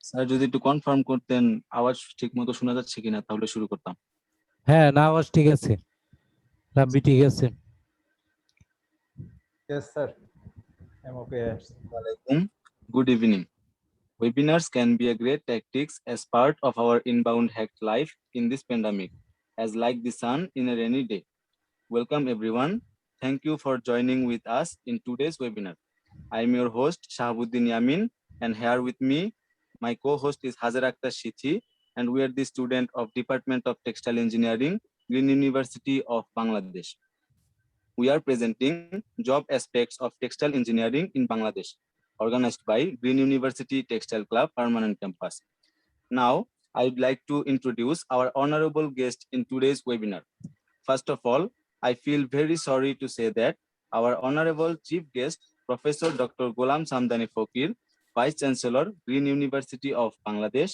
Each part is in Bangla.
স্যার যদি একটু কনফার্ম করতেন আওয়াজ ঠিকমতো শোনা যাচ্ছে কিনা তাহলে শুরু করতাম। হ্যাঁ, না আওয়াজ ঠিক আছে, রাব্বি ঠিক আছে। Yes, sir. I'm okay. Assalamualaikum. Good evening. Webinars can be a great tactics as part of our inbound hacked life in this pandemic, as like the sun in a rainy day. Welcome everyone. Thank you for joining with us in today's webinar. I am your host Shahabuddin Yamin, and here with me, my co-host is Hajar Akhtar Shithi, and we are the student of Department of Textile Engineering, Green University of Bangladesh. We are presenting job aspects of textile engineering in Bangladesh, organized by Green University Textile Club Permanent Campus. Now, I would like to introduce our honorable guest in today's webinar. First of all, I feel very sorry to say that our honorable chief guest, Professor Dr. Ghulam Samdani Fakir, Vice Chancellor, Green University of Bangladesh,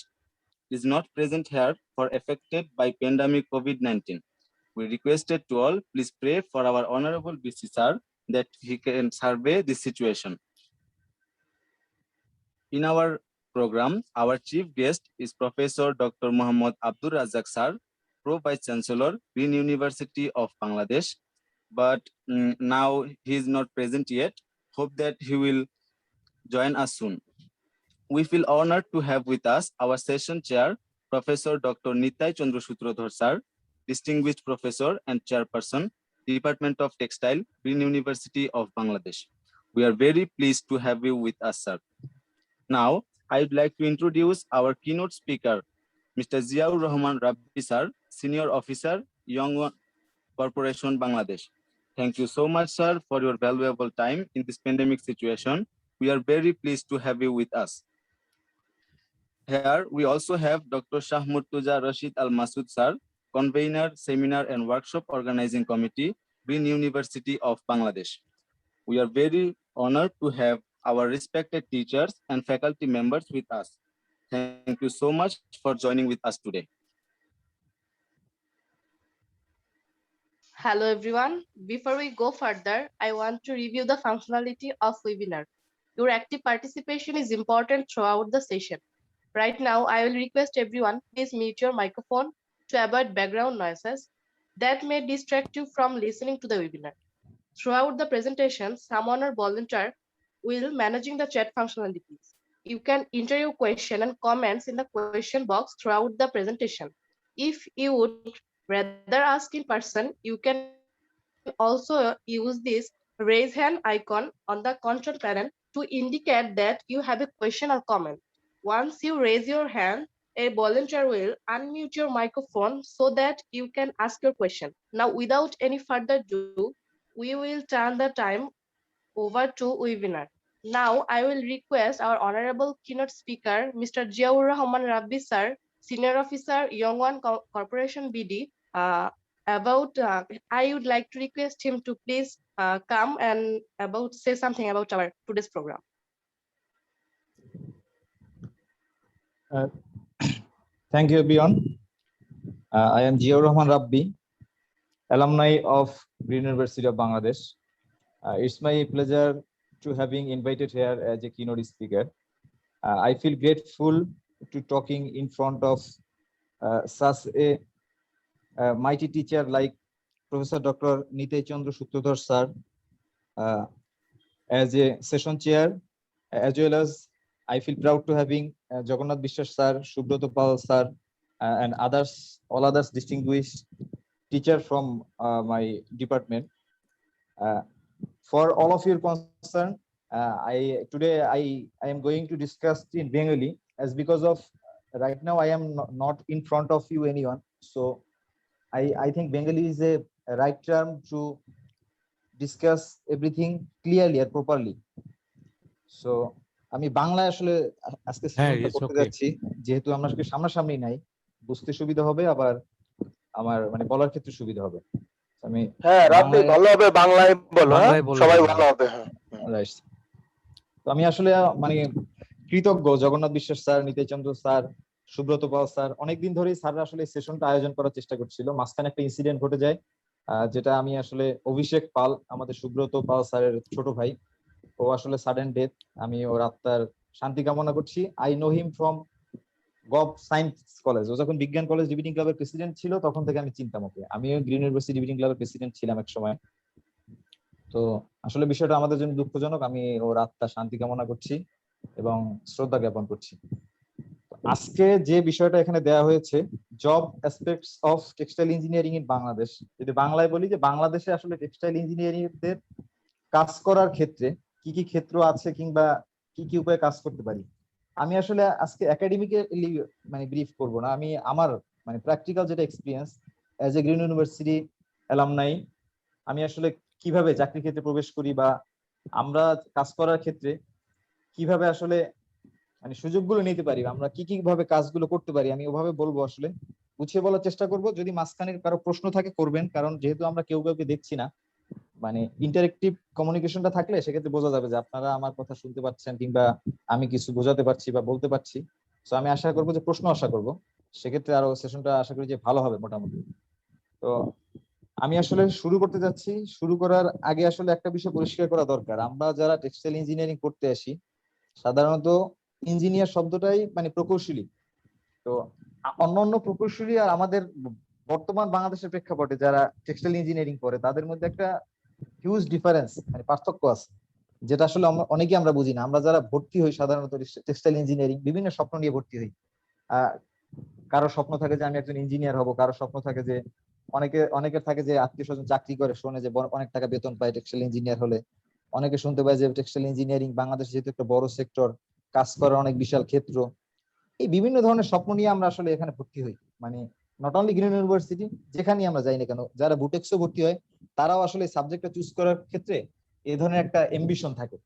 is not present here for affected by pandemic COVID-19. We requested to all, please pray for our honorable VC sir that he can survey this situation. In our program, our chief guest is Professor Dr. Muhammad Abdur Razak sir, Pro Vice Chancellor, Green University of Bangladesh. But now he is not present yet. Hope that he will join us soon. We feel honored to have with us our session chair, Professor Dr. Nitai Chandra Sutrodhar sir, distinguished professor and chairperson, Department of Textile, Green University of Bangladesh. We are very pleased to have you with us, sir. Now, I would like to introduce our keynote speaker, Mr. Ziaur Rahman Rabbi sir, Senior Officer, Young One Corporation, Bangladesh. Thank you so much, sir, for your valuable time in this pandemic situation. We are very pleased to have you with us. Here, we also have Dr. Shah Murtuza Rashid Al Masood sir, Convener, Seminar and Workshop Organizing Committee, Green University of Bangladesh. We are very honored to have our respected teachers and faculty members with us. Thank you so much for joining with us today. Hello everyone. Before we go further, I want to review the functionality of webinar. Your active participation is important throughout the session. Right now, I will request everyone, please mute your microphone to avoid background noises that may distract you from listening to the webinar. Throughout the presentation, someone or volunteer will managing the chat functionalities. You can enter your question and comments in the question box throughout the presentation. If you would rather ask in person, you can also use this raise hand icon on the control panel to indicate that you have a question or comment. Once you raise your hand, a volunteer will unmute your microphone so that you can ask your question. Now, without any further ado, we will turn the time over to webinar. Now, I will request our honorable keynote speaker, Mr. Ziaur Rahman Rabbi sir, Senior Officer, Young One Corporation BD, I would like to request him to please come and say something about our today's program. Thank you, everyone. I am Ziaur Rahman Rabbi, alumni of Green University of Bangladesh. It's my pleasure to having invited here as a keynote speaker. I feel grateful to talking in front of such a mighty teacher like Professor Dr. Nitai Chandra Sutrodhar sir as a session chair, as well as I feel proud to having Jagannath Bishwas sir, Subroto Pal sir, and all others distinguished teacher from my department. For all of your concern, today I am going to discuss in Bengali, as because of right now I am not in front of you anyone, so I think Bengali is a right term to discuss everything clearly and properly. So আমি বাংলা আসলে আজকে সেশনটা করতে যাচ্ছি, যেহেতু আমরা সামনাসামনি নাই, বুঝতে সুবিধা হবে, আবার আমার মানে বলার ক্ষেত্রে সুবিধা হবে। আমি হ্যাঁ রাব্বি ভালো হবে বাংলায় বলো, সবাই ভালো হবে। রাইট। তো আমি আসলে মানে কৃতজ্ঞ জগন্নাথ বিশ্বাস স্যার, নিতাই চন্দ্র স্যার, সুব্রত পাল স্যার, অনেকদিন ধরেই স্যাররা আসলে সেশনটা আয়োজন করার চেষ্টা করছিল। মাঝখানে একটা ইনসিডেন্ট ঘটে যায়, যেটা আমি আসলে অভিষেক পাল, আমাদের সুব্রত পাল স্যারের ছোট ভাই, ও আসলে সাডেন ডেথ, আমি ওর আত্মার শান্তি কামনা করছি। I know him from gov science college. ও যখন বিজ্ঞান কলেজ ডিবেটিং ক্লাবের প্রেসিডেন্ট ছিল তখন থেকে আমি চিন্তাম ওকে। আমিও গ্রিন ইউনিভার্সিটি ডিবেটিং ক্লাবের প্রেসিডেন্ট ছিলাম এক সময়। তো আসলে বিষয়টা আমাদের জন্য দুঃখজনক। আমি ওর আত্মার শান্তি কামনা করছি এবং শ্রদ্ধা জ্ঞাপন করছি। আজকে যে বিষয়টা এখানে দেওয়া হয়েছে, job aspects of textile engineering in Bangladesh, যদি বাংলায় বলি যে বাংলাদেশে আসলে টেক্সটাইল ইঞ্জিনিয়ারিংদের কাজ করার ক্ষেত্রে কি কি ক্ষেত্র আছে কিংবা কি কি উপায়ে কাজ করতে পারি। আমি আসলে আজকে একাডেমিক্যালি মানে ব্রিফ করব না, আমি আমার মানে প্র্যাকটিক্যাল যেটা experience as a green university alumni, আমি আসলে কিভাবে চাকরি ক্ষেত্রে প্রবেশ করি বা আমরা কাজ করার ক্ষেত্রে কিভাবে আসলে মানে সুযোগগুলো নিতে পারি, আমরা কি কি ভাবে কাজগুলো করতে পারি, আমি ওভাবে বলবো। আসলে গুছিয়ে বলার চেষ্টা করব। যদি মাঝখানে কারো প্রশ্ন থাকে করবেন, কারণ যেহেতু আমরা কেউ কাউকে দেখছি না, মানে ইন্টারেক্টিভ কমিউনিকেশনটা থাকলে সেক্ষেত্রে বোঝা যাবে যে আপনারা আমার কথা শুনতে পাচ্ছেন কিংবা আমি কিছু বোঝাতে পারছি বা বলতে পারছি। তো আমি আশা করবো যে প্রশ্ন আশা করব, সেক্ষেত্রে আরো সেশনটা আশা করি যে ভালো হবে মোটামুটি। তো আমি আসলে শুরু করতে যাচ্ছি। শুরু করার আগে আসলে একটা বিষয় পরিষ্কার করা দরকার, আমরা যারা টেক্সটাইল ইঞ্জিনিয়ারিং করতে আসি সাধারণত ইঞ্জিনিয়ার শব্দটাই মানে প্রকৌশলী। তো অন্যান্য প্রকৌশলী আর আমাদের বর্তমান বাংলাদেশের প্রেক্ষাপটে যারা টেক্সটাইল ইঞ্জিনিয়ারিং করে তাদের মধ্যে একটা হিউজ ডিফারেন্স মানে পার্থক্য আছে, যেটা আসলে অনেকেই আমরা বুঝি না। আমরা যারা ভর্তি হই সাধারণত টেক্সটাইল ইঞ্জিনিয়ারিং বিভিন্ন স্বপ্ন নিয়ে ভর্তি হই। কারো স্বপ্ন থাকে যে আমি একজন ইঞ্জিনিয়ার হব, কারো স্বপ্ন থাকে যে অনেকের থাকে যে আত্মীয় স্বজন চাকরি করে, শোনে যে অনেক টাকা বেতন পায় টেক্সটাইল ইঞ্জিনিয়ার হলে। অনেকে শুনতে পায় যে টেক্সটাইল ইঞ্জিনিয়ারিং বাংলাদেশ যেহেতু একটা বড় সেক্টর, কাজ করার অনেক বিশাল ক্ষেত্র। এই বিভিন্ন ধরনের স্বপ্ন নিয়ে আমরা আসলে এখানে ভর্তি হই। মানে নট অনলি গ্রিন ইউনিভার্সিটি, যেখানেই আমরা যাই না কেন, যারা বুটেক্সও ভর্তি হয় তারাও আসলে সাবজেক্টটা চুজ করার ক্ষেত্রে এই ধরনের একটা এমবিশন থাকে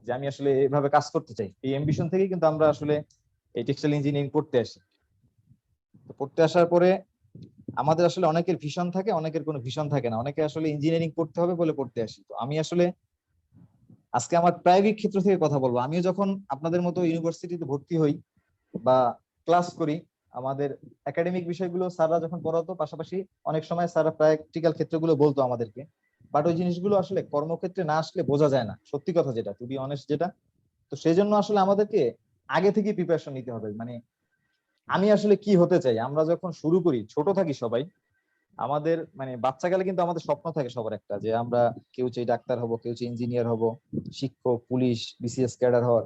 যে আমি আসলে এভাবে কাজ করতে চাই। এই এমবিশন থেকেই কিন্তু আমরা আসলে এই টেক্সটাইল ইঞ্জিনিয়ারিং পড়তে আসি। তো পড়তে আসার পরে আমাদের আসলে অনেকের ভিশন থাকে, অনেকের কোনো ভিশন থাকে না। অনেকে আসলে ইঞ্জিনিয়ারিং পড়তে হবে বলে পড়তে আসি। তো আমি আসলে আজকে আমার প্রায়োগিক ক্ষেত্র থেকে কথা বলবো। আমিও যখন আপনাদের মতো ইউনিভার্সিটিতে ভর্তি হই বা ক্লাস করি, আমাদের একাডেমিক বিষয়গুলো স্যাররা যখন পড়াতো, পাশাপাশি অনেক সময় স্যাররা প্র্যাকটিক্যাল ক্ষেত্রগুলো বলতো আমাদেরকে। বাট ওই জিনিসগুলো আসলে কর্মক্ষেত্রে না আসলে বোঝা যায় না, সত্যি কথা যেটা, টু বি অনেস্ট যেটা। তো সেই জন্য আসলে আমাদেরকে আগে থেকে প্রিপারেশন নিতে হবে। মানে আমি আসলে কি হতে চাই, আমরা যখন শুরু করি ছোট থাকি সবাই, আমাদের মানে বাচ্চাকালে কিন্তু আমাদের স্বপ্ন থাকে সবার একটা, যে আমরা কেউ চাই ডাক্তার হব, কেউ চাই ইঞ্জিনিয়ার হব, শিক্ষক, পুলিশ, বিসিএস ক্যাডার হওয়ার,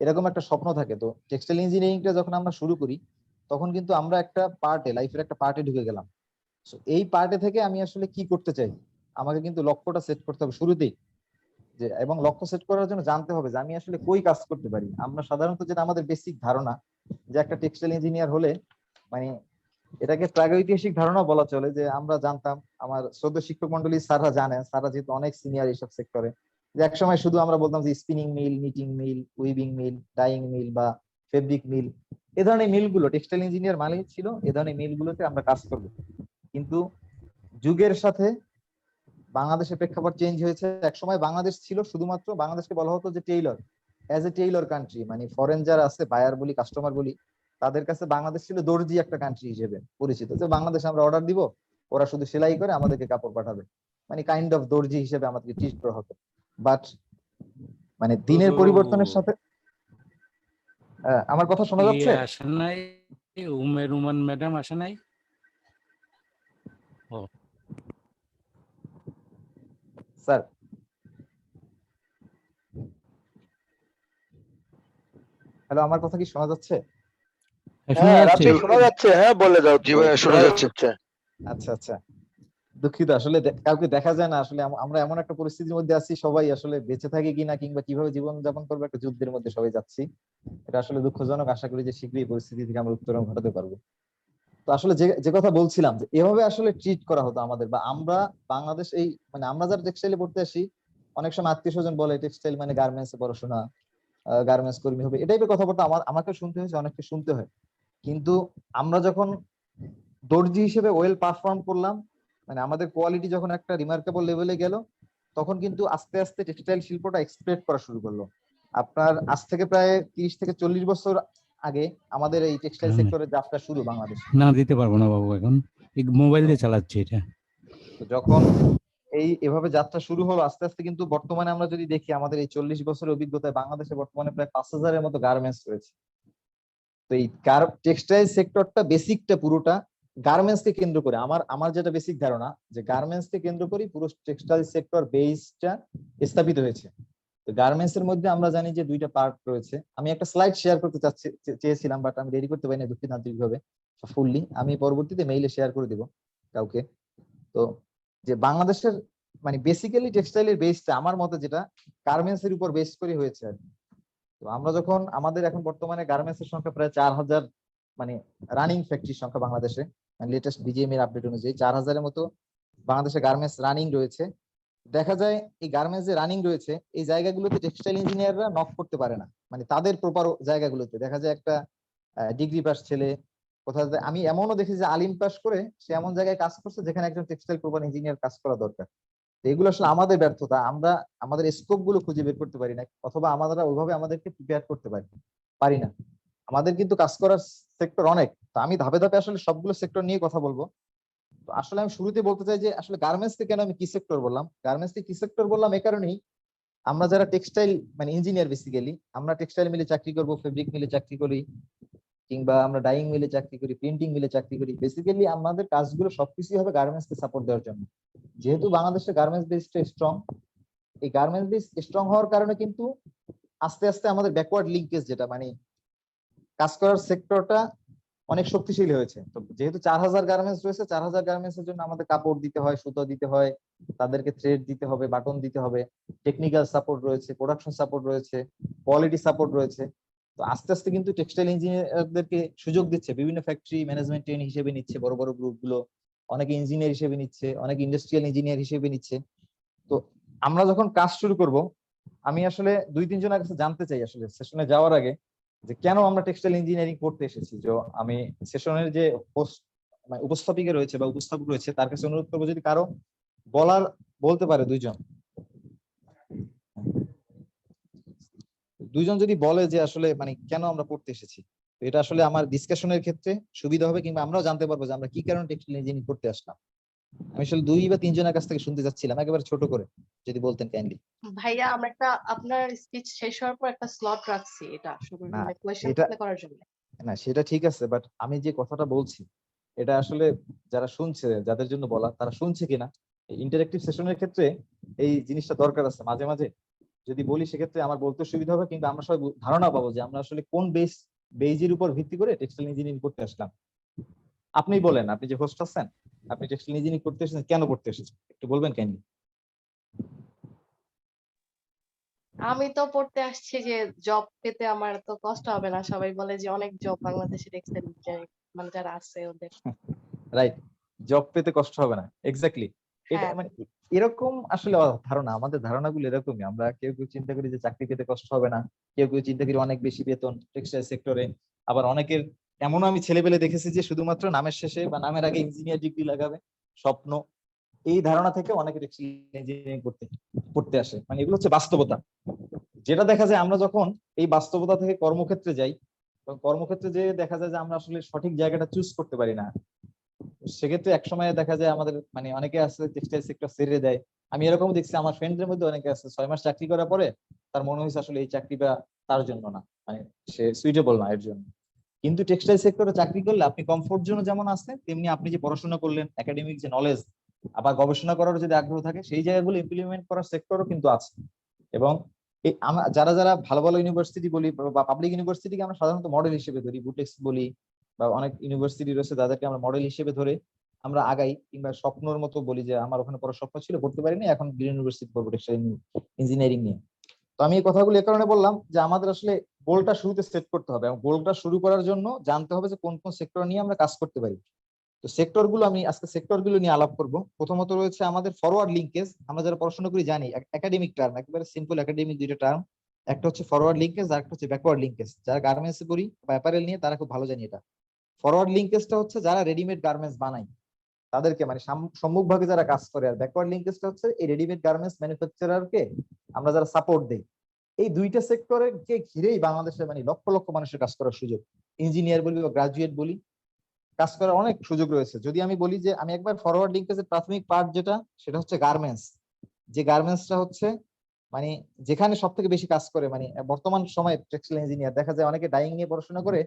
এরকম একটা স্বপ্ন থাকে। তো টেক্সটাইল ইঞ্জিনিয়ারিংটা যখন আমরা শুরু করি তখন কিন্তু আমরা একটা পার্টে, লাইফের একটা পার্টে ঢুকে গেলাম। তো এই পার্টে থেকে আমি আসলে কি করতে চাই, আমাকে কিন্তু লক্ষ্যটা সেট করতে হবে শুরুতেই। যে এবং লক্ষ্য সেট করার জন্য জানতে হবে যে আমি আসলে কই কাজ করতে পারি। আমরা সাধারণত যেটা আমাদের বেসিক ধারণা যে একটা টেক্সটাইল ইঞ্জিনিয়ার হলে মানে এটাকে প্রাগৈতিহাসিক ধারণা বলা চলে, যে আমরা জানতাম, আমার শ্রদ্ধেয় শিক্ষক মন্ডলী স্যাররা জানেন, স্যাররা যেহেতু অনেক সিনিয়র এইসব সেক্টরে, যে একসময় শুধু আমরা বলতাম যে স্পিনিং মিল, নিটিং মিল, উইভিং মিল, ডাইং মিল বা ফেব্রিক মিল, এ ধরনের মিলগুলো টেক্সটাইল ইঞ্জিনিয়ার মানেই ছিল এ ধরনের মিলগুলোতে আমরা কাজ করব। কিন্তু যুগের সাথে বাংলাদেশের প্রেক্ষাপট চেঞ্জ হয়েছে। একসময় বাংলাদেশ ছিল শুধুমাত্র, বাংলাদেশকে বলা হতো যে Taylor, as a Taylor country, মানে ফরেন যারা আছে, বায়ার বলি, কাস্টমার বলি, তাদের কাছে বাংলাদেশ ছিল দর্জি একটা কান্ট্রি হিসেবে পরিচিত। যে বাংলাদেশে আমরা অর্ডার দিব, ওরা শুধু সেলাই করে আমাদেরকে কাপড় পাঠাবে, মানে কাইন্ড অফ দর্জি হিসেবে আমাদেরকে ট্রিট করা হতো। বাট মানে দিনের পরিবর্তনের সাথে আমার কথা শোনা যাচ্ছে? আসে নাই, রুমান ম্যাডাম আসে নাই? স্যার হ্যালো, আমার কথা কি শোনা যাচ্ছে? হ্যাঁ রাতে শোনা যাচ্ছে, হ্যাঁ বলে যাও। জি ভাই শোনা যাচ্ছে। আচ্ছা আচ্ছা, দুঃখিত। আসলে কাউকে দেখা যায় না। আসলে আমরা এমন একটা পরিস্থিতির মধ্যে আছি, সবাই আসলে বেঁচে থাকি কিনা কিংবা কিভাবে জীবন যাপন করবো একটা যুদ্ধের মধ্যে সবাই যাচ্ছি। এটা আসলে দুঃখজনক। আশা করি যে শীঘ্রই পরিস্থিতি থেকে আমরা উত্তরণ ঘটাতে পারবো। তো আসলে যে কথা বলছিলাম, যে এভাবে আসলে ট্রিট করা হতো আমাদের, বা আমরা বাংলাদেশ এই মানে আমরা যারা টেক্সটাইলে পড়তে আসি, অনেক সময় আত্মীয় স্বজন বলে টেক্সটাইল মানে গার্মেন্টস পড়াশোনা, গার্মেন্টস কর্মী হবে, এটাই কথাবার্তা আমাকে শুনতে হয়েছে, অনেককে শুনতে হয়। কিন্তু আমরা যখন দর্জি হিসেবে ওয়েল পারফর্ম করলাম, মানে আমাদের কোয়ালিটি যখন একটা রিমার্কেবল লেভেলে গেল, তখন কিন্তু আস্তে আস্তে টেক্সটাইল শিল্পটা এক্সপ্লোর করা শুরু করলো। আপনার আজ থেকে প্রায় 30 থেকে 40 বছর আগে আমাদের এই টেক্সটাইল সেক্টরের যাত্রা শুরু বাংলাদেশে। না দিতে পারবো না বাবু, এখন মোবাইল দিয়ে চালাচ্ছি এটা। তো যখন এভাবে যাত্রা শুরু হলো আস্তে আস্তে, কিন্তু বর্তমানে আমরা যদি দেখি আমাদের এই 40 বছরের অভিজ্ঞতায় বাংলাদেশে বর্তমানে প্রায় 5,000-এর মতো গার্মেন্টস রয়েছে। তো এই টেক্সটাইল সেক্টরটা বেসিকটা পুরোটা গার্মেন্টস কে কেন্দ্র করে, আমার যেটা বেসিক ধারণা যে গার্মেন্টস কে কেন্দ্র করে পুরো টেক্সটাইল সেক্টর বেসটা স্থাপিত হয়েছে। তো গার্মেন্টস এর মধ্যে আমরা জানি যে দুইটা পার্ট রয়েছে। আমি একটা স্লাইড শেয়ার করতে চেয়েছিলাম, বাট আমি রেডি করতে পারিনি দুঃখিত আন্তরিকভাবে ফুললি। আমি পরবর্তীতে মেইলে শেয়ার করে দিব কাউকে। তো যে বাংলাদেশের মানে বেসিক্যালি টেক্সটাইলের বেসটা আমার মতে যেটা গার্মেন্টস এর উপর বেস করে হয়েছে আর কি। তো আমরা যখন আমাদের এখন বর্তমানে গার্মেন্টস এর সংখ্যা প্রায় 4,000, মানে রানিং ফ্যাক্টরির সংখ্যা বাংলাদেশে, মানে লেটেস্ট বিজিএম এর আপডেট অনুযায়ী 4,000-এর মতো বাংলাদেশে গার্মেন্টস রানিং রয়েছে। দেখা যায় এই গার্মেন্টস যে রানিং রয়েছে এই জায়গাগুলোতে টেক্সটাইল ইঞ্জিনিয়াররা নক করতে পারে না, মানে তাদের প্রপার জায়গাগুলোতে দেখা যায় একটা ডিগ্রি পাস ছেলে কোথাও, আমি এমনও দেখেছি যে আলিম পাস করে সে এমন জায়গায় কাজ করছে যেখানে একজন টেক্সটাইল প্রপার ইঞ্জিনিয়ার কাজ করা দরকার। তো এগুলো আসলে আমাদের ব্যর্থতা, আমরা আমাদের স্কোপ গুলো খুঁজে বের করতে পারি না, অথবা আমরা ওইভাবে আমাদেরকে প্রিপেয়ার করতে পারি না। আমাদের কিন্তু কাজ করার সেক্টর অনেক। তো আমি ধাপে ধাপে আসলে সবগুলো সেক্টর নিয়ে কথা বলবো। তো আসলে আমি শুরুতে বলতে চাই যে আসলে গার্মেন্টস কে কেন আমি কি সেক্টর বললাম। গার্মেন্টস কে কি সেক্টর বললাম এই কারণেই, আমরা যারা টেক্সটাইল মানে ইঞ্জিনিয়ার বেসিক্যালি, আমরা টেক্সটাইল মিলে চাকরি করব, ফেব্রিক মিলে চাকরি করি, কিংবা আমরা ডাইং মিলে চাকরি করি, প্রিন্টিং মিলে চাকরি করি, বেসিক্যালি আমাদের কাজগুলো সবকিছুই হবে গার্মেন্টস কে সাপোর্ট দেওয়ার জন্য। যেহেতু বাংলাদেশের গার্মেন্টস বেসটা স্ট্রং, এই গার্মেন্টস বেস স্ট্রং হওয়ার কারণে কিন্তু আস্তে আস্তে আমাদের ব্যাকওয়ার্ড লিঙ্কেজ যেটা মানে কাজ করার সেক্টরটা অনেক শক্তিশালী হয়েছে। তো যেহেতু 4,000 গার্মেন্টস রয়েছে, 4,000 গার্মেন্টস এর জন্য আমাদের কাপড় দিতে হয়, সুতো দিতে হয়, তাদেরকে থ্রেড দিতে হবে, বাটন দিতে হবে, টেকনিক্যাল সাপোর্ট রয়েছে, প্রোডাকশন সাপোর্ট রয়েছে, কোয়ালিটি সাপোর্ট রয়েছে। তো আস্তে আস্তে কিন্তু টেক্সটাইল ইঞ্জিনিয়ারদেরকে সুযোগ দিচ্ছে, বিভিন্ন ফ্যাক্টরি ম্যানেজমেন্ট ট্রেন হিসেবে নিচ্ছে বড় বড় গ্রুপ গুলো, অনেকে ইঞ্জিনিয়ার হিসেবে নিচ্ছে, অনেকে ইন্ডাস্ট্রিয়াল ইঞ্জিনিয়ার হিসেবে নিচ্ছে। তো আমরা যখন কাজ শুরু করব, আমি আসলে 2-3 জনের কাছে জানতে চাই আসলে সেশনে যাওয়ার আগে যে কেন আমরা টেক্সটাইল ইঞ্জিনিয়ারিং পড়তে এসেছি। যে আমি সেশনের যে মানে উপস্থাপিকা রয়েছে বা উপস্থাপক রয়েছে তার কাছে অনুরোধ করবো যদি কারো বলতে পারে, দুইজন যদি বলে যে আসলে মানে কেন আমরা পড়তে এসেছি, তো এটা আসলে আমার ডিসকাশনের ক্ষেত্রে সুবিধা হবে, কিংবা আমরাও জানতে পারবো যে আমরা কি কারণে টেক্সটাইল ইঞ্জিনিয়ারিং পড়তে আসলাম। আমি আসলে 2 বা 3 জনের কাছ থেকে শুনতে যাচ্ছিলাম, একেবারে ছোট করে যদি বলতেন কাইন্ডলি। ভাইয়া আমরা একটা আপনার স্পিচ শেষ হওয়ার পর একটা স্লট রাখছি, এটা শুধু না মানে কোয়েশ্চেন এটা করার জন্য। না সেটা ঠিক আছে, বাট আমি যে কথাটা বলছি এটা আসলে যারা শুনছে, যাদের জন্য বলা, তারা শুনছে কিনা। ইন্টারেক্টিভ সেশনের ক্ষেত্রে এই জিনিসটা দরকার আছে মাঝে মাঝে। যদি বলি সেক্ষেত্রে আমার বলতে সুবিধা হবে, কিন্তু আমরা সবাই ধারণা পাবো যে আমরা আসলে কোন বেজের উপর ভিত্তি করে টেক্সটাইল ইঞ্জিনিয়ারিং করতে আসলাম। আপনি বলেন, আপনি যে হোস্ট আছেন, আপনি টেক্সটাইল ইঞ্জিনিয়ারিং করতে এসেছেন, কেন করতে এসেছেন একটু বলবেন কাইন্ডলি। আমি তো পড়তে আসছি যে জব পেতে আমার তো কষ্ট হবে না, সবাই বলে যে অনেক জব বাংলাদেশে টেক্সটাইল ইঞ্জিনিয়ারিং মানে যারা আছে ওদের। রাইট, জব পেতে কষ্ট হবে না, এক্স্যাক্টলি। এটা হ্যাঁ মানে এরকম আসলে ধারণা, আমাদের ধারণাগুলো এরকমই। আমরা কেউ কেউ চিন্তা করি যে চাকরি পেতে কষ্ট হবে না, কেউ কেউ চিন্তা করি অনেক বেশি বেতন টেক্সটাইল সেক্টরে, আবার অনেকের এমনও আমি ছেলেপেলে দেখেছি যে শুধুমাত্র নামের শেষে বা নামের আগে ইঞ্জিনিয়ার ডিগ্রি লাগাবে স্বপ্ন। এই ধারণা থেকে অনেকে টেক্সটাইল ইঞ্জিনিয়ারিং পড়তে আসে, মানে এগুলো হচ্ছে বাস্তবতা। যেটা দেখা যায় আমরা যখন এই বাস্তবতা থেকে কর্মক্ষেত্রে যাই, কর্মক্ষেত্রে যে দেখা যায় যে আমরা আসলে সঠিক জায়গাটা চুজ করতে পারি না। সেক্ষেত্রে একসময় দেখা যায় আমাদের মানে অনেকে আছে টেক্সটাইল সেক্টর ছেড়ে দেয়। আমি এরকম দেখছি, আমার ফ্রেন্ডদের মধ্যে অনেকে আছে 6 মাস চাকরি করার পরে তার মনে হয়েছে আসলে এই চাকরিটা তার জন্য না, মানে সে সুইটেবল না এর জন্য। কিন্তু টেক্সটাইল সেক্টরে চাকরি করলে আপনি কমফোর্ট জোনে যেমন আছে, তেমনি আপনি যে পড়াশোনা করলেন, একাডেমিক যে নলেজ, আবার গবেষণা করার যদি আগ্রহ থাকে, সেই জায়গাগুলো ইমপ্লিমেন্ট করার সেক্টরও কিন্তু আছে। এবং এই যারা যারা ভালো ভালো ইউনিভার্সিটি বলি বা পাবলিক ইউনিভার্সিটিকে আমরা সাধারণত মডেল হিসেবে ধরি, বুটেক্স বলি বা অনেক ইউনিভার্সিটি রয়েছে যাদেরকে আমরা মডেল হিসেবে ধরে আমরা আগাই, কিংবা স্বপ্নর মতো বলি যে আমার ওখানে পড়ার স্বপ্ন ছিল, পড়তে পারিনি, এখন গ্রিন ইউনিভার্সিটি পড়বো টেক্সটাইল ইঞ্জিনিয়ারিং নিয়ে। তো আমি এই কথাগুলো এ কারণে বললাম যে আমাদের আসলে গোলটা শুরুতে সেট করতে হবে, এবং গোলটা শুরু করার জন্য জানতে হবে যে কোন কোন সেক্টর নিয়ে আমরা কাজ করতে পারি। তো সেক্টর গুলো আমি আজকে সেক্টর গুলো নিয়ে আলাপ করব। প্রথমত রয়েছে আমাদের ফরওয়ার্ড লিঙ্কেজ। আমরা যারা পড়াশোনা করি জানি একাডেমিক টার্ম, একেবারে সিম্পল একাডেমিক দুইটা টার্ম, একটা হচ্ছে ফরওয়ার্ড লিঙ্কেজ আর একটা হচ্ছে ব্যাকওয়ার্ড লিঙ্কেজ। যারা গার্মেন্টস পড়ি বা অ্যাপারেল নিয়ে তারা খুব ভালো জানি এটা। ফরওয়ার্ড লিঙ্কেজটা হচ্ছে যারা রেডিমেড গার্মেন্টস বানায় তাদেরকে, মানে সম্মুখভাগে যারা কাজ করে, আর ব্যাকওয়ার্ড লিঙ্কেজটা হচ্ছে এই রেডিমেড গার্মেন্টস ম্যানুফ্যাকচারারকে আমরা যারা সাপোর্ট দেই। এই দুইটা সেক্টরকে ঘিরেই বাংলাদেশে মানে লক্ষ লক্ষ মানুষের কাজ করার সুযোগ, ইঞ্জিনিয়ার বলি বা গ্রাজুয়েট বলি, কাজ করার অনেক সুযোগ রয়েছে। যদি আমি বলি যে আমি একবার ফরওয়ার্ড লিঙ্কেজের প্রাথমিক পার্ট যেটা, সেটা হচ্ছে গার্মেন্টস। যে গার্মেন্টসটা হচ্ছে মানে যেখানে সব থেকে বেশি কাজ করে, মানে বর্তমান সময়ে টেক্সটাইল ইঞ্জিনিয়ার দেখা যায় অনেকে ডাইং নিয়ে পড়াশোনা করে,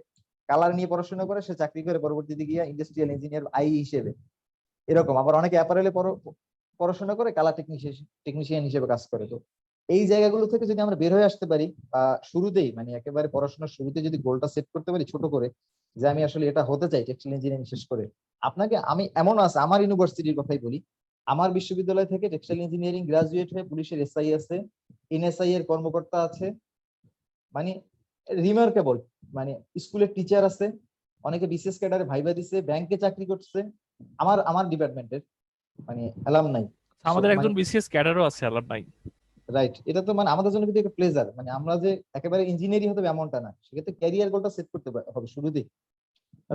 কালার নিয়ে পড়াশোনা করে, সে চাকরি করে পরবর্তীতে গিয়ে ইন্ডাস্ট্রিয়াল ইঞ্জিনিয়ার আই হিসেবে। এরকম আবার অনেকে অ্যাপারেলে পড়াশোনা করে কালার টেকনিশিয়ান হিসেবে কাজ করে। তো এই জায়গাগুলো থেকে যদি আমরা বের হয়ে আসতে পারি, বা শুরুতেই মানে একেবারে পড়াশোনার শুরুতে যদি গোলটা সেট করতে পারি ছোট করে, যে আমি আসলে এটা হতে চাই টেক্সটাইল ইঞ্জিনিয়ারিং শেষ করে। আপনাকে আমি এমন আছে, আমার ইউনিভার্সিটির কথাই বলি, আমার বিশ্ববিদ্যালয় থেকে টেক্সটাইল ইঞ্জিনিয়ারিং গ্রাজুয়েট হয়ে পুলিশের এসআই আছে, এনএসআই এর কর্মকর্তা আছে, মানে রিমার্কেবল, মানে স্কুলের টিচার আছে, অনেকে বিসিএস ক্যাডারে ভাইবা দিছে, ব্যাংকে চাকরি করছে আমার ডিপার্টমেন্টের, মানে অ্যালামনাই। আমাদের মানে একজন বিসিএস ক্যাডারও আছে অ্যালামনাই। রাইট, এটা তো মানে আমাদের জন্য কিন্তু একটা প্লেজার, মানে আমরা যে একেবারে ইঞ্জিনিয়ারিং হতে হবে এমনটা না, সেক্ষেত্রে ক্যারিয়ার গোলটা সেট করতে হবে শুরুতেই।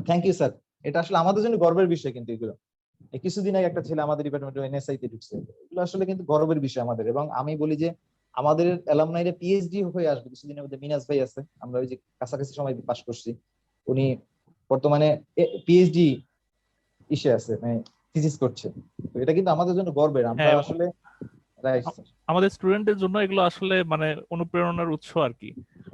থ্যাংক ইউ স্যার, এটা আসলে আমাদের জন্য গর্বের বিষয়। কিন্তু এগুলো এই কিছুদিন আগে একটা ছেলে আমাদের ডিপার্টমেন্টে এনএসআই তে ঢুকছে, এগুলো আসলে কিন্তু গর্বের বিষয় আমাদের। এবং আমি বলি যে আমাদের অ্যালামনাইরা পিএইচডি হয়ে আসবে কিছুদিনের মধ্যে। মিনাস ভাই আছে, আমরা ওই যে কাছাকাছি সময় পাশ করছি, উনি বর্তমানে পিএইচডি ইসে আছে, মানে থিসিস করছে। তো এটা কিন্তু আমাদের জন্য গর্বের, আমরা হ্যাঁ, আসলে রাইট আমাদের স্টুডেন্টদের জন্য এগুলো আসলে মানে অনুপ্রেরণার উৎস আর কি।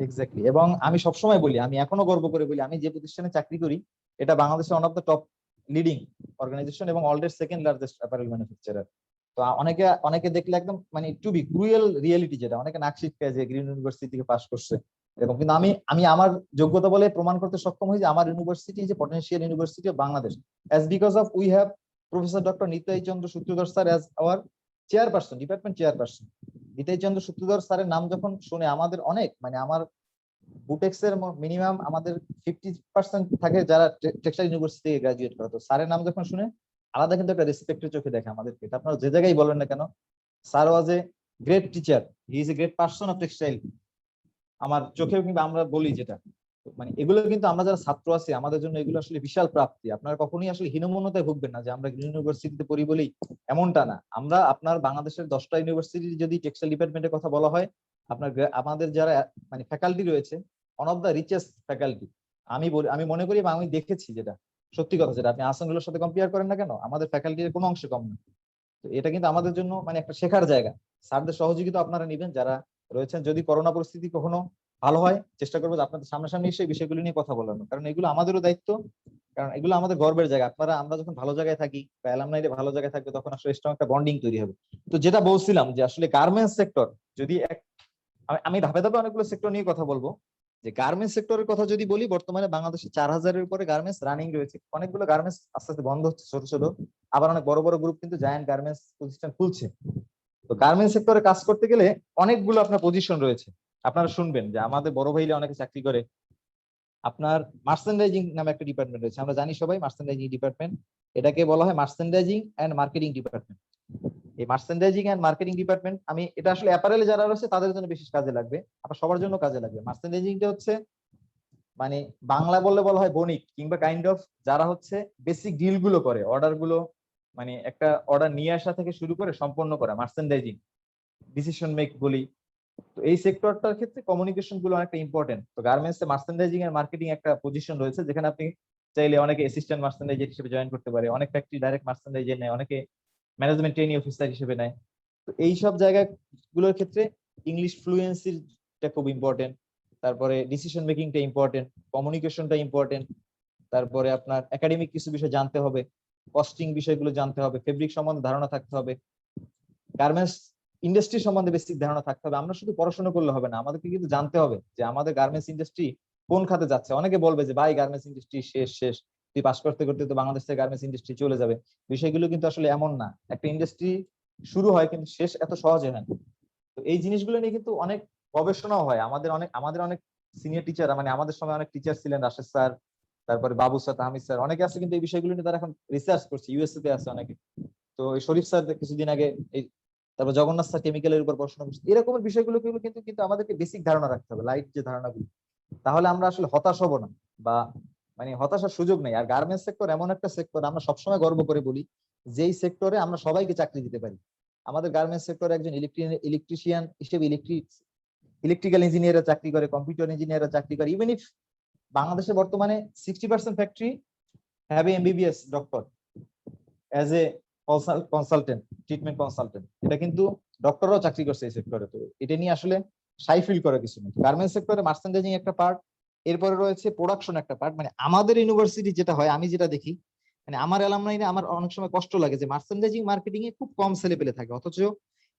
এক্স্যাক্টলি। এবং আমি সবসময় বলি, আমি এখনো গর্ব করে বলি, আমি যে প্রতিষ্ঠানে চাকরি করি এটা বাংলাদেশের one of the top leading organization এবং ওয়ার্ল্ডের সেকেন্ড লার্জেস্ট অ্যাপারেল ম্যানুফ্যাকচারার। তো অনেকে দেখলে একদম মানে টু বি ক্রুয়েল রিয়েলিটি, যেটা অনেকে নাক শিটকায় যে গ্রিন ইউনিভার্সিটি থেকে পাস করছে এরকম। কিন্তু আমি আমার যোগ্যতা বলে প্রমাণ করতে সক্ষম হই যে আমার ইউনিভার্সিটি যে potential university of Bangladesh, as because of we have professor doctor Nitai Chandra Sutradhar sir as our chairperson, department chairperson. Nitai Chandra Sutradhar স্যারের নাম যখন শুনে আমাদের অনেক, মানে আমার বুটেক্স এর মিনিমাম আমাদের 50% থাকে যারা টেক্সটাইল ইউনিভার্সিটি থেকে গ্রাজুয়েট করে। তো স্যারের নাম যখন শুনে আলাদা কিন্তু একটা রেসপেক্টের চোখে দেখে আমাদেরকে। এটা আপনারা যে জায়গায় বলেন না কেন, sir was a great teacher, he is a great person of textile আমার চোখেও। কিংবা আমরা বলি যেটা, মানে এগুলো কিন্তু আমরা যারা ছাত্র আছি আমাদের জন্য এগুলো আসলে বিশাল প্রাপ্তি। আপনারা কখনোই আসলে হীনমন্যতায় ভুগবেন না যে আমরা গ্রিন ইউনিভার্সিটিতে পড়ি বলেই, এমনটা না। আমরা আপনার বাংলাদেশের 10টা ইউনিভার্সিটির যদি টেক্সটাইল ডিপার্টমেন্টের কথা বলা হয়, আপনার আমাদের যারা মানে ফ্যাকাল্টি রয়েছে, one of the richest faculty. আমি মনে করি বা আমি দেখেছি, যেটা সত্যি কথা, যেটা আপনি আসামগুলোর সাথে কম্পেয়ার করেন না কেন, আমাদের ফ্যাকাল্টির কোনো অংশে কম না। তো এটা কিন্তু আমাদের জন্য মানে একটা শেখার জায়গা। স্যারদের সহযোগিতা আপনারা নিবেন যারা রয়েছেন। যদি করোনা পরিস্থিতি কখনো ভালো হয়, চেষ্টা করবো যে আপনাদের সামনাসামনি এসে এই বিষয়গুলো নিয়ে কথা বলানো, কারণ এগুলো আমাদেরও দায়িত্ব, কারণ এগুলো আমাদের গর্বের জায়গা। আমরা যখন ভালো জায়গায় থাকি বা অ্যালামনাইরা ভালো জায়গায় থাকবে, তখন আসলে স্ট্রং একটা বন্ডিং তৈরি হবে। তো যেটা বলছিলাম যে আসলে গার্মেন্টস সেক্টর, যদি আমি ধাপে ধাপে অনেকগুলো সেক্টর নিয়ে কথা বলবো। যে গার্মেন্টস সেক্টরের কথা যদি বলি, বর্তমানে বাংলাদেশে 4000-এর উপরে গার্মেন্টস রানিং রয়েছে। অনেকগুলো গার্মেন্টস আস্তে আস্তে বন্ধ হচ্ছে ছোট ছোট, আবার অনেক বড় বড় গ্রুপ কিন্তু জায়ান্ট গার্মেন্টস প্রতিষ্ঠান খুলছে। তো গার্মেন্টস সেক্টরে কাজ করতে গেলে অনেকগুলো আপনার পজিশন রয়েছে। আপনারা শুনবেন যে আমাদের বড় ভাইরা অনেকে চাকরি করে। আপনার মার্চেন্ডাইজিং নামে একটা ডিপার্টমেন্ট রয়েছে, আমরা জানি সবাই মার্চেন্ডাইজিং ডিপার্টমেন্ট, এটাকে বলা হয় মার্চেন্ডাইজিং এন্ড মার্কেটিং ডিপার্টমেন্ট। এই মার্চেন্ডাইজিং এন্ড মার্কেটিং ডিপার্টমেন্ট, আমি এটা আসলে অ্যাপারেলে যারা রয়েছে তাদের জন্য বিশেষ কাজে লাগবে, আবার সবার জন্য কাজে লাগবে। মার্চেন্ডাইজিংটা হচ্ছে মানে বাংলা বললে বলা হয় বণিক, কিংবা কাইন্ড অফ যারা হচ্ছে বেসিক ডিল গুলো করে, অর্ডার গুলো, মানে একটা অর্ডার নিয়ে আসা থেকে শুরু করে সম্পন্ন করা, মার্চেন্ডাইজিং ডিসিশন মেক বলি। তো এই সেক্টরটার ক্ষেত্রে কমিউনিকেশন গুলো অনেকটা ইম্পর্টেন্ট। তো গার্মেন্টস এ মার্চেন্ডাইজিং এর মার্কেটিং একটা পজিশন রয়েছে, যেখানে আপনি চাইলে অনেকে অ্যাসিস্ট্যান্ট মার্চেন্ডাইজার হিসেবে জয়েন করতে পারে, অনেক ফ্যাক্টরি ডাইরেক্ট মার্চেন্ডাইজার নেয়, অনেকে ম্যানেজমেন্ট ট্রেনিং অফিসার হিসেবে নেয়। তো এই সব জায়গাগুলোর ক্ষেত্রে ইংলিশ ফ্লুয়েন্সিটা খুব ইম্পর্টেন্ট, তারপরে ডিসিশন মেকিংটা ইম্পর্টেন্ট, কমিউনিকেশনটা ইম্পর্টেন্ট, তারপরে আপনার একাডেমিক কিছু বিষয় জানতে হবে, কস্টিং বিষয়গুলো জানতে হবে, ফেব্রিক সম্বন্ধে ধারণা থাকতে হবে, গার্মেন্টস ইন্ডাস্ট্রি সম্বন্ধে বেসিক ধারণা থাকতে হবে। আমরা শুধু পড়াশোনা করলে হবে না, আমাদেরকে কিন্তু জানতে হবে যে আমাদের গার্মেন্টস ইন্ডাস্ট্রি কোন খাতে যাচ্ছে। অনেকে বলবে যে ভাই গার্মেন্টস ইন্ডাস্ট্রি শেষ শেষ, তুই পাস করতে করতে তো বাংলাদেশ থেকে গার্মেন্টস ইন্ডাস্ট্রি চলে যাবে। বিষয়গুলো কিন্তু আসলে এমন না, একটা ইন্ডাস্ট্রি শুরু হয় কিন্তু শেষ এত সহজে হয় না। তো এই জিনিসগুলো নিয়ে কিন্তু অনেক গবেষণাও হয়। আমাদের অনেক সিনিয়র টিচার, মানে আমাদের সময় অনেক টিচার ছিলেন, রাশেদ স্যার, তারপরে বাবু স্যার, তাহমিদ স্যার, অনেকে আছে কিন্তু এই বিষয়গুলো নিয়ে তারা এখন রিসার্চ করছে, ইউএসএ তে আছে অনেকে। তো এই শরীফ স্যার কিছুদিন আগে এই, তারপর জগন্নাথ স্যার কেমিক্যালের উপর পড়াশোনা করছে। এরকমের বিষয়গুলো কিন্তু কিন্তু আমাদেরকে বেসিক ধারণা রাখতে হবে, লাইট যে ধারণাগুলো, তাহলে আমরা আসলে হতাশ হব না, বা মানে হতাশার সুযোগ নেই। আর গার্মেন্টস সেক্টর এমন একটা সেক্টর, আমরা সবসময় গর্ব করে বলি, যেই সেক্টরে আমরা সবাইকে চাকরি দিতে পারি। আমাদের গার্মেন্টস সেক্টরে একজন ইলেকট্রিশিয়ান হিসেবে ইলেকট্রিক্যাল ইঞ্জিনিয়াররা চাকরি করে, কম্পিউটার ইঞ্জিনিয়াররা চাকরি করে। ইভেন ইফ বাংলাদেশে বর্তমানে 60% factory have a MBBS doctor as a consultant, treatment consultant, এটা কিন্তু ডক্টররাও চাকরি করছে এই সেক্টরে। তো এটা নিয়ে আসলে সাই ফিল করার কিছু নেই। গার্মেন্টস সেক্টরে মার্চেন্ডাইজিং একটা পার্ট, এরপরে রয়েছে প্রোডাকশন একটা পার্ট। মানে আমাদের ইউনিভার্সিটি যেটা হয়, আমি যেটা দেখি, মানে আমার অ্যালামনাইনে আমার অনেক সময় কষ্ট লাগে যে মার্চেন্ডাইজিং মার্কেটিং এ খুব কম ছেলে পেলে থাকে, অথচ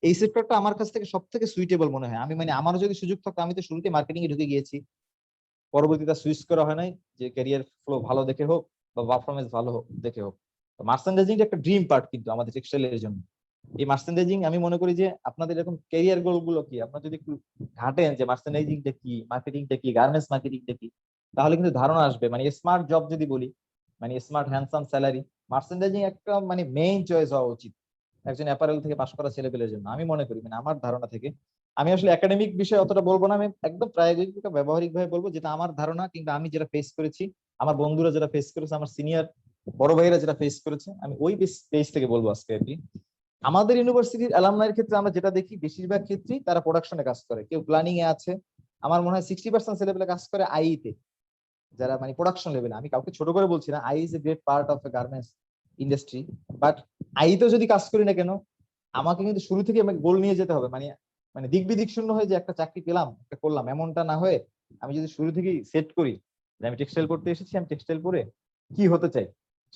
এই সেক্টরটা আমার কাছ থেকে সব থেকে সুইটেবল মনে হয়। আমি মানে আমারও যদি সুযোগ থাকতো, আমি তো শুরুতে মার্কেটিং এ ঢুকে গিয়েছি, পরবর্তীতে সুইচ করা হয় নাই, যে ক্যারিয়ার ফ্লো ভালো দেখে হোক বা পারফরমেন্স ভালো হোক দেখে হোক। মার্চেন্ডাইজিং একটা ড্রিম পার্ট কিন্তু আমাদের টেক্সটাইলের জন্য। এই মার্চেন্ডাইজিং আমি মনে করি যে আপনাদের এরকম ক্যারিয়ার গোল গুলো কি, আপনারা যদি একটু ঘাটেন যে মার্চেন্ডাইজিংটা কি, মার্কেটিংটা কি, গার্মেন্টস মার্কেটিংটা কি, তাহলে কিন্তু ধারণা আসবে। মানে স্মার্ট জব যদি বলি, মানে স্মার্ট হ্যান্ডসাম স্যালারি, মার্চেন্ডাইজিং একটা মানে মেইন চয়েস হওয়া উচিত একজন অ্যাপারেল থেকে পাশ করা ছেলেপেলের জন্য, আমি মনে করি। মানে আমার ধারণা থেকে, আমি আসলে একাডেমিক বিষয়ে অতটা বলবো না, আমি একদম প্রায়োগিক ব্যবহারিক ভাবে বলবো, যেটা আমার ধারণা কিংবা আমি যেটা ফেস করেছি, আমার বন্ধুরা যেটা ফেস করেছে, আমার সিনিয়র বড় ভাইয়েরা যেটা ফেস করেছে, আমি ওই পেজ থেকে বলবো আজকে আর কি। আমাদের ইউনিভার্সিটির অ্যালামনাইয়ের ক্ষেত্রে আমরা যেটা দেখি, বেশিরভাগ ক্ষেত্রেই তারা প্রোডাকশনে কাজ করে, কেউ প্ল্যানিং এ আছে। আমার মনে হয় 60% ছেলেপেলে কাজ করে আইইতে, যারা মানে প্রোডাকশন লেভেলে। আমি কাউকে ছোট করে বলছি না, AI is a great part of a garments industry, but আইতেও যদি কাজ করি না কেন, আমাকে কিন্তু শুরু থেকে গোল নিয়ে যেতে হবে। মানে মানে দিক বিদিক শূন্য হয়ে যে একটা চাকরি পেলাম, একটা করলাম, এমনটা না হয়ে আমি যদি শুরু থেকেই সেট করি যে আমি টেক্সটাইল পড়তে এসেছি, আমি টেক্সটাইল পরে কি হতে চাই,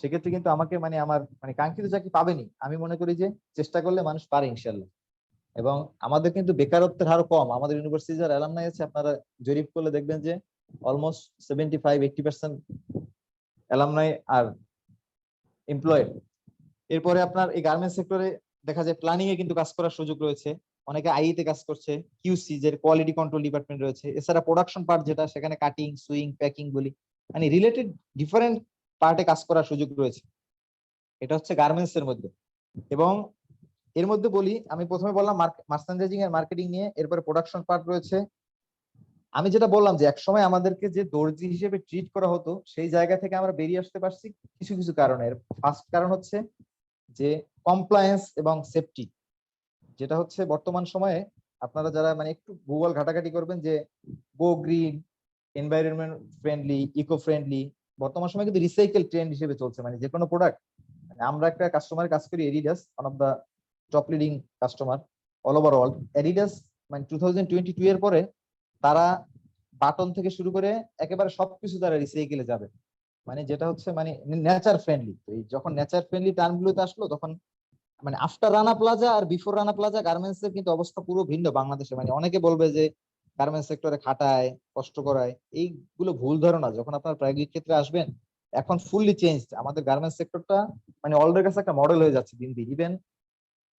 সেক্ষেত্রে কিন্তু আমাকে মানে আমার মানে কাঙ্ক্ষিত চাকরি পাবেনি। আমি মনে করি যে চেষ্টা করলে মানুষ পারে ইনশাল্লাহ। এবং আমাদের কিন্তু বেকারত্বের হার কম। আমাদের ইউনিভার্সিটি যারা অ্যালামনাই আছে, আপনারা জরিপ করলে দেখবেন যে অলমোস্ট 75-80% অ্যালামনাই আর এমপ্লয়েড। এরপরে আপনার এই গার্মেন্টস সেক্টরে দেখা যায় প্ল্যানিং এ কিন্তু কাজ করার সুযোগ রয়েছে, অনেকে আইতে কাজ করছে, কিউসি যে কোয়ালিটি কন্ট্রোল ডিপার্টমেন্ট রয়েছে, এছাড়া প্রোডাকশন পার্ট যেটা, সেখানে কাটিং, সুইং, প্যাকিং বলি, মানে রিলেটেড ডিফারেন্ট পার্টে কাজ করার সুযোগ রয়েছে। এটা হচ্ছে গার্মেন্টস এর মধ্যে। এবং এর মধ্যে বলি, আমি প্রথমে বললাম মার্চেন্ডাইজিং এর মার্কেটিং নিয়ে, এরপরে প্রোডাকশন পার্ট রয়েছে। আমি যেটা বললাম যে একসময় আমাদেরকে যে দর্জি হিসেবে ট্রিট করা হতো, সেই জায়গা থেকে আমরা বেরিয়ে আসতে পারছি কিছু কিছু কারণে। ফার্স্ট কারণ হচ্ছে যে কমপ্লায়েন্স এবং সেফটি, যেটা হচ্ছে বর্তমান সময়ে আপনারা যারা মানে একটু গুগল ঘাটাঘাটি করবেন যে go green, environment friendly, eco friendly, বর্তমান সময় কিন্তু রিসাইকেল ট্রেন্ড হিসেবে চলছে। মানে যে কোনো প্রোডাক্ট, মানে আমরা একটা কাস্টমারের কাজ করি Adidas, one of the top leading customer all over world. Adidas মানে 2022 এর পরে তারা বাটন থেকে শুরু করে একেবারে সবকিছু তারা রিসাইকেলে যাবে, মানে যেটা হচ্ছে মানে নেচার ফ্রেন্ডলি। তো এই যখন নেচার ফ্রেন্ডলি টার্মগুলোতে আসলো, তখন মানে আফটার রানা প্লাজা আর বিফোর রানা প্লাজা গার্মেন্টস এর কিন্তু অবস্থা পুরো ভিন্ন বাংলাদেশে। মানে অনেকে বলবে যে গার্মেন্টস সেক্টরে খাটায়, কষ্ট করায়, এইগুলো ভুল ধারণা। যখন আপনার প্রায়োগিক ক্ষেত্রে আসবেন, এখন ফুললি চেঞ্জ আমাদের গার্মেন্টস সেক্টরটা, মানে অলরেডি কাছে একটা মডেল হয়ে যাচ্ছে দিন দিন। ইভেন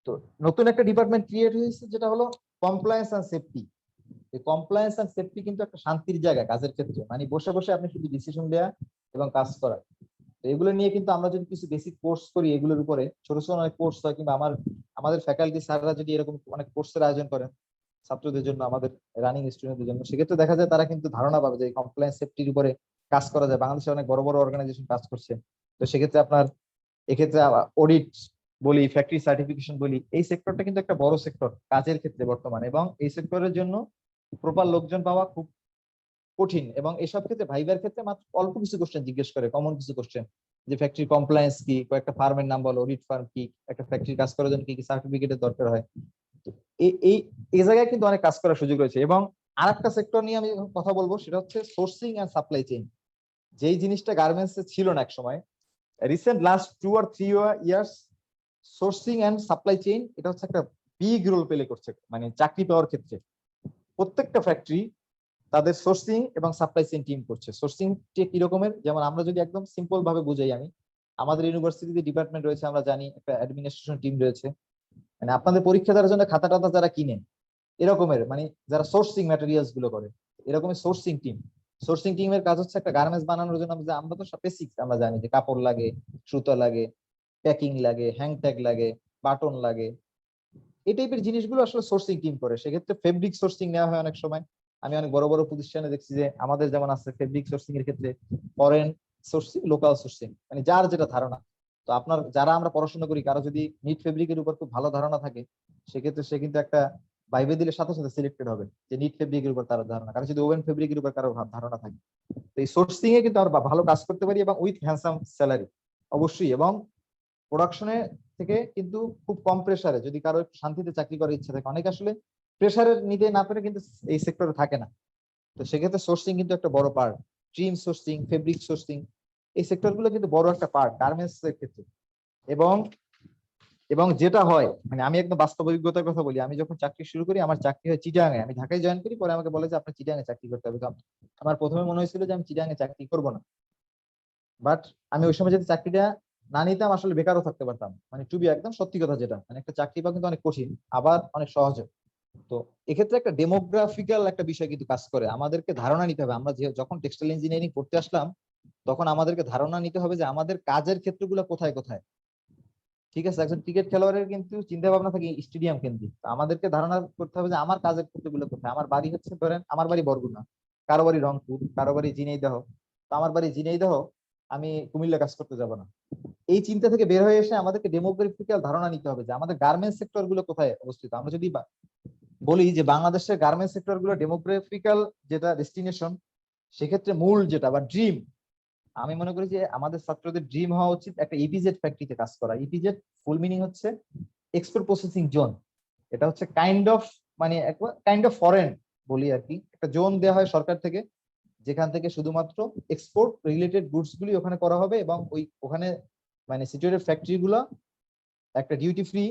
তো নতুন একটা ডিপার্টমেন্ট ক্রিয়েট হয়েছে, যেটা হলো কমপ্লায়েন্স এন্ড সেফটি। এই কমপ্লায়েন্স এন্ড সেফটি কিন্তু একটা শান্তির জায়গা কাজের ক্ষেত্রে, মানে বসে বসে আপনি শুধু ডিসিশন দেয়া এবং কাজ করা। তো এগুলো নিয়ে কিন্তু আমরা যদি কিছু বেসিক কোর্স করি, এগুলোর উপরে ছোট ছোট অনেক কোর্স হয়, কিংবা আমাদের ফ্যাকাল্টি স্যাররা যদি এরকম অনেক কোর্সের আয়োজন করেন ছাত্রদের জন্য, আমাদের রানিং স্টুডেন্টদের জন্য, সেক্ষেত্রে দেখা যায় তারা কিন্তু ধারণা পাবে যে কমপ্লায়েন্স সেফটির উপরে কাজ করা যায়। বাংলাদেশে অনেক বড় বড় অর্গানাইজেশন কাজ করছে। তো সেক্ষেত্রে আপনার এক্ষেত্রে অডিট বলি, ফ্যাক্টরি সার্টিফিকেশন বলি, এই সেক্টরটা কিন্তু একটা বড় সেক্টর কাজের ক্ষেত্রে বর্তমানে, এবং এই সেক্টরের জন্য প্রপার লোকজন পাওয়া খুব কঠিন। এবং এসব ক্ষেত্রে ভাইবার ক্ষেত্রে মাত্র অল্প কিছু কোশ্চেন জিজ্ঞেস করে, কমন কিছু কোশ্চেন, যে ফ্যাক্টরি কমপ্লায়েন্স কি, কয়েকটা ফার্মের নাম বলো, অডিট ফার্ম কি, একটা ফ্যাক্টরি কাজ করার জন্য কি কি সার্টিফিকেটের দরকার হয়। এই জায়গায় কিন্তু অনেক কাজ করার সুযোগ রয়েছে। এবং আরেকটা সেক্টর নিয়ে আমি কথা বলবো, সেটা হচ্ছে সোর্সিং এন্ড সাপ্লাই চেইন, যেই জিনিসটা গার্মেন্টস এ ছিল না এক সময়। Recent last 2 or 3 years sourcing and supply chain এটা হচ্ছে একটা বিগ রোল প্লে করছে, মানে চাকরি পাওয়ার ক্ষেত্রে। প্রত্যেকটা ফ্যাক্টরি তাদের সোর্সিং এবং সাপ্লাই চেইন টিম করছে। সোর্সিং কি রকমের, যেমন আমরা যদি একদম সিম্পল ভাবে বুঝাই, আমি আমাদের ইউনিভার্সিটিতে ডিপার্টমেন্ট রয়েছে, আমরা জানি একটা অ্যাডমিনিস্ট্রেশন টিম রয়েছে, মানে আপনাদের পরীক্ষা দেওয়ার জন্য খাতা টাতা যারা কিনে, এরকমের মানে যারা সোর্সিং ম্যাটেরিয়ালস গুলো করে, এরকমের সোর্সিং টিম। সোর্সিং টিমের কাজ হচ্ছে একটা গার্মেন্টস বানানোর জন্য আমরা তো বেসিক আমরা জানি যে কাপড় লাগে, সুতা লাগে, প্যাকিং লাগে, হ্যাং ট্যাগ লাগে, বাটন লাগে, এই টাইপের জিনিসগুলো আসলে সোর্সিং টিম করে। সেক্ষেত্রে ফেব্রিক সোর্সিং নেওয়া হয় অনেক সময়। আমি অনেক বড় বড় প্রতিষ্ঠানে দেখছি যে আমাদের যেমন আছে ফেব্রিক সোর্সিং এর ক্ষেত্রে ফরেন সোর্সিং, লোকাল সোর্সিং, মানে যার যেটা ধারণা। তো আপনার যারা আমরা পড়াশোনা করি, কারো যদি নিট ফেব্রিকের উপর খুব ভালো ধারণা থাকে, সেক্ষেত্রে সে কিন্তু একটা ভাইবে দিলে সাথে সাথে সিলেক্টেড হবে যে নিট ফেব্রিকের উপর তার ধারণা, কারণ যদি ওভেন ফেব্রিকের উপর কারো ধারণা থাকে। তো এই সোর্সিং এ কিন্তু আমরা ভালো কাজ করতে পারি এবং উইথ হ্যান্ডসাম স্যালারি অবশ্যই, এবং প্রোডাকশনে থেকে কিন্তু খুব কম প্রেসারে যদি কারো একটু শান্তিতে চাকরি করার ইচ্ছা থাকে, অনেকে আসলে প্রেসারে নিতে না পেরে কিন্তু এই সেক্টরে থাকে না। তো সেক্ষেত্রে সোর্সিং কিন্তু একটা বড় part, trim sourcing, fabric sourcing, এই সেক্টর গুলো কিন্তু বড় একটা পার্ট গার্মেন্টস এর ক্ষেত্রে। এবং এবং যেটা হয়, মানে আমি একদম বাস্তব অভিজ্ঞতার কথা বলি, আমি যখন চাকরি শুরু করি, আমার চাকরি হয় চিটাগাঙে, আমি ঢাকায় জয়েন করি, পরে আমাকে বলে যে আপনার চিটাগাঙে চাকরি করতে হবে। তো আমার প্রথমে মনে হয়েছিল যে আমি চিটাগাঙে চাকরি করব না, বাট আমি ওই সময় যদি চাকরিটা না নিতাম আসলে বেকারও থাকতে পারতাম। মানে টু বি একদম সত্যি কথা, যেটা মানে একটা চাকরি পাওয়া কিন্তু অনেক কঠিন, আবার অনেক সহজ। তো এক্ষেত্রে একটা ডেমোগ্রাফিক্যাল একটা বিষয় কিন্তু কাজ করে, আমাদেরকে ধারণা নিতে হবে। আমরা যখন টেক্সটাইল ইঞ্জিনিয়ারিং পড়তে আসলাম, তখন আমাদেরকে ধারণা নিতে হবে যে আমাদের কাজের ক্ষেত্রগুলো কোথায় কোথায়। ঠিক আছে, একজন ক্রিকেট খেলোয়াড়ের কিন্তু চিন্তা ভাবনা থাকে স্টেডিয়াম কেন্দ্রিক, আমাদেরকে ধারণা করতে হবে যে আমার কাজের ক্ষেত্রগুলো কোথায়। আমার বাড়ি হচ্ছে, ধরেন আমার বাড়ি বরগুনা, কারো বাড়ি রংপুর, কারো বাড়ি ঝিনাইদহ। তো আমার বাড়ি ঝিনাইদহ, আমি কুমিল্লা কাজ করতে যাব না। এই চিন্তা থেকে বের হয়ে এসে আমাদেরকে ডেমোগ্রাফিক্যাল ধারণা নিতে হবে যে আমাদের গার্মেন্টস সেক্টর গুলো কোথায় অবস্থিত। আমরা যদি বলি যে বাংলাদেশের গার্মেন্টস সেক্টর গুলো ডেমোগ্রাফিক্যাল যেটা ডেস্টিনেশন, সেক্ষেত্রে মূল যেটা বা ড্রিম, আমি মনে করি যে আমাদের ছাত্রদের ড্রিম হওয়া উচিত একটা ইপিজেড ফ্যাক্টরিতে কাজ করা। ইপিজেড ফুল মিনিং হচ্ছে এক্সপোর্ট প্রসেসিং জোন। এটা হচ্ছে কাইন্ড অফ ফরেন বলি আর কি, একটা জোন দেওয়া হয় সরকার থেকে, যেখান থেকে শুধুমাত্র এক্সপোর্ট রিলেটেড গুডস গুলি ওখানে করা হবে, এবং ওখানে মানে সিচুয়েটেড ফ্যাক্টরি গুলো একটা ডিউটি ফ্রি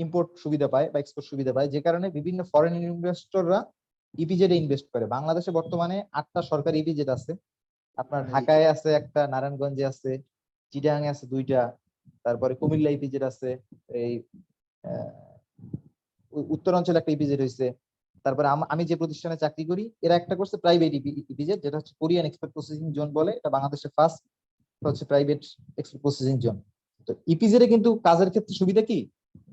ইম্পোর্ট সুবিধা পায় বা এক্সপোর্ট সুবিধা পায়, যে কারণে বিভিন্ন ফরেন ইনভেস্টররা ইপিজেড এ ইনভেস্ট করে। বাংলাদেশে বর্তমানে 8টা সরকারি ইপিজেড আছে। আপনার ঢাকায় আছে একটা, নারায়ণগঞ্জে আছে, চিটাগাঙে আছে 2টা, তারপরে কুমিল্লা ইপিজেড আছে, এই উত্তরাঞ্চলে একটা ইপিজেড হয়েছে। তারপরে আমি যে প্রতিষ্ঠানে চাকরি করি, এরা একটা করছে প্রাইভেট ইপিজেড, যেটা হচ্ছে কোরিয়ান এক্সপোর্ট প্রসেসিং জোন বলে, এটা বাংলাদেশের ফার্স্ট হচ্ছে প্রাইভেট এক্সপোর্ট প্রসেসিং জোন। তো ইপিজেড এ কিন্তু কাজের ক্ষেত্রে সুবিধা কি,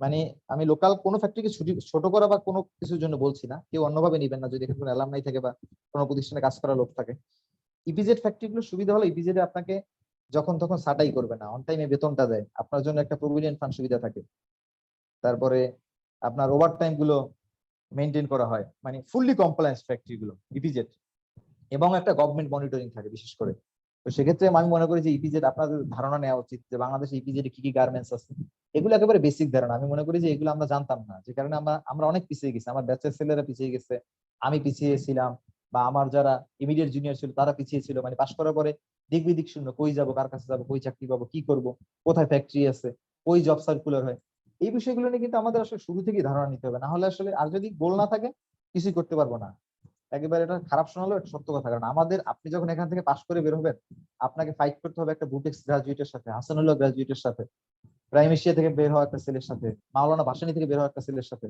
মানে আমি লোকাল কোনো ফ্যাক্টরিকে ছোট করা বা কোনো কিছুর জন্য বলছি না, কেউ অন্যভাবে নিবেন না যদি এখানে কোনো অ্যালামনাই থাকে বা কোনো প্রতিষ্ঠানে কাজ করা লোক থাকে। ইপিজেড ফ্যাক্টরি গুলো সুবিধা হলো ইপিজেড আপনাকে যখন তখন ছাঁটাই করবে না, অন টাইমে বেতনটা দেয়, আপনার জন্য একটা প্রভিডেন্ট ফান্ড সুবিধা থাকে, তারপরে আপনার ওভার টাইম গুলো মেনটেন করা হয়, মানে ফুললি কমপ্লায়েন্স ফ্যাক্টরি গুলো ইপিজেড, এবং একটা গভর্নমেন্ট মনিটরিং থাকে বিশেষ করে। তো সেক্ষেত্রে আমি মনে করি যে ইপিজেড আপনাদের ধারণা নেওয়া উচিত যে বাংলাদেশে ইপিজেড কি কি গার্মেন্টস আছে। এগুলো একেবারে বেসিক ধারণা, আমি মনে করি যে এগুলো আমরা জানতাম না, যে কারণে আমরা অনেক পিছিয়ে গেছি, আমার ব্যাচের ছেলেরা পিছিয়ে গেছে, আমি পিছিয়ে ছিলাম, বা আমার যারা ইমিডিয়েট জুনিয়র ছিল তারা পিছিয়ে ছিল। মানে পাশ করার পরে দিক বিদিক শূন্য, কই যাবো, কার কাছে যাবো, কই চাকরি পাবো, কি করব, কোথায় ফ্যাক্টরি আছে, কই জব সার্কুলার হয়, এই বিষয়গুলো নিয়ে কিন্তু আমাদের আসলে শুরু থেকেই ধারণা নিতে হবে। না হলে আসলে, আর যদি গোল না থাকে কিছুই করতে পারবো না। একেবারে এটা খারাপ শোনালো, এটা সত্য কথা, কারণ আপনি যখন এখান থেকে পাশ করে বের হবেন, আপনাকে ফাইট করতে হবে একটা বুটেক্স গ্রাজুয়েটের সাথে, হাসানুল্লাহ গ্রাজুয়েটের সাথে, প্রাইম এশিয়া থেকে বের হওয়া একটা ছেলের সাথে, মাওলানা ভাসানী থেকে বের হওয়া একটা ছেলের সাথে।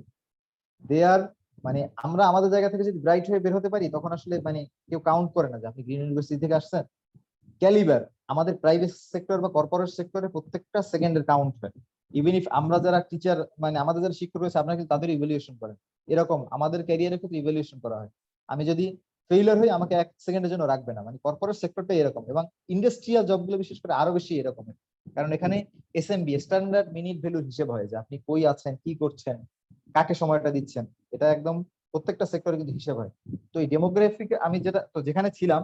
দে আর মানে আমরা আমাদের জায়গা থেকে যদি ব্রাইট হয়ে বের হতে পারি, তখন আসলে মানে কেউ কাউন্ট করে না যে আপনি গ্রিন ইউনিভার্সিটি থেকে আসছেন। ক্যালিবার আমাদের প্রাইভেট সেক্টর বা কর্পোরেট সেক্টরে প্রত্যেকটা সেকেন্ডের কাউন্ট হয়। ইভেন ইফ আমরা যারা টিচার, মানে আমাদের যারা শিক্ষক রয়েছে, আপনারা কিন্তু তাদের ইভ্যালুয়েশন করেন, এরকম আমাদের ক্যারিয়ারের ক্ষেত্রে ইভ্যালুয়েশন করা হয়। আমি যদি ফেইলার হই, আমাকে 1 সেকেন্ডের জন্য রাখবে না, মানে কর্পোরেট সেক্টরটা এরকম, এবং ইন্ডাস্ট্রিয়াল জবগুলো বিশেষ করে আরো বেশি এরকম। কারণ এখানে এসএমবি, স্ট্যান্ডার্ড মিনিট ভ্যালু হিসেব হয় যে আপনি কই আছেন, কি করছেন, কাকে সময়টা দিচ্ছেন, এটা একদম প্রত্যেকটা সেক্টরে কিন্তু হিসেব হয়। তো এই ডেমোগ্রাফিক আমি যেখানে ছিলাম,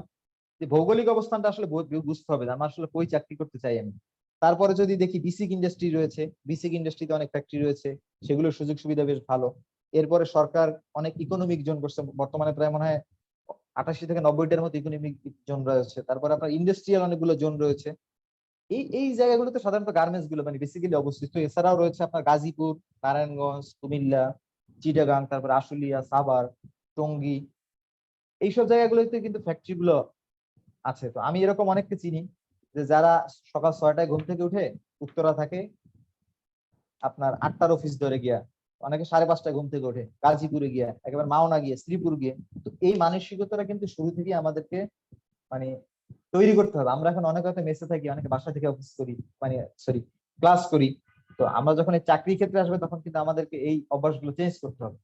যে ভৌগোলিক অবস্থানটা আসলে বুঝতে হবে যে আমার আসলে কই চাকরি করতে চাই আমি। তারপরে যদি দেখি বিসিক ইন্ডাস্ট্রি রয়েছে, বিসিক ইন্ডাস্ট্রিতে অনেক ফ্যাক্টরি রয়েছে, সেগুলোর সুযোগ সুবিধা বেশ ভালো। এরপরে সরকার অনেক ইকোনমিক জোন করছে, বর্তমানে প্রায় মনে হয় 88 থেকে 90টার মতো ইকোনমিক জোন রয়েছে। তারপরে আপনার ইন্ডাস্ট্রিয়াল অনেকগুলো জোন রয়েছে। এই জায়গাগুলোতে সাধারণত গার্মেন্টস গুলো মানে বেসিক্যালি অবস্থিত। এছাড়াও রয়েছে আপনার গাজীপুর, নারায়ণগঞ্জ, কুমিল্লা, চিটাগাং, তারপর আশুলিয়া, সাভার, টঙ্গী, এইসব জায়গাগুলোতে কিন্তু ফ্যাক্টরি গুলো আছে। তো আমি এরকম অনেককে চিনি যে যারা সকাল 6টায় ঘুম থেকে উঠে উত্তরা থাকে, আপনার 8টার অফিস ধরে গিয়া, অনেকে 5:30টায় ঘুম থেকে ওঠে গাজীপুরে গিয়া, একেবারে মাওনা গিয়ে, শ্রীপুর গিয়ে। তো এই মানসিকতাটা কিন্তু শুরু থেকে আমাদেরকে মানে তৈরি করতে হবে। আমরা এখন অনেক হয়তো মেসে থাকি, অনেকে বাসা থেকে অফিস করি, মানে সরি ক্লাস করি। তো আমরা যখন এই চাকরি ক্ষেত্রে আসবে, তখন কিন্তু আমাদেরকে এই অভ্যাসগুলো চেঞ্জ করতে হবে।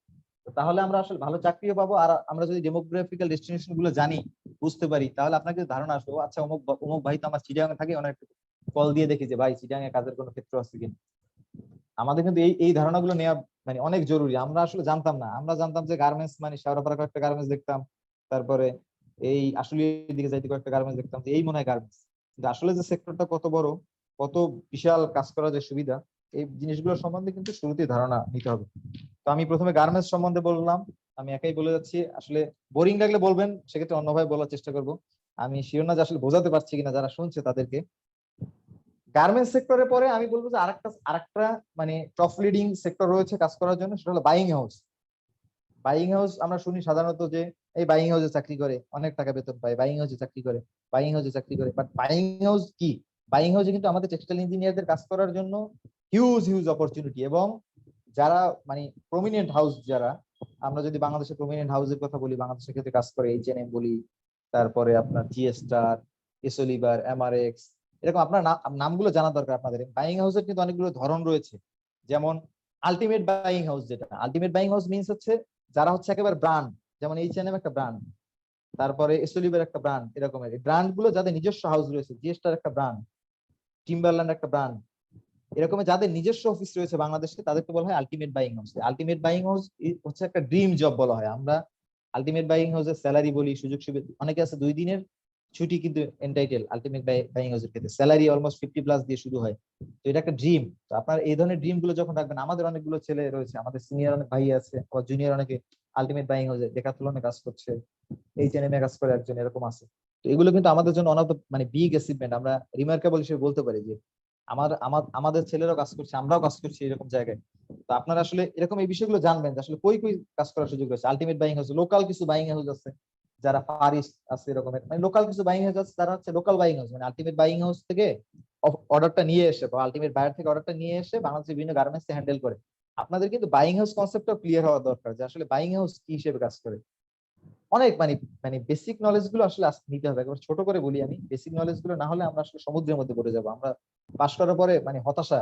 তো তাহলে আমরা আসলে ভালো চাকরিও পাবো। আর আমরা যদি ডেমোগ্রাফিক্যাল ডেস্টিনেশন গুলো জানি, বুঝতে পারি, তাহলে আপনাকে ধারণা আসবে, ও আচ্ছা, অমুক ভাই তো আমার চিটাগাং থাকে, অনেক কল দিয়ে দেখি যে ভাই চিটাগাং এ কাজের কোনো ক্ষেত্র আছে কিনা। আমাদের কিন্তু এই ধারণাগুলো নেওয়া মানে অনেক জরুরি। আমরা আসলে জানতাম না, আমরা জানতাম যে গার্মেন্টস মানে শেওড়াপাড়া কয়েকটা গার্মেন্টস দেখতাম, তারপরে এই আসলে দিকে যাইতে কয়েকটা গার্মেন্টস দেখতাম, তো এই মনে হয় গার্মেন্টস। কিন্তু আসলে যে সেক্টরটা কত বড়, কত বিশাল কাজ করার যে সুবিধা, এই জিনিসগুলো সম্বন্ধে কিন্তু শুরুতেই ধারণা নিতে হবে। তো আমি প্রথমে গার্মেন্টস সম্বন্ধে বললাম, আমি একাই বলে যাচ্ছি। আসলে বোরিং লাগলে বলবেন, সেক্ষেত্রে অন্যভাবে বলার চেষ্টা করব। আমি শিওর না যে আসলে বোঝাতে পারছি কিনা যারা শুনছে তাদেরকে। গার্মেন্টস সেক্টরের পরে আমি বলবো যে আরেকটা মানে টপ লিডিং সেক্টর রয়েছে কাজ করার জন্য, সেটা হলো বাইং হাউস। বাইং হাউস আমরা শুনি সাধারণত যে এই বাইং হাউসে চাকরি করে অনেক টাকা বেতন পায়, বাইং হাউসে চাকরি করে, বাইং হাউসে চাকরি করে। বাট বাইং হাউস কি? বাইং হাউসে কিন্তু আমাদের টেক্সটাইল ইঞ্জিনিয়ারদের কাজ করার জন্য হিউজ হিউজ অপরচুনিটি। এবং যারা মানে প্রমিনেন্ট হাউস, যারা আমরা যদি বাংলাদেশের প্রমিনেন্ট হাউসের কথা বলি, বাংলাদেশের ক্ষেত্রে কাজ করে H&M বলি, তারপরে আপনার জি-স্টার, এসোলিভার, এমআরএক্স, এরকম আপনার নামগুলো জানা দরকার আপনাদের। বাইং হাউসের কিন্তু অনেকগুলো ধরন রয়েছে। যেমন আলটিমেট বাইং হাউস, যেটা আলটিমেট বাইং হাউস মিনস হচ্ছে যারা হচ্ছে একেবারে ব্র্যান্ড, যেমন H&M একটা ব্র্যান্ড, তারপরে এসোলিভার একটা ব্র্যান্ড, এরকমের এই ব্র্যান্ড গুলো যাদের নিজস্ব হাউস রয়েছে, জি-স্টার একটা ব্র্যান্ড, টিম্বারল্যান্ড একটা ব্র্যান্ড, এরকম যাদের নিজস্ব অফিস রয়েছে বাংলাদেশে, তাদেরকে বলা হয় ultimate buying house. Ultimate buying house হচ্ছে একটা ড্রিম জব বলা হয়। আমরা আলটিমেট বাইং হাউসের স্যালারি বলি, সুযোগ সুবিধা, অনেকে আছে 2 দিনের ছুটি কিন্তু এন্টাইটেল আলটিমেট বাইং হাউসের ক্ষেত্রে, স্যালারি অলমোস্ট 50+ দিয়ে শুরু হয়। তো এটা একটা ড্রিম। তো আপনার এই ধরনের ড্রিম গুলো যখন রাখবেন, আমাদের অনেকগুলো ছেলে রয়েছে, আমাদের সিনিয়র অনেক ভাই আছে, আবার জুনিয়র অনেকে আলটিমেট বাইং হাউসে ডেকাথলনে কাজ করছে, H&M কাজ করে একজন, এরকম আছে। তো এগুলো কিন্তু আমাদের জন্য অন অফ মানে বিগ অ্যাচিভমেন্ট, আমরা রিমার্কেবল হিসেবে বলতে পারি যে আমাদের ছেলেরাও কাজ করছে, আমরাও কাজ করছি এরকম জায়গায়। তো আপনারা আসলে এরকম এই বিষয়গুলো জানবেন যে আসলে কই কই কাজ করার সুযোগ রয়েছে। আলটিমেট বাইং হাউস, লোকাল কিছু বাইং হাউস আছে যারা ফার ইস্ট আছে, এরকমের মানে লোকাল কিছু বাইং হাউস আছে যারা হচ্ছে লোকাল বাইং হাউস, মানে আলটিমেট বাইং হাউস থেকে অর্ডারটা নিয়ে এসে বা আলটিমেট বায়ার থেকে অর্ডারটা নিয়ে এসে বাংলাদেশের বিভিন্ন গার্মেন্টস হ্যান্ডেল করে। আপনাদের কিন্তু বাইং হাউস কনসেপ্টটা ক্লিয়ার হওয়া দরকার যে আসলে বাইং হাউস কি হিসেবে কাজ করে। অনেক মানে মানে বেসিক নলেজ গুলো আসলে নিতে হবে। একবার ছোট করে বলি আমি, বেসিক নলেজ গুলো না হলে আমরা আসলে সমুদ্রের মধ্যে পড়ে যাবো। আমরা পাশ করার পরে মানে হতাশা,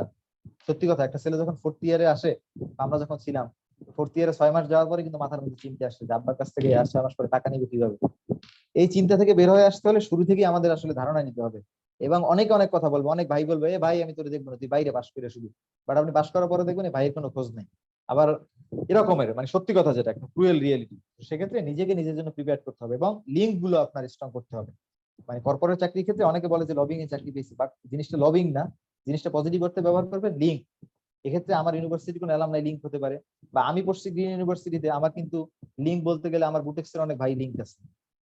সত্যি কথা, একটা ছেলে যখন 4th ইয়ারে আসে, আমরা যখন ছিলাম 4th ইয়ারে 6 মাস যাওয়ার পরে কিন্তু মাথার মধ্যে চিন্তা আসছে যে আব্বার কাছ থেকে আর 6 মাস পরে টাকা নিবে কিভাবে। এই চিন্তা থেকে বের হয়ে আসতে হলে শুরু থেকেই আমাদের আসলে ধারণা নিতে হবে। এবং অনেকে অনেক কথা বলবো, অনেক ভাই বলবে এ ভাই আমি তোরে দেখবো না, তুই বাইরে পাশ করে শুধু। বাট আপনি পাশ করার পরে দেখবেন ভাইয়ের কোনো খোঁজ নেই। আবার এরকমের মানে সত্যি কথা, যেটা একটা ক্রুয়েল রিয়েলিটি। সেক্ষেত্রে নিজেকে নিজের জন্য প্রিপেয়ার করতে হবে এবং লিঙ্ক গুলো আপনার স্ট্রং করতে হবে। মানে কর্পোরেট চাকরির ক্ষেত্রে অনেকে বলে যে লবিং এ চাকরি পেয়েছি, বাট জিনিসটা লবিং না, জিনিসটা পজিটিভ করতে ব্যবহার করবেন লিঙ্ক। এক্ষেত্রে আমার ইউনিভার্সিটি কোনো অ্যালামনাই লিঙ্ক হতে পারে, বা আমি পড়ছি গ্রিন ইউনিভার্সিটিতে, আমার কিন্তু লিঙ্ক বলতে গেলে আমার বুটেক্সের অনেক ভাই লিঙ্ক আছে,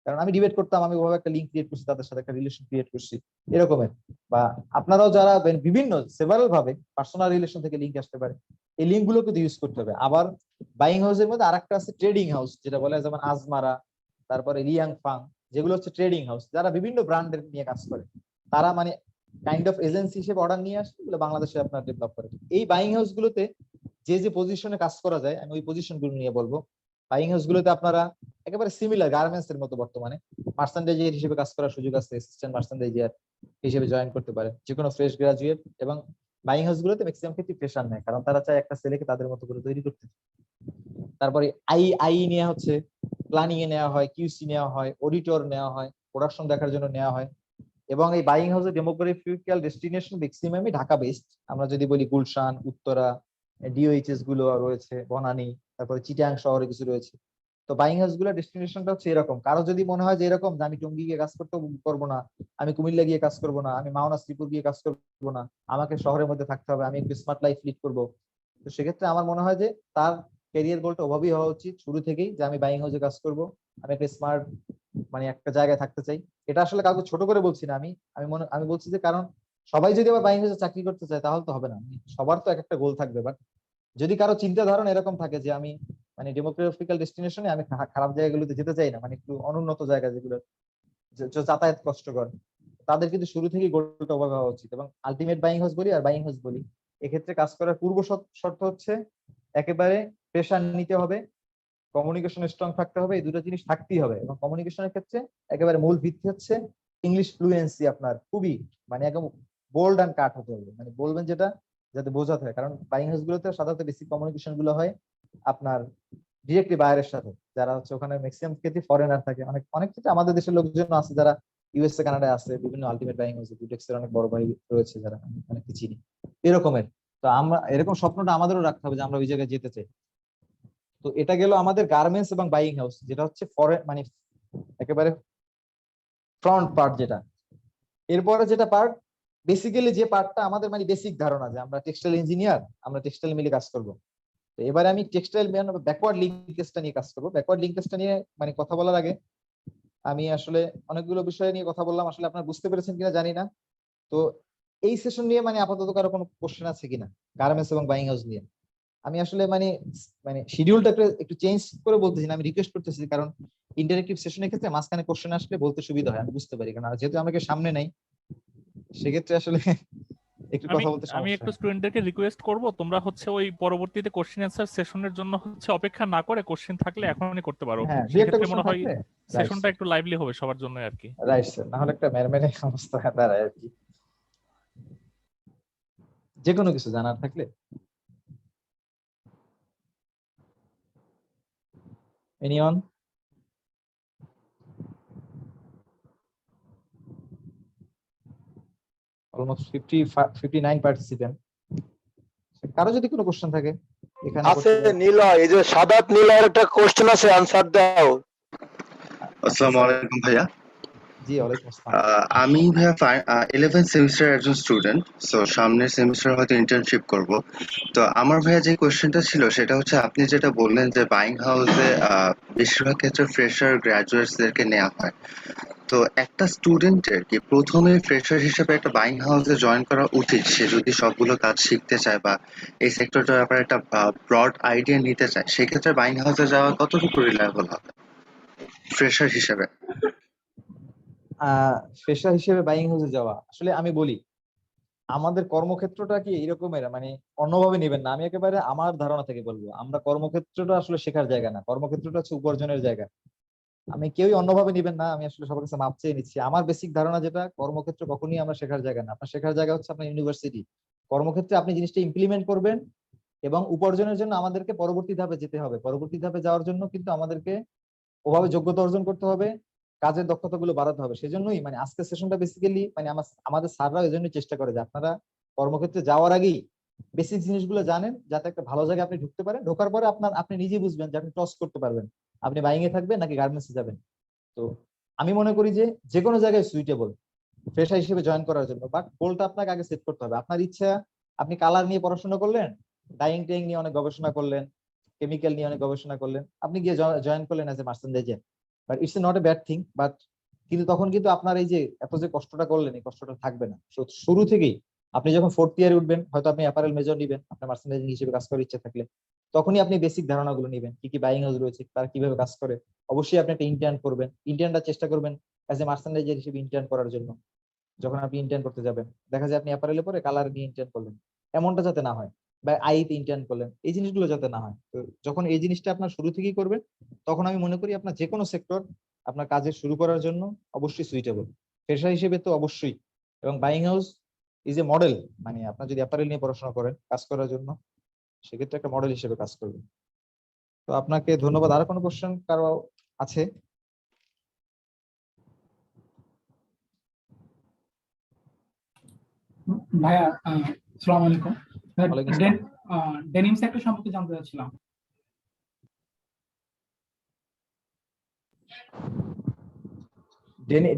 কারণ আমি ডিবেট করতাম, আমি ওভাবে একটা লিঙ্ক ক্রিয়েট করছি, তাদের সাথে একটা রিলেশন ক্রিয়েট করছি এরকমের। বা আপনারাও যারা বিভিন্ন সেভারাল ভাবে পার্সোনাল রিলেশন থেকে লিঙ্ক আসতে পারে, এই লিঙ্ক গুলো কিন্তু ইউজ করতে হবে। আবার বাইং হাউসের মধ্যে আরেকটা আছে ট্রেডিং হাউস, যেটা বলে যেমন আজমারা, তারপরে রিয়াং ফাং, যেগুলো হচ্ছে ট্রেডিং হাউস, যারা বিভিন্ন ব্র্যান্ডের নিয়ে কাজ করে। তারা মানে কাইন্ড অফ এজেন্সি হিসেবে অর্ডার নিয়ে আসে, এগুলো বাংলাদেশে আপনার ডেভেলপ করে। এই বাইং হাউস গুলোতে যে যে পজিশনে কাজ করা যায়, আমি ওই পজিশন গুলো নিয়ে বলবো। বাইং হাউস গুলোতে আপনারা একেবারে সিমিলার গার্মেন্টস এর মতো বর্তমানে মার্চেন্ডাইজার হিসেবে কাজ করার সুযোগ আছে, অ্যাসিস্ট্যান্ট মার্চেন্ডাইজার হিসেবে জয়েন করতে পারে যে কোনো ফ্রেশ গ্রাজুয়েট। এবং বাইং হাউস গুলোতে ম্যাক্সিমাম ক্ষেত্রে প্রেশার নেয়, কারণ তারা চায় একটা ছেলেকে তাদের মতো করে তৈরি করতে। তারপরে আই নেওয়া হচ্ছে, প্ল্যানিং এ নেওয়া হয়, কিউসি নেওয়া হয়, অডিটর নেওয়া হয়, প্রোডাকশন দেখার জন্য নেওয়া হয়। এবং এই বাইং হাউসের ডেমোগ্রাফিক্যাল ডেস্টিনেশন ম্যাক্সিমামই ঢাকা বেসড। আমরা যদি বলি গুলশান, উত্তরা, ডিওএইচএস গুলো রয়েছে, বনানী, তারপরে চিটাং শহরে কিছু রয়েছে। তো বাইং হাউস গুলোর ডেস্টিনেশনটা হচ্ছে এরকম। কারো যদি মনে হয় যে এরকম যে আমি টঙ্গী গিয়ে কাজ করবো না, আমি কুমিল্লা গিয়ে কাজ করবো না, আমি মাওনা শ্রীপুর গিয়ে কাজ করবো না, আমাকে শহরের মধ্যে থাকতে হবে, আমি একটু স্মার্ট লাইফ লিড করবো, তো সেক্ষেত্রে আমার মনে হয় যে তার ক্যারিয়ার গোলটা ওভাবেই হওয়া উচিত শুরু থেকেই, যে আমি বাইং হাউসে কাজ করব, আমি একটা স্মার্ট মানে একটা জায়গায় থাকতে চাই। এটা আসলে কাউকে ছোট করে বলছি না, আমি বলছি যে কারণ সবাই যদি আবার বাইং হাউসে চাকরি করতে চায় তাহলে তো হবে না। সবার তো এক একটা গোল থাকবে। বাট যদি কারো চিন্তা ধারণা এরকম থাকে যে আমি মানে ডেমোগ্রাফিক্যাল ডেস্টিনেশনে আমি খারাপ জায়গাগুলোতে যেতে চাই না, মানে একটু অনুন্নত জায়গা যেগুলো যাতায়াত কষ্টকর, তাদের কিন্তু শুরু থেকেই গোলটা ওভাবে হওয়া উচিত। এবং আলটিমেট বাইং হাউস বলি আর বাইং হাউস বলি, এক্ষেত্রে কাজ করার পূর্ব শর্ত হচ্ছে একেবারে প্রেশার নিতে হবে, কমিউনিকেশন স্ট্রং থাকতে হবে, এই দুটো জিনিস থাকতেই হবে। এবং কমিউনিকেশনের ক্ষেত্রে একেবারে মূল ভিত্তি হচ্ছে ইংলিশ ফ্লুয়েন্সি, আপনার খুবই মানে একদম বোল্ড অ্যান্ড কাট হতে হবে, মানে বলবেন যেটা যাতে বোঝাতে হয়। কারণ বাইং হাউস গুলোতে সাধারণত বেসিক কমিউনিকেশন গুলো হয় আপনার ডিরেক্টলি বায়ারের সাথে, যারা হচ্ছে ওখানে ম্যাক্সিমাম ক্ষেত্রে ফরেনার থাকে। অনেক ক্ষেত্রে আমাদের দেশের লোকজন আছে যারা ইউএসএ কানাডায় আছে, বিভিন্ন আলটিমেট বাইং হাউসে বুটেক্সের অনেক বড় ভাই রয়েছে যারা আমি অনেক চিনি এরকমের। তো আমরা এরকম স্বপ্নটা আমাদেরও রাখতে হবে যে আমরা ওই জায়গায় যেতে চাই। তো এটা গেল আমাদের গার্মেন্টস এবং বাইং হাউস, যেটা হচ্ছে মানে একেবারে ফ্রন্ট পার্ট যেটা। এরপরে যেটা পার্ট, বেসিক্যালি যে পার্টটা আমাদের মানে বেসিক ধারণা যে আমরা টেক্সটাইল ইঞ্জিনিয়ার, আমরা টেক্সটাইল মিলে কাজ করব। তো এবারে আমি টেক্সটাইল ব্যাকওয়ার্ড লিঙ্কেজটা নিয়ে কাজ করবো। ব্যাকওয়ার্ড লিঙ্কেজটা নিয়ে মানে কথা বলার আগে আমি আসলে অনেকগুলো বিষয় নিয়ে কথা বললাম, আসলে আপনারা বুঝতে পেরেছেন কিনা জানি না। তো এই সেশন নিয়ে মানে আপাতত কারো কোনো কোশ্চেন আছে কিনা গার্মেন্টস এবং বাইং হাউস নিয়ে? আমি আসলে মানে শিডিউলটা একটু চেঞ্জ করে বলতেছি না, আমি রিকোয়েস্ট করতেছি, কারণ ইন্টারেক্টিভ সেশনের ক্ষেত্রে মাঝখানে কোশ্চেন আসলে বলতে সুবিধা হয়, আমি বুঝতে পারি, কারণ যেহেতু আমাকে সামনে নাই সেক্ষেত্রে আসলে একটু আমি কথা বলতে আমি সমস্যা একটু হয়। স্টুডেন্টদেরকে রিকোয়েস্ট করব, তোমরা হচ্ছে ওই পরবর্তীতে কোশ্চেন অ্যান্সার সেশনের জন্য হচ্ছে অপেক্ষা না করে কোশ্চেন থাকলে এখনই করতে পারো। হ্যাঁ, দুই একটা সেক্ষেত্রে কোশ্চেন মনে হয় থাকলে রাইট সেশনটা একটু লাইভলি হবে সবার জন্য আর কি। রাইট স্যার, না হলে একটা ম্যারম্যানে অবস্থা দাঁড়ায় আর কি, যে কোনো কিছু জানার থাকলে। এনিওয়ান? Almost 59 participant. কারো যদি কোনো কোশ্চেন থাকে এখানে আছে নীলয়, এই যে সাদাত নীলয়ের একটা কোশ্চেন আছে, আনসার দাও। আসসালামু আলাইকুম ভাইয়া। জি ওয়ালাইকুম আসসালাম। আমি ভাইয়া 11th সেমিস্টার একজন স্টুডেন্ট, সো সামনের সেমিস্টার হয়তো ইন্টার্নশিপ করব। তো আমার ভাইয়া যে কোশ্চেনটা ছিল সেটা হচ্ছে, আপনি যেটা বললেন যে বাইং হাউসে বেশিরভাগ ক্ষেত্রে ফ্রেশার গ্রাজুয়েটসদেরকে নেওয়া হয়। তো একটা স্টুডেন্টের কি প্রথমে ফ্রেশার হিসেবে একটা বাইং হাউসে জয়েন করা উচিত, সে যদি সবগুলো কাজ শিখতে চায় বা এই সেক্টরটার ব্যাপারে একটা ব্রড আইডিয়া নিতে চায়, সেক্ষেত্রে বাইং হাউসে যাওয়া কতটুকু রিলায়েবল হবে ফ্রেশার হিসেবে? ফ্রেশার হিসেবে বাইং হাউসে যাওয়া, আসলে আমি বলি আমাদের কর্মক্ষেত্রটা কি এরকমের, মানে অন্যভাবে নেবেন না, আমি একেবারে আমার ধারণা থেকে বলবো, আমরা কর্মক্ষেত্রটা আসলে শেখার জায়গা না, কর্মক্ষেত্রটা হচ্ছে উপার্জনের জায়গা। আমি কেউই অন্যভাবে নিবেন না, আমি আসলে সবার কাছে মাপ চেয়ে নিচ্ছি। আমার বেসিক ধারণা যেটা, কর্মক্ষেত্র কখনই আমরা শেখার জায়গা না, আপনার শেখার জায়গা হচ্ছে আপনার ইউনিভার্সিটি। কর্মক্ষেত্রে আপনি জিনিসটা ইমপ্লিমেন্ট করবেন এবং উপার্জনের জন্য আমাদেরকে পরবর্তী ধাপে যেতে হবে। পরবর্তী ধাপে যাওয়ার জন্য কিন্তু আমাদেরকে ওভাবে যোগ্যতা অর্জন করতে হবে, কাজের দক্ষতাগুলো বাড়াতে হবে। সেজন্যই মানে আজকের সেশনটা বেসিক্যালি মানে আমাদের স্যাররা এই জন্যই চেষ্টা করে যে আপনারা কর্মক্ষেত্রে যাওয়ার আগেই বেসিক জিনিসগুলো জানেন, যাতে একটা ভালো জায়গায় আপনি ঢুকতে পারেন। ঢোকার পরে আপনি নিজেই বুঝবেন যে আপনি টস করতে পারবেন, আপনি বাইং এ থাকবেন নাকি গার্মেন্টসে যাবেন। তো আমি মনে করি যে যে কোনো জায়গায় সুইটেবল ফ্রেশার হিসেবে জয়েন করার জন্য, বাট গোলটা আপনাকে আগে সেট করতে হবে। আপনার ইচ্ছা, আপনি কালার নিয়ে পড়াশোনা করলেন, ডাইং টাইং নিয়ে অনেক গবেষণা করলেন, কেমিক্যাল নিয়ে অনেক গবেষণা করলেন, আপনি গিয়ে জয়েন করলেন as a merchandiser, but it's not a bad thing. But কিন্তু তখন কিন্তু আপনার এই যে এত যে কষ্টটা করলেন, এই কষ্টটা থাকবে না। শুরু থেকেই আপনি যখন 4th ইয়ারে উঠবেন, হয়তো আপনি অ্যাপারেল মেজর নিবেন, আপনার মার্চেন্ডাইজিং হিসেবে কাজ করার ইচ্ছা থাকলে, তখনই আপনি বেসিক ধারণাগুলো নিবেন, কি কি বাইং হাউস রয়েছে, তারা কিভাবে কাজ করে। অবশ্যই আপনি একটা ইন্টার্ন করবেন, ইন্টার্নটা চেষ্টা করবেন অ্যাজ এ মার্চেন্ডাইজার হিসেবে ইন্টার্ন করার জন্য। যখন আপনি ইন্টার্ন করতে যাবেন, দেখা যায় আপনি অ্যাপারেলে পরে কালার নিয়ে ইন্টার্ন করলেন, এমনটা যাতে না হয়। বা আইতে ইন্টার্ন করলেন, এই জিনিসগুলো যাতে না হয়। তো যখন এই জিনিসটা আপনার শুরু থেকেই করবেন, তখন আমি মনে করি আপনার যে কোনো সেক্টর আপনার কাজে শুরু করার জন্য অবশ্যই সুইটেবল। পেশা হিসেবে তো অবশ্যই। এবং buying house is a model, মানে আপনার যদি অ্যাপারেল নিয়ে পড়াশোনা করেন কাজ করার জন্য, সেক্ষেত্রে একটা মডেল হিসেবে কাজ করবে। তো আপনাকে ধন্যবাদ। আর কোনো কোশ্চেন কারো আছে? ভাইয়া আসসালামু আলাইকুম। ওয়ালাইকুম আসসালাম। ডেনিম সেক্টর সম্পর্কে জানতে চাচ্ছিলাম।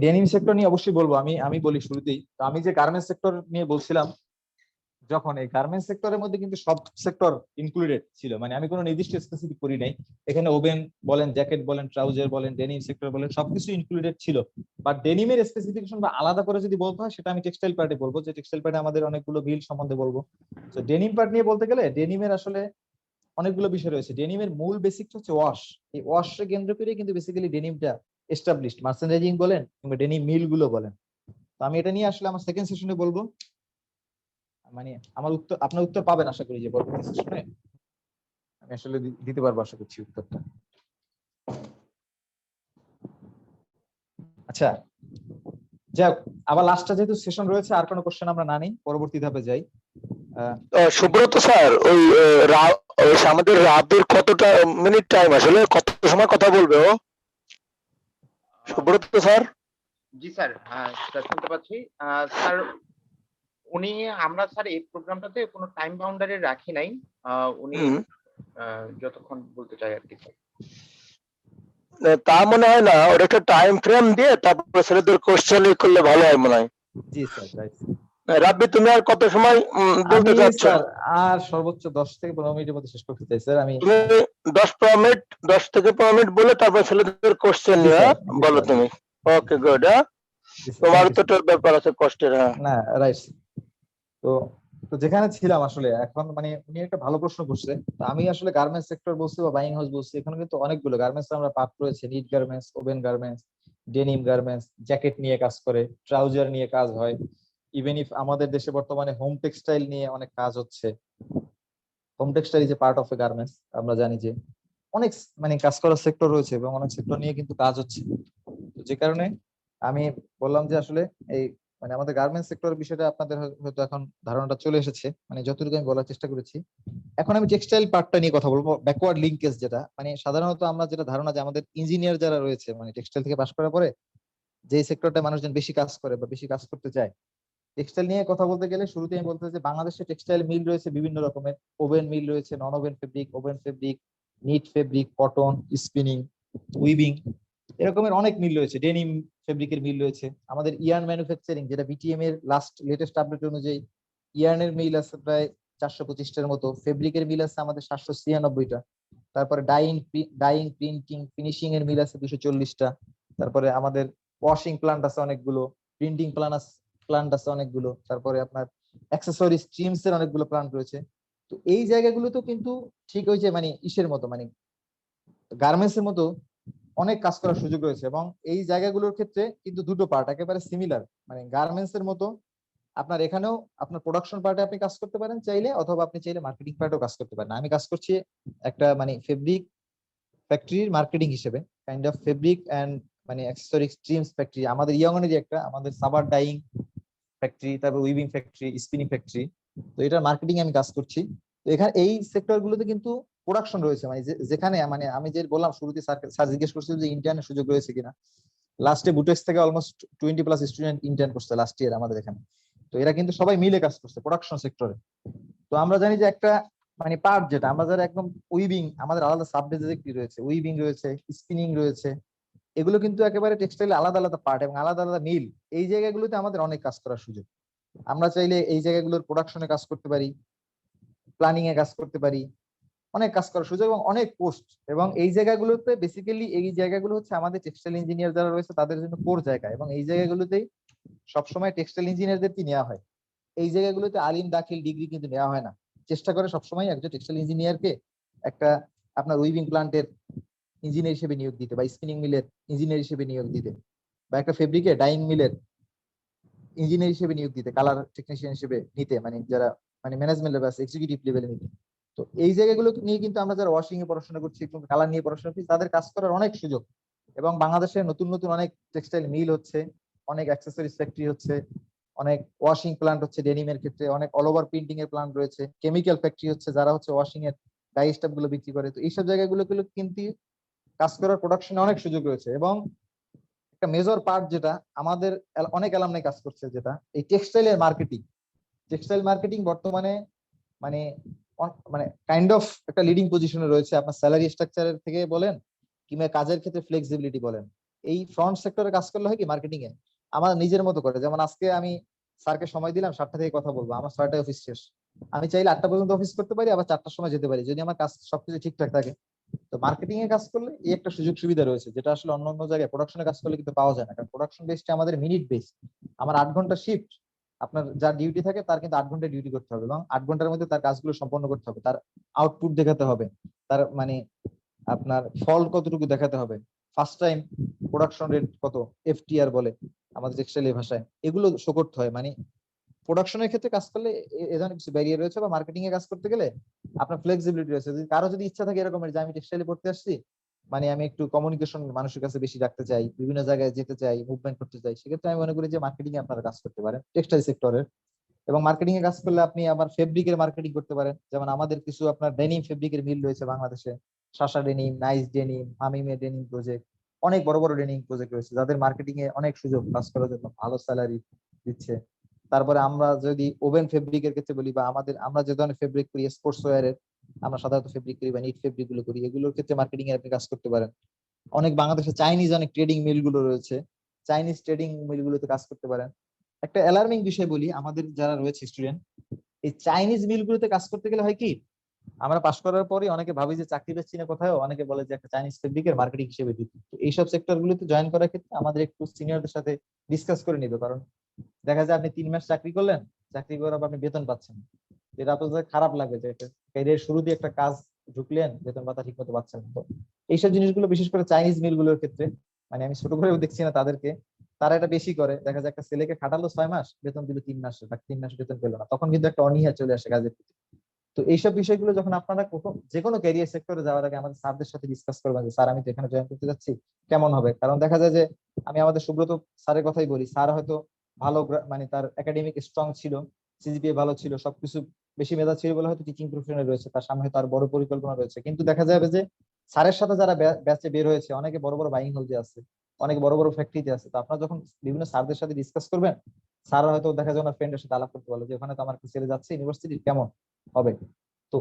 ডেনিম সেক্টর নিয়ে অবশ্যই বলবো। আমি বলি শুরুতেই, তো আমি যে গার্মেন্টস সেক্টর নিয়ে বলছিলাম, যখন এই গার্মেন্টস সেক্টরের মধ্যে কিন্তু সব সেক্টর ইনক্লুডেড ছিল, মানে আমি কোনো নির্দিষ্ট স্পেসিফিক করি নাই। এখানে ওভেন বলেন, জ্যাকেট বলেন, ট্রাউজার বলেন, ডেনিম সেক্টর বলেন, সবকিছু ইনক্লুডেড ছিল। বাট ডেনিমের স্পেসিফিকেশন বা আলাদা করে যদি বলতে হয়, সেটা আমি টেক্সটাইল পার্টে বলবো, যে টেক্সটাইল পার্টে আমাদের অনেকগুলো বিল সম্বন্ধে বলবো। তো ডেনিম পার্ট নিয়ে বলতে গেলে ডেনিমের আসলে অনেকগুলো বিষয় রয়েছে। ডেনিমের মূল বেসিকটা হচ্ছে ওয়াশ। এই ওয়াশকে কেন্দ্র করে কিন্তু বেসিক্যালি ডেনিমটা এস্টাবলিশড, মার্চেন্ডাইজিং বলেন কিংবা ডেনিম মিল গুলো বলেন। তো আমি এটা নিয়ে আসলে আমার সেকেন্ড সেশনে বলবো, মানে আমার উত্তর আপনার উত্তর পাবেন আশা করি যে পরবর্তী সেশনে আমি আসলে দিতে পারবো আশা করছি উত্তরটা। আচ্ছা, যাক, আবার লাস্টটা যেহেতু সেশন রয়েছে, আর কোনো কোশ্চেন আমরা না নেই, পরবর্তী ধাপে যাই। সুব্রত স্যার, আমাদের রাতের কতটা মিনিট টাইম, আসলে কত সময় কথা বলবে ও? সুব্রত স্যার? জি স্যার, হ্যাঁ স্যার শুনতে পাচ্ছি। স্যার আমরা স্যার এই প্রোগ্রামটাতে কোনো টাইম বাউন্ডারি রাখি নাই। উনি হুম। যতক্ষণ বলতে চাই আর কি স্যার। তা মনে হয় না, ওটা একটা টাইম ফ্রেম দিয়ে তারপরে ছেলেদের কোশ্চেন করলে ভালো হয় মনে হয়। জি স্যার, রাইট। রাব্বি, তুমি আর কত সময় বলতে আমি চাচ্ছ? স্যার আর সর্বোচ্চ 10 থেকে 15 মিনিটের মধ্যে শেষ করতে চাই স্যার। আমি তুমি 10-15 মিনিট, 10 থেকে 15 মিনিট বলে তারপর ছেলেদের কোশ্চেন জি নিয়ে স্যার, জি বলো স্যার, তুমি। ওকে, গুড। হ্যাঁ, জি স্যার, তোমার থ্যাংক ইউ তো স্যার। একটা ব্যাপার আছে কষ্টের। হ্যাঁ, না, রাইট। তো তো যেখানে ছিলাম আসলে এখন মানে উনি একটা ভালো প্রশ্ন করছে। তো আমি আসলে গার্মেন্টস সেক্টর বলছি বা বাইং হাউস বলছি, এখানে কিন্তু অনেকগুলো গার্মেন্টস আমরা পার্ট রয়েছে। Knit garments, woven garments, denim garments, jacket নিয়ে কাজ করে, ট্রাউজার নিয়ে কাজ হয়। ইভেন ইফ আমাদের দেশে বর্তমানে হোম টেক্সটাইল নিয়ে অনেক কাজ হচ্ছে। হোম টেক্সটাইল যে পার্ট অফ এ গার্মেন্টস, আমরা জানি যে অনেক মানে কাজ করার সেক্টর রয়েছে এবং অনেক সেক্টর নিয়ে কিন্তু কাজ হচ্ছে। তো যে কারণে আমি বললাম যে আসলে এই মানে আমাদের গার্মেন্টস সেক্টরের বিষয়টা আপনাদের হয়তো এখন ধারণাটা চলে এসেছে, মানে যতটুকু আমি বলার চেষ্টা করেছি। এখন আমি টেক্সটাইল পার্টটা নিয়ে কথা বলবো, ব্যাকওয়ার্ড লিঙ্কেজ যেটা, মানে সাধারণত আমরা যেটা ধারণা যে আমাদের ইঞ্জিনিয়ার যারা রয়েছে মানে টেক্সটাইল থেকে পাশ করার পরে যে সেক্টরটা মানুষজন বেশি কাজ করে বা বেশি কাজ করতে চায়, টেক্সটাইল নিয়ে কথা বলতে গেলে শুরুতে আমি বলতে চাই যে বাংলাদেশে টেক্সটাইল মিল রয়েছে বিভিন্ন রকমের। ওভেন মিল রয়েছে, non woven fabric, woven fabric, knit fabric, cotton, spinning, weaving, এরকমের অনেক মিল রয়েছে। ডেনিম ফেব্রিকের মিল রয়েছে। আমাদের ইয়ার্ন ম্যানুফ্যাকচারিং, যেটা বিটিএম এর লেটেস্ট আপডেট অনুযায়ী ইয়ার্নের মিল আছে প্রায় 425টার মতো, ফেব্রিকের মিল আছে আমাদের 796টা। তারপরে ডাইং, প্রিন্টিং, ফিনিশিং এর মিল আছে 240টা। তারপরে আমাদের ওয়াশিং প্লান্ট আছে অনেকগুলো, প্রিন্টিং প্লান্ট আছে অনেকগুলো। তারপরে আপনার অ্যাক্সেসরি স্ট্রিমস এর অনেকগুলো প্লান্ট রয়েছে। তো এই জায়গাগুলোতেও কিন্তু ঠিক হয়েছে মানে ইসের মতো মানে গার্মেন্টস এর মতো অনেক কাজ করার সুযোগ রয়েছে। এবং এই জায়গাগুলোর ক্ষেত্রে কিন্তু দুটো পার্ট একেবারে সিমিলার, মানে গার্মেন্টস এর মতো আপনার এখানেও আপনার প্রোডাকশন পার্টে আপনি কাজ করতে পারেন চাইলে, অথবা আপনি চাইলে মার্কেটিং পার্টেও কাজ করতে পারেন। আমি কাজ করছি একটা মানে ফেব্রিক ফ্যাক্টরির মার্কেটিং হিসেবে, কাইন্ড অফ ফেব্রিক এন্ড মানে অ্যাক্সেসরি স্ট্রিমস ফ্যাক্টরি আমাদের ইয়াংনেরই একটা, আমাদের সাবার ডাইং ফ্যাক্টরি, তারপর উইভিং ফ্যাক্টরি, স্পিনিং ফ্যাক্টরি। তো এটা মার্কেটিং আমি কাজ করছি। তো এখানে এই সেক্টর গুলোতে কিন্তু প্রোডাকশন রয়েছে, মানে যেখানে মানে আমি যে বললাম শুরুতে স্যার জিজ্ঞেস করছিল যে ইন্টার্নের সুযোগ রয়েছে কিনা। লাস্টে বুটেক্স থেকে অলমোস্ট 20+ স্টুডেন্ট ইন্টার্ন করছে লাস্ট ইয়ার আমাদের এখানে। তো এরা কিন্তু সবাই মিলে কাজ করছে প্রোডাকশন সেক্টরে। তো আমরা জানি যে একটা মানে পার্ট যেটা আমরা যারা একদম উইভিং, আমাদের আলাদা সাব ডিভিশন রয়েছে, উইভিং রয়েছে, স্পিনিং রয়েছে, এগুলো কিন্তু একেবারে টেক্সটাইল আলাদা আলাদা পার্ট এবং আলাদা আলাদা মিল। এই জায়গাগুলোতে আমাদের অনেক কাজ করার সুযোগ। আমরা চাইলে এই জায়গাগুলোর প্রোডাকশনে কাজ করতে পারি, প্ল্যানিং এ কাজ করতে পারি, অনেক কাজ করার সুযোগ এবং অনেক পোস্ট। এবং এই জায়গাগুলোতে বেসিক্যালি এই জায়গাগুলো হচ্ছে আমাদের টেক্সটাইল ইঞ্জিনিয়ার যারা রয়েছে তাদের জন্য কোর জায়গা, এবং এই জায়গাগুলোতেই সবসময় টেক্সটাইল ইঞ্জিনিয়ারদেরকে নেওয়া হয়। এই জায়গাগুলোতে আলিম দাখিল ডিগ্রি কিন্তু নেওয়া হয় না। চেষ্টা করে সবসময় একজন টেক্সটাইল ইঞ্জিনিয়ারকে একটা আপনার উইভিং প্লান্টের ইঞ্জিনিয়ার হিসেবে নিয়োগ দিতে, বা স্পিনিং মিলের ইঞ্জিনিয়ার হিসেবে নিয়োগ দিতে, বা একটা ফেব্রিকে ডাইং মিলের ইঞ্জিনিয়ার হিসেবে নিয়োগ দিতে, কালার টেকনিশিয়ান হিসেবে নিতে, মানে যারা মানে ম্যানেজমেন্ট লেভেল এক্সিকিউটিভ লেভেলে নিতে। তো এই জায়গাগুলো নিয়ে কিন্তু আমরা যারা ওয়াশিং এ পড়াশোনা করছি, কালার নিয়ে পড়াশোনা করছি, তাদের কাজ করার অনেক সুযোগ। এবং বাংলাদেশে নতুন নতুন অনেক টেক্সটাইল মিল হচ্ছে, অনেক অ্যাক্সেসরিজ ফ্যাক্টরি হচ্ছে, অনেক ওয়াশিং প্লান্ট হচ্ছে ডেনিমের ক্ষেত্রে, অনেক অল ওভার প্রিন্টিং এর প্লান্ট রয়েছে, কেমিক্যাল ফ্যাক্টরি হচ্ছে যারা হচ্ছে ওয়াশিং এর ডাই স্টাফ গুলো বিক্রি করে। তো এইসব জায়গাগুলো কিন্তু কাজ করার প্রোডাকশনে অনেক সুযোগ রয়েছে। এবং একটা মেজর পার্ট যেটা আমাদের অনেক অ্যালামনাই কাজ করছে, যেটা এই টেক্সটাইলের মার্কেটিং। টেক্সটাইল মার্কেটিং বর্তমানে মানে মানে কাইন্ড অফ একটা লিডিং পজিশনে রয়েছে। আপনার স্যালারি স্ট্রাকচারের থেকে বলেন কিংবা কাজের ক্ষেত্রে ফ্লেক্সিবিলিটি বলেন, এই ফ্রন্ট সেক্টরে কাজ করলে হয় কি মার্কেটিং এ আমার নিজের মতো করে, যেমন আজকে আমি স্যারকে সময় দিলাম 7টা থেকে কথা বলবো, আমার 6টায় অফিস শেষ, আমি চাইলে 8টা পর্যন্ত অফিস করতে পারি, আবার 4টার সময় যেতে পারি যদি আমার কাজ সবকিছু ঠিকঠাক থাকে। তো মার্কেটিং এ কাজ করলে এই একটা সুযোগ সুবিধা রয়েছে, যেটা আসলে অন্য অন্য জায়গায় প্রোডাকশনে কাজ করলে কিন্তু পাওয়া যায় না। কারণ প্রোডাকশন বেসটা আমাদের মিনিট বেস, আমার 8 ঘন্টা শিফট, আপনার যার ডিউটি থাকে তার কিন্তু 8 ঘন্টা ডিউটি করতে হবে, এবং 8 ঘন্টার মধ্যে তার কাজগুলো সম্পন্ন করতে হবে, তার আউটপুট দেখাতে হবে, তার মানে আপনার ফল কতটুকু দেখাতে হবে, ফার্স্ট টাইম প্রোডাকশন রেট কত, এফটিআর বলে আমাদের টেক্সটাইল ভাষায়, এগুলো শো করতে হয়। মানে প্রোডাকশনের ক্ষেত্রে কাজ করলে এ ধরনের কিছু ব্যারিয়ার রয়েছে, বা মার্কেটিং এ কাজ করতে গেলে আপনার ফ্লেক্সিবিলিটি রয়েছে। যদি কারো যদি ইচ্ছা থাকে এরকমের যে আমি টেক্সটাইলে পড়তে আসছি, মানে আমি একটু কমিউনিকেশন মানুষের কাছে বেশি রাখতে চাই, বিভিন্ন জায়গায় যেতে চাই, মুভমেন্ট করতে চাই, সেক্ষেত্রে আমি মনে করি যে মার্কেটিং এ আপনারা কাজ করতে পারেন টেক্সটাইল সেক্টরের। এবং মার্কেটিং এ কাজ করলে আপনি আবার ফেব্রিকের মার্কেটিং করতে পারেন, যেমন আমাদের কিছু আপনার ডেনিম ফেব্রিকের মিল রয়েছে বাংলাদেশে, শাসা ডেনিম, নাইস ডেনিম, হামিমে ডেনিম প্রজেক্ট, অনেক বড় বড় ডেনিম প্রজেক্ট রয়েছে যাদের মার্কেটিং এ অনেক সুযোগ কাজ করার জন্য, ভালো স্যালারি দিচ্ছে। তারপরে আমরা যদি ওভেন ফেব্রিকের ক্ষেত্রে বলি, বা আমরা যে ধরনের ফেব্রিক করি স্পোর্টস ওয়্যারের, আমরা সাধারণত ফেব্রিক করি বা নিট ফেব্রিক গুলো করি, এগুলোর ক্ষেত্রে মার্কেটিং এর আপনি কাজ করতে পারেন। অনেক বাংলাদেশে চাইনিজ অনেক ট্রেডিং মিল গুলো রয়েছে, চাইনিজ ট্রেডিং মিল গুলোতে কাজ করতে পারেন। একটা অ্যালার্মিং বিষয় বলি, আমাদের যারা রয়েছে স্টুডেন্ট, এই চাইনিজ মিল গুলোতে কাজ করতে গেলে হয় কি, আমরা পাশ করার পরে অনেকে ভাবি যে চাকরি পাচ্ছি না কোথাও, অনেকে বলে যে একটা চাইনিজ ফেব্রিকের মার্কেটিং হিসেবে দিতে। তো এইসব সেক্টর গুলোতে জয়েন করার ক্ষেত্রে আমাদের একটু সিনিয়রদের সাথে ডিসকাস করে নিবে, কারণ দেখা যায় আপনি 3 মাস চাকরি করলেন, চাকরি করার পর আপনি বেতন পাচ্ছেন না। এটা আপনাদের খারাপ লাগে যে ক্যারিয়ার শুরুতে একটা কাজ ঢুকলেন, বেতন ভাতা ঠিক মতো পাচ্ছেন না। তো এইসব জিনিসগুলো বিশেষ করে চাইনিজ মিল গুলোর ক্ষেত্রে, মানে আমি ছোট করেও দেখছি না তাদেরকে, তারা এটা বেশি করে। দেখা যায় একটা ছেলেকে খাটালো 6 মাস, বেতন দিল 3 মাসে, বা 3 মাস বেতন পেলো না, তখন কিন্তু একটা অনীহা চলে আসে কাজের প্রতি। তো এইসব বিষয়গুলো যখন আপনারা যে কোনো ক্যারিয়ার সেক্টরে যাওয়ার আগে আমাদের স্যারদের সাথে ডিসকাস করবেন যে স্যার আমি তো এখানে জয়েন করতে যাচ্ছি, কেমন হবে। কারণ দেখা যায় যে আমি আমাদের সুব্রত স্যারের কথাই বলি, স্যার হয়তো ভালো মানে তার একাডেমিক স্ট্রং ছিল, সিজিপিএ ভালো ছিল, সবকিছু বেশি মেধা ছিল বলে হয়তো টিচিং প্রফেশনে রয়েছে, তার সামনে হয়তো আর বড় পরিকল্পনা রয়েছে। কিন্তু দেখা যাবে যে স্যারের সাথে যারা ব্যাচে বের হয়েছে, অনেকে বড় বড় বাইং হাউসে আছে, অনেকে বড় বড় ফ্যাক্টরিতে আছে। তো আপনারা যখন বিভিন্ন স্যারদের সাথে ডিসকাস করবেন, স্যার হয়তো দেখা যায় ওনার ফ্রেন্ডের সাথে আলাপ করতে পারলো যে ওখানে তো আমার একটা ছেলে যাচ্ছে ইউনিভার্সিটি, কেমন হবে। তো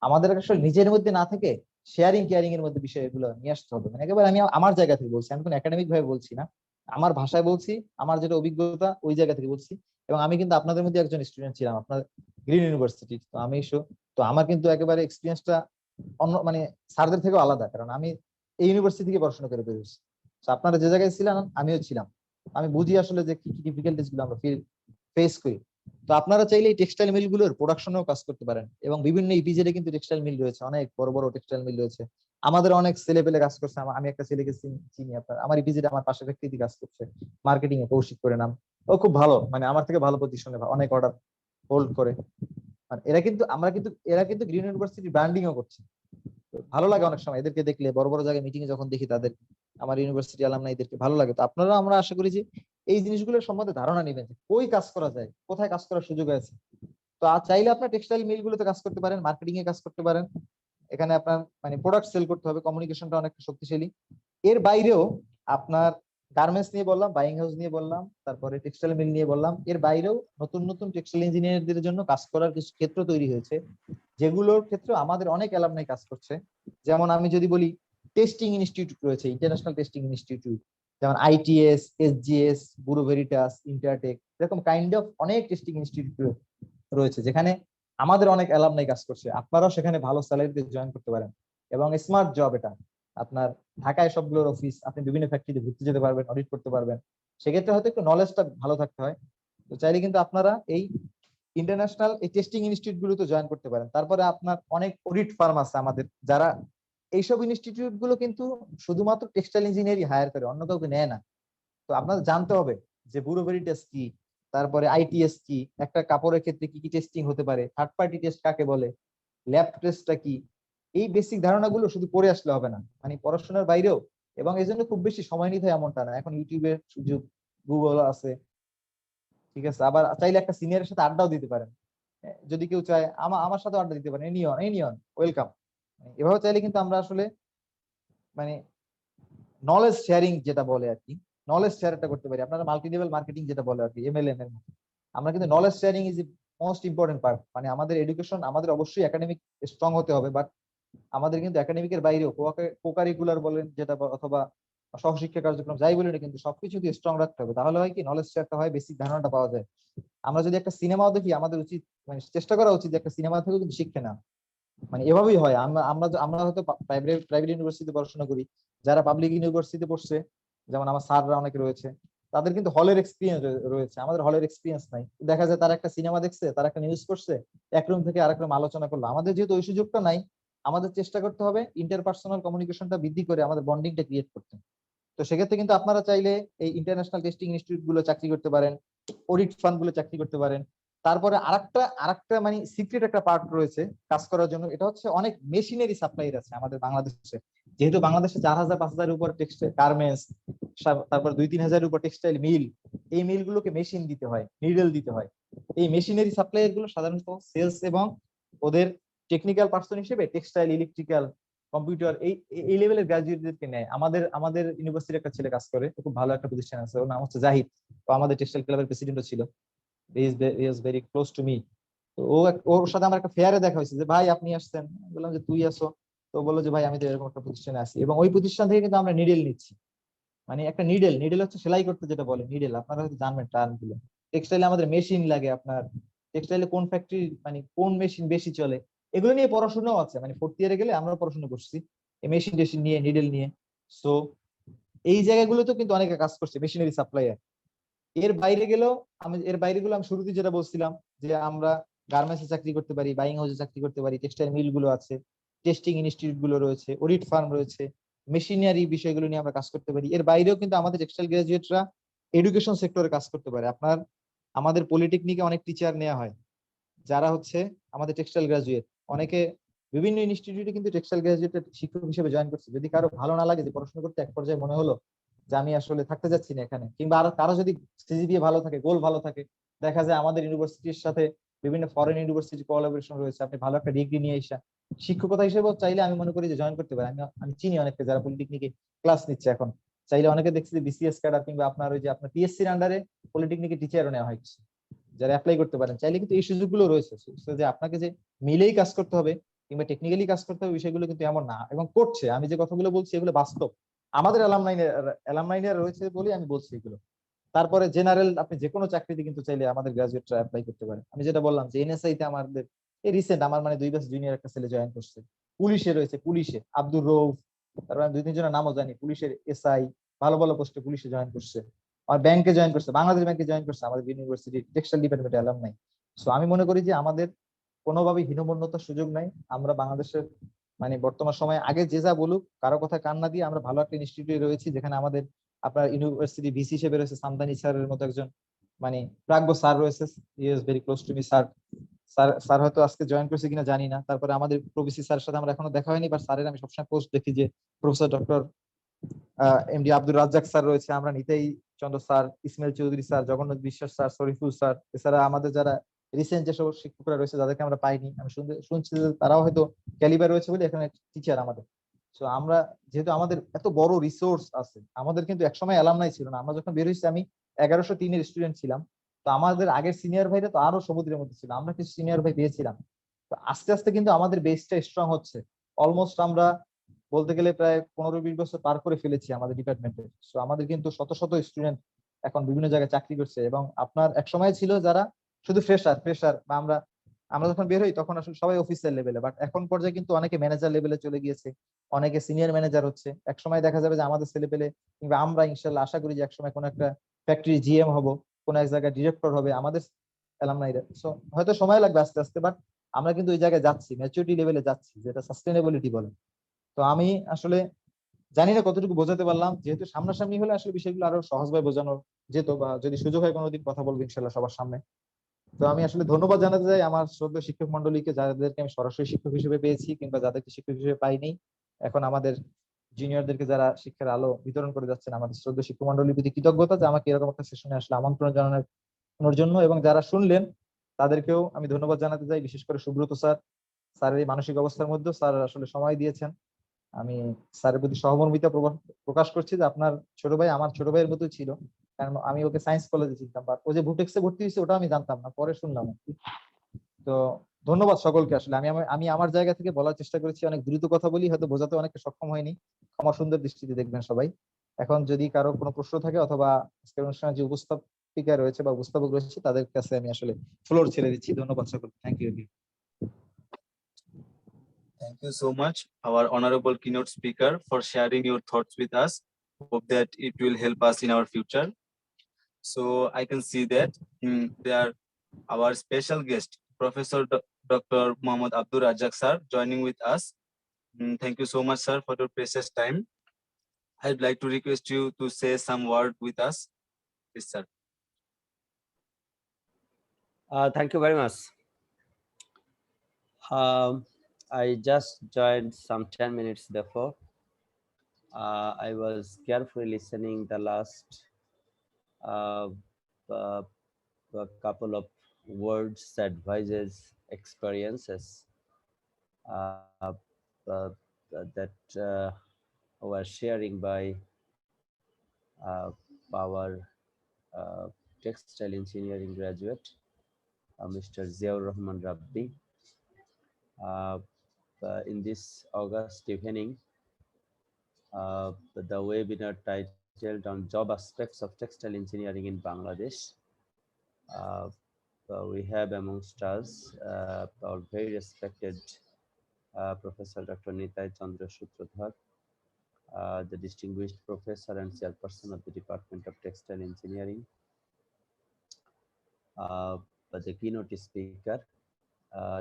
আমাদের আসলে নিজের মধ্যে না থেকে শেয়ারিং কেয়ারিং এর মধ্যে বিষয়গুলো নিয়ে আসতে হবে। মানে একেবারে আমি আমার জায়গা থেকে বলছি, আমি কোনো একাডেমিক ভাবে বলছি না, আমার ভাষায় বলছি, আমার যেটা অভিজ্ঞতা ওই জায়গা থেকে বলছি। এবং আমি কিন্তু আপনাদের মধ্যে একজন স্টুডেন্ট ছিলাম, আপনার গ্রিন ইউনিভার্সিটি। তো আমি তো আমার কিন্তু একেবারে এক্সপিরিয়েন্সটা অন্য মানে স্যারদের থেকেও আলাদা, কারণ আমি এই ইউনিভার্সিটি থেকে পড়াশোনা করে বেরিয়েছি। তো আপনারা যে জায়গায় ছিলেন আমিও ছিলাম, আমি বুঝি আসলে যে কি কি ডিফিকাল্টিস গুলো আমরা ফেস করি। তো আপনারা চাইলে এই টেক্সটাইল মিল গুলোর প্রোডাকশনেও কাজ করতে পারেন, এবং বিভিন্ন ইপিজেডে কিন্তু টেক্সটাইল মিল রয়েছে, অনেক বড় বড় টেক্সটাইল মিল রয়েছে। আমাদের অনেক ছেলে পেলে কাজ করছে, আমি একটা ছেলেকে চিনি আপনার, আমার ইপিজেডে আমার পাশে ব্যক্তি কাজ করছে মার্কেটিং এ, কৌশিক করে নাম। ও খুব ভালো, মানে আমার থেকে ভালো পজিশনে, অনেক অর্ডার হোল্ড করে। আর এরা কিন্তু গ্রিন ইউনিভার্সিটি ব্র্যান্ডিংও করছে। তো ভালো লাগে অনেক সময় এদেরকে দেখলে, বড় বড় জায়গায় মিটিং এ যখন দেখি তাদের, আমার ইউনিভার্সিটি আলামনাইদেরকে ভালো লাগে। তো আপনারা, আমরা আশা করি যে এই জিনিসগুলোর সম্বন্ধে ধারণা নেবেন যে কই কাজ করা যায়, কোথায় কাজ করার সুযোগ আছে। তো চাইলে আপনার টেক্সটাইল মিল গুলোতে কাজ করতে পারেন, মার্কেটিং এ কাজ করতে পারেন। এখানে আপনার মানে প্রোডাক্ট সেল করতে হবে, কমিউনিকেশনটা অনেক শক্তিশালী। এর বাইরেও আপনার গার্মেন্টস নিয়ে বললাম, বাইং হাউস নিয়ে বললাম, তারপরে টেক্সটাইল মিল নিয়ে বললাম, এর বাইরেও নতুন নতুন টেক্সটাইল ইঞ্জিনিয়ারদের জন্য কাজ করার কিছু ক্ষেত্র তৈরি হয়েছে, যেগুলোর ক্ষেত্রে আমাদের অনেক অ্যালামনাই কাজ করছে। যেমন আমি যদি বলি, টেস্টিং ইনস্টিটিউট রয়েছে, ইন্টারন্যাশনাল টেস্টিং ইনস্টিটিউট, যেমন ITS, SGS, Bureau Veritas, Intertek, এরকম কাইন্ড অফ অনেক টেস্টিং ইনস্টিটিউট রয়েছে, যেখানে আমাদের অনেক অ্যালামনাই কাজ করছে। আপনারাও সেখানে ভালো স্যালারিতে জয়েন করতে পারেন, এবং স্মার্ট জব এটা। আপনার ঢাকায় সবগুলোর অফিস, আপনি বিভিন্ন ফ্যাক্টরিতে ঘুরতে যেতে পারবেন, অডিট করতে পারবেন। সেক্ষেত্রে হয়তো একটু নলেজটা ভালো থাকতে হয়। তো চাইলে কিন্তু আপনারা এই ইন্টারন্যাশনাল এই টেস্টিং ইনস্টিটিউট গুলোতে জয়েন করতে পারেন। তারপরে আপনার অনেক অডিট ফার্ম আছে আমাদের, যারা এইসব ইনস্টিটিউট গুলো কিন্তু শুধুমাত্র টেক্সটাইল ইঞ্জিনিয়ারই হায়ার করে, অন্য কাউকে নেয় না। তো আপনাদের জানতে হবে যে ব্যুরো ভেরিটাস কি, তারপরে আইটিএস কি, একটা কাপড়ের ক্ষেত্রে কি কি টেস্টিং হতে পারে, থার্ড পার্টি টেস্ট কাকে বলে, ল্যাব টেস্টটা কি। এই বেসিক ধারণাগুলো শুধু পড়ে আসলে হবে না, মানে পড়াশোনার বাইরেও। এবং এই জন্য খুব বেশি সময় নিতে হয় এমনটা না, এখন ইউটিউবের সুযোগ, গুগল আছে, ঠিক আছে। আবার চাইলে একটা সিনিয়রের সাথে আড্ডাও দিতে পারেন, যদি কেউ চায় আমার সাথে আড্ডা দিতে পারেন, এনিয়ন ওয়েলকাম। এভাবে চাইলে কিন্তু আমরা আসলে মানে নলেজ শেয়ারিং যেটা বলে আর কি, নলেজ শেয়ারটা করতে পারি। আপনারা মাল্টি লেভেল মার্কেটিং যেটা বলে আর কি, এমএলএম এর মতো। আমরা কিন্তু knowledge sharing is most important part. মানে আমাদের এডুকেশন, আমাদের অবশ্যই একাডেমিক স্ট্রং হতে হবে, বাট আমাদের কিন্তু একাডেমিকের বাইরেও কোকারিকুলার বলেন যেটা, অথবা সহশিক্ষা কার্যক্রম যাই বলি না, কিন্তু সবকিছু দিয়ে স্ট্রং রাখতে হবে। তাহলে হয় কি, নলেজ শেয়ারটা হয়, বেসিক ধারণাটা পাওয়া যায়। আমরা যদি একটা সিনেমাও দেখি, আমাদের উচিত মানে চেষ্টা করা উচিত যে একটা সিনেমা থেকেও কিন্তু শিখতে না, মানে এভাবেই হয়। আমরা হয়তো প্রাইভেট ইউনিভার্সিটিতে পড়াশোনা করি, যারা পাবলিক ইউনিভার্সিটিতে পড়ছে, যেমন আমার স্যাররা অনেকে রয়েছে, তাদের কিন্তু হলের এক্সপিরিয়েন্স রয়েছে, আমাদের হলের এক্সপিরিয়েন্স নাই। দেখা যায় তারা একটা সিনেমা দেখছে, তারা একটা নিউজ করছে, এক রুম থেকে আরেক রুম আলোচনা করলো। আমাদের যেহেতু ওই সুযোগটা নাই, আমাদের চেষ্টা করতে হবে ইন্টারপার্সোনাল কমিউনিকেশনটা বৃদ্ধি করে আমাদের বন্ডিংটা ক্রিয়েট করতে। তো সেক্ষেত্রে কিন্তু আপনারা চাইলে এই ইন্টারন্যাশনাল টেস্টিং ইনস্টিটিউট গুলো চাকরি করতে পারেন, অডিট ফার্ম গুলো চাকরি করতে পারেন। তারপরে আরেকটা মানে সিক্রেট একটা পার্ট রয়েছে কাজ করার জন্য, এটা হচ্ছে অনেক মেশিনারি সাপ্লাইয়ার আছে আমাদের বাংলাদেশে। যেহেতু বাংলাদেশে 4000-5000 উপর টেক্সটাইল গার্মেন্টস, তারপর 2-3000 উপর টেক্সটাইল মিল, এই মিল গুলোকে মেশিন দিতে হয়, নিডল দিতে হয়। এই মেশিনারি সাপ্লাইয়ার গুলো সাধারণত সেলস এবং ওদের টেকনিক্যাল পার্সন হিসেবে টেক্সটাইল, ইলেকট্রিক্যাল, কম্পিউটার এই লেভেলের গ্রাজুয়েটদেরকে নেয়। আমাদের ইউনিভার্সিটির একটা ছেলে কাজ করে, খুব ভালো একটা পজিশন আছে, ওর নাম হচ্ছে জাহিদ। তো আমাদের টেক্সটাইল ক্লাবের প্রেসিডেন্টও ছিল। He is very close to me. তো ওর সাথে আমার একটা ফেয়ারে দেখা হয়েছে যে ভাই আপনি আসছেন, বললাম যে তুই আসো, তো বললো যে ভাই আমি তো এরকম একটা প্রতিষ্ঠানে আছি, এবং ওই প্রতিষ্ঠান থেকে কিন্তু আমরা নিডেল নিচ্ছি। মানে একটা নিডেল হচ্ছে সেলাই করতে যেটা বলে নিডেল, আপনারা হয়তো জানবেন টার্ম গুলো। টেক্সটাইলে আমাদের মেশিন লাগে, আপনার টেক্সটাইলে কোন ফ্যাক্টরি মানে কোন মেশিন বেশি চলে এগুলো নিয়ে পড়াশোনাও আছে। মানে 4th ইয়ারে গেলে আমরা পড়াশোনা করছি এই মেশিন টেশিন নিয়ে, নিডেল নিয়ে। সো এই জায়গাগুলোতে কিন্তু অনেকে কাজ করছে, মেশিনারি সাপ্লাইয়ার। এর বাইরে গেলেও আমি শুরুতে যেটা বলছিলাম যে আমরা গার্মেন্টসে চাকরি করতে পারি, বাইং হাউসে চাকরি করতে পারি, টেক্সটাইল মিল গুলো আছে, টেস্টিং ইনস্টিটিউট গুলো রয়েছে, অডিট ফার্ম রয়েছে, মেশিনারি বিষয়গুলো নিয়ে আমরা কাজ করতে পারি। এর বাইরেও কিন্তু আমাদের টেক্সটাইল গ্রাজুয়েটরা এডুকেশন সেক্টরে কাজ করতে পারে। আপনার আমাদের পলিটেকনিকে অনেক টিচার নেওয়া হয় যারা হচ্ছে আমাদের টেক্সটাইল গ্রাজুয়েট। অনেকে বিভিন্ন ইনস্টিটিউটে কিন্তু টেক্সটাইল গ্রাজুয়েটের শিক্ষক হিসেবে জয়েন করছে। যদি কারো ভালো না লাগে যে পড়াশোনা করতে, এক পর্যায়ে মনে হলো যে আমি আসলে থাকতে যাচ্ছি না এখানে, কিংবা আর কারো যদি সিজিপিএ ভালো থাকে, গোল ভালো থাকে, দেখা যায় আমাদের ইউনিভার্সিটির সাথে বিভিন্ন ফরেন ইউনিভার্সিটি কোলাবোরেশন রয়েছে, আপনি ভালো একটা ডিগ্রি নিয়ে এসে শিক্ষকতা হিসেবেও চাইলে আমি মনে করি যে জয়েন করতে পারি। আমি চিনি অনেককে যারা পলিটেকনিকে ক্লাস নিচ্ছে এখন, চাইলে অনেকে দেখছি যে বিসিএস ক্যাডার কিংবা আপনার ওই যে আপনার পিএসসির আন্ডারে পলিটেকনিকে টিচারও নেওয়া হয়, যারা অ্যাপ্লাই করতে পারেন। চাইলে কিন্তু এই সুযোগগুলো রয়েছে। যে আপনাকে যে মিলেই কাজ করতে হবে কিংবা টেকনিক্যালি কাজ করতে হবে বিষয়গুলো কিন্তু এমন না, এবং করছে। আমি যে কথাগুলো বলছি এগুলো বাস্তব, আমাদের অ্যালামনাইনে রয়েছে বলে আমি বলছি এগুলো। তারপরে জেনারেল আপনি যে কোনো চাকরিতে কিন্তু চাইলে আমাদের গ্রাজুয়েটরা অ্যাপ্লাই করতে পারে। আমি যেটা বললাম যে এনএসআই তে আমাদের এই রিসেন্ট আমার মানে 2 বছর জুনিয়র একটা ছেলে জয়েন করছে। পুলিশে রয়েছে, পুলিশে আব্দুর রৌফ, তারপর আমি 2-3 জনের নামও জানি, পুলিশের এসআই, ভালো ভালো পোস্টে পুলিশে জয়েন করছে। আর ব্যাংকে জয়েন করছে, বাংলাদেশ ব্যাংকে জয়েন করছে আমাদের ইউনিভার্সিটি টেক্সটাইল ডিপার্টমেন্টে অ্যালামনাই। সো আমি মনে করি যে আমাদের কোনোভাবেই হীনমন্যতার সুযোগ নাই। আমরা বাংলাদেশের মানে বর্তমান সময়ে আগে যে যা বলুক কারো কথা কান না দিয়ে আমরা ভালো একটা ইনস্টিটিউটে রয়েছি, যেখানে আমাদের আপনার ইউনিভার্সিটি ভিসি হিসেবে রয়েছে সামদানি স্যারের মতো একজন মানে প্রাজ্ঞ স্যার রয়েছে। He is very close to me sir. Sir হয়তো আজকে জয়েন করছে কিনা জানি না। তারপরে আমাদের প্রভিসি স্যারের সাথে আমরা এখনো দেখা হয়নি, বাট স্যারের আমি সবসময় পোস্ট দেখি যে professor doctor MD Abdur Razzaque sir রয়েছে, আমরা নিতেই Chandra sir, Ismail Chowdhury sir, Jagannath Biswas sir, Shariful sir. এছাড়া আমাদের যারা রিসেন্ট যেসব শিক্ষকরা রয়েছে যাদেরকে আমরা পাইনি, আমি শুনছি যে তারাও হয়তো ক্যালিবার রয়েছে বলে এখানে টিচার আমাদের। তো আমরা যেহেতু আমাদের এত বড় রিসোর্স আছে, আমাদের কিন্তু একসময় অ্যালামনাই ছিল না। আমরা যখন বের হয়েছি আমি 1103-এর স্টুডেন্ট ছিলাম, তো আমাদের আগের সিনিয়র ভাইরা তো আরো সমুদ্রের মধ্যে ছিল, আমরা কিছু সিনিয়র ভাই পেয়েছিলাম। তো আস্তে আস্তে কিন্তু আমাদের বেসটা স্ট্রং হচ্ছে। অলমোস্ট আমরা বলতে গেলে প্রায় 15-20 বছর পার করে ফেলেছি আমাদের ডিপার্টমেন্টে। সো আমাদের কিন্তু শত শত স্টুডেন্ট এখন বিভিন্ন জায়গায় চাকরি করছে। এবং আপনার এক সময় ছিল যারা শুধু ফ্রেশার বা আমরা আমরা যখন বের হই তখন আসলে সবাই অফিসার লেভেলে, বাট এখন পর্যায়ে কিন্তু অনেকে ম্যানেজার লেভেলে চলে গিয়েছে, অনেকে সিনিয়র ম্যানেজার হচ্ছে। এক সময় দেখা যাবে যে আমাদের ছেলে পেলে কিংবা আমরা ইনশাল্লাহ আশা করি যে একসময় কোনো একটা ফ্যাক্টরি জিএম হব, কোন এক জায়গায় ডিরেক্টর হবে আমাদের অ্যালামনাইরা। সো হয়তো সময় লাগবে আস্তে আস্তে, বাট আমরা কিন্তু ওই জায়গায় যাচ্ছি, ম্যাচুরিটি লেভেলে যাচ্ছি, যেটা সাস্টেনেবিলিটি বলে। তো আমি আসলে জানি না কতটুকু বোঝাতে পারলাম, যেহেতু সামনাসামনি হলে আসলে বিষয়গুলো আরো সহজভাবে বোঝানো যেত, বা যদি সুযোগ হয় কোনোদিন কথা বলবো ইনশাল্লাহ সবার সামনে। তো আমি আসলে ধন্যবাদ জানাতে চাই আমার শ্রদ্ধেয় শিক্ষক মন্ডলীকে, যাদেরকে আমি সরাসরি শিক্ষক হিসেবে পেয়েছি কিংবা যাদেরকে শিক্ষক হিসেবে পাইনি। এখন আমাদের জুনিয়রদেরকে যারা শিক্ষার আলো বিতরণ করে যাচ্ছেন, আমাদের শ্রদ্ধেয় শিক্ষক মন্ডলীর প্রতি কৃতজ্ঞতা যে আমাকে এরকম একটা সেশনে আসলে আমন্ত্রণ জানানোর জন্য। এবং যারা শুনলেন তাদেরকেও আমি ধন্যবাদ জানাতে চাই, বিশেষ করে সুব্রত স্যার। স্যারের এই মানসিক অবস্থার মধ্যে স্যার আসলে সময় দিয়েছেন। আমি স্যারের প্রতি সহমর্মিতা প্রকাশ করছি যে আপনার ছোট ভাই আমার ছোট ভাইয়ের মতোই ছিল, কারণ আমি ওকে সায়েন্স কলেজে চিনতাম, বাট ও যে ভুটেক্সে ভর্তি হয়েছে ওটা আমি জানতাম না, পরে শুনলাম আর কি। তো ধন্যবাদ সকলকে। আসলে আমি আমার জায়গা থেকে বলার চেষ্টা করেছি, অনেক দ্রুত কথা বলি, হয়তো বোঝাতে অনেকটা সক্ষম হয়নি, ক্ষমা সুন্দর দৃষ্টিতে দেখবেন সবাই। এখন যদি কারো কোনো প্রশ্ন থাকে অথবা আজকের অনুষ্ঠানে যে উপস্থাপিকা রয়েছে বা উপস্থাপক রয়েছে তাদের কাছে আমি আসলে ফ্লোর ছেড়ে দিচ্ছি। ধন্যবাদ সকলকে, thank you. Thank you so much, our honorable keynote speaker, for sharing your thoughts with us. Hope that it will help us in our future. So I can see that there our special guest, Professor Dr. Mohammad Abdur Razzaq sir, joining with us. Thank you so much, sir, for your precious time. I'd like to request you to say some word with us, please, sir. Thank you very much. I just joined some 10 minutes before. I was carefully listening the last uh, couple of words, advices, experiences that were sharing by our textile engineering graduate, Mr. Ziaur Rahman Rabbi. In this August evening, the webinar titled on job aspects of textile engineering in Bangladesh. We have amongst us our very respected Professor Dr. Nitai Chandra Sutradhar, the distinguished professor and chairperson of the Department of Textile Engineering, the keynote speaker,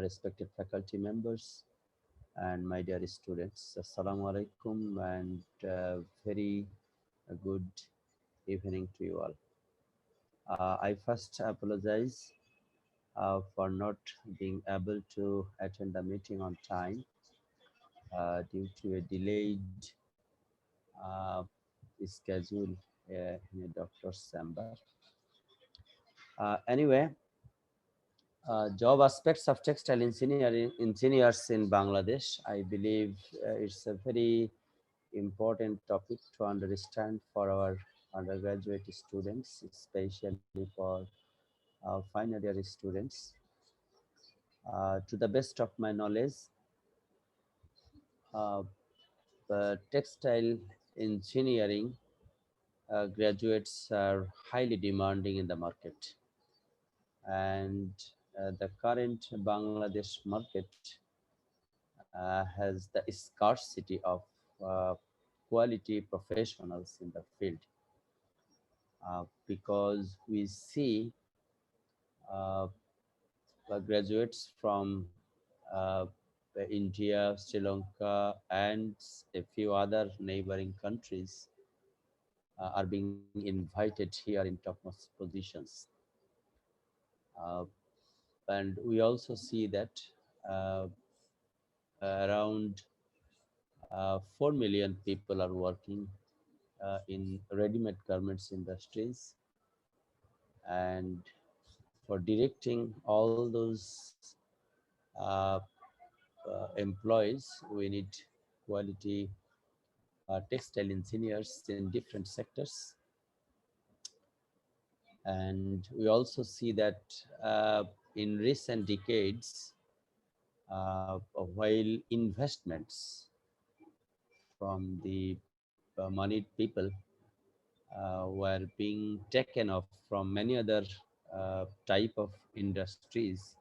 respected faculty members, and my dear students. Assalamu alaikum and very good evening to you all. I first apologize for not being able to attend the meeting on time due to a delayed schedule in a doctor's chamber. Anyway, job aspects of textile engineers in Bangladesh. I believe it's a very important topic to understand for our undergraduate students, especially for our final year students. To the best of my knowledge, the textile engineering graduates are highly demanding in the market, and the current Bangladesh market has the scarcity of quality professionals in the field, because we see graduates from India, Sri Lanka, and a few other neighboring countries are being invited here in topmost positions. And we also see that around 4 million people are working in ready-made garments industries, and for directing all those employees, we need quality textile engineers in different sectors. And we also see that in recent decades, while investments from the moneyed people were being taken off from many other type of industries,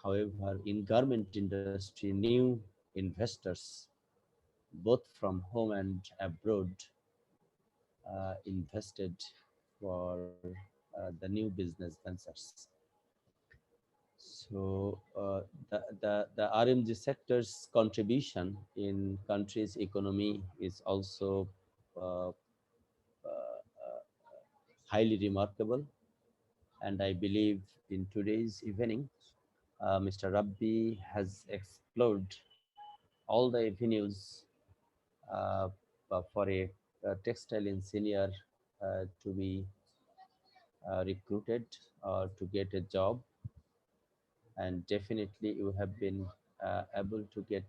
however, in garment industry, new investors, both from home and abroad, invested for the new business ventures. So the RMG sector's contribution in country's economy is also highly remarkable. And I believe in today's evening, Mr. Rabbi has explored all the avenues for a textile engineer to be recruited or to get a job. And definitely you have been able to get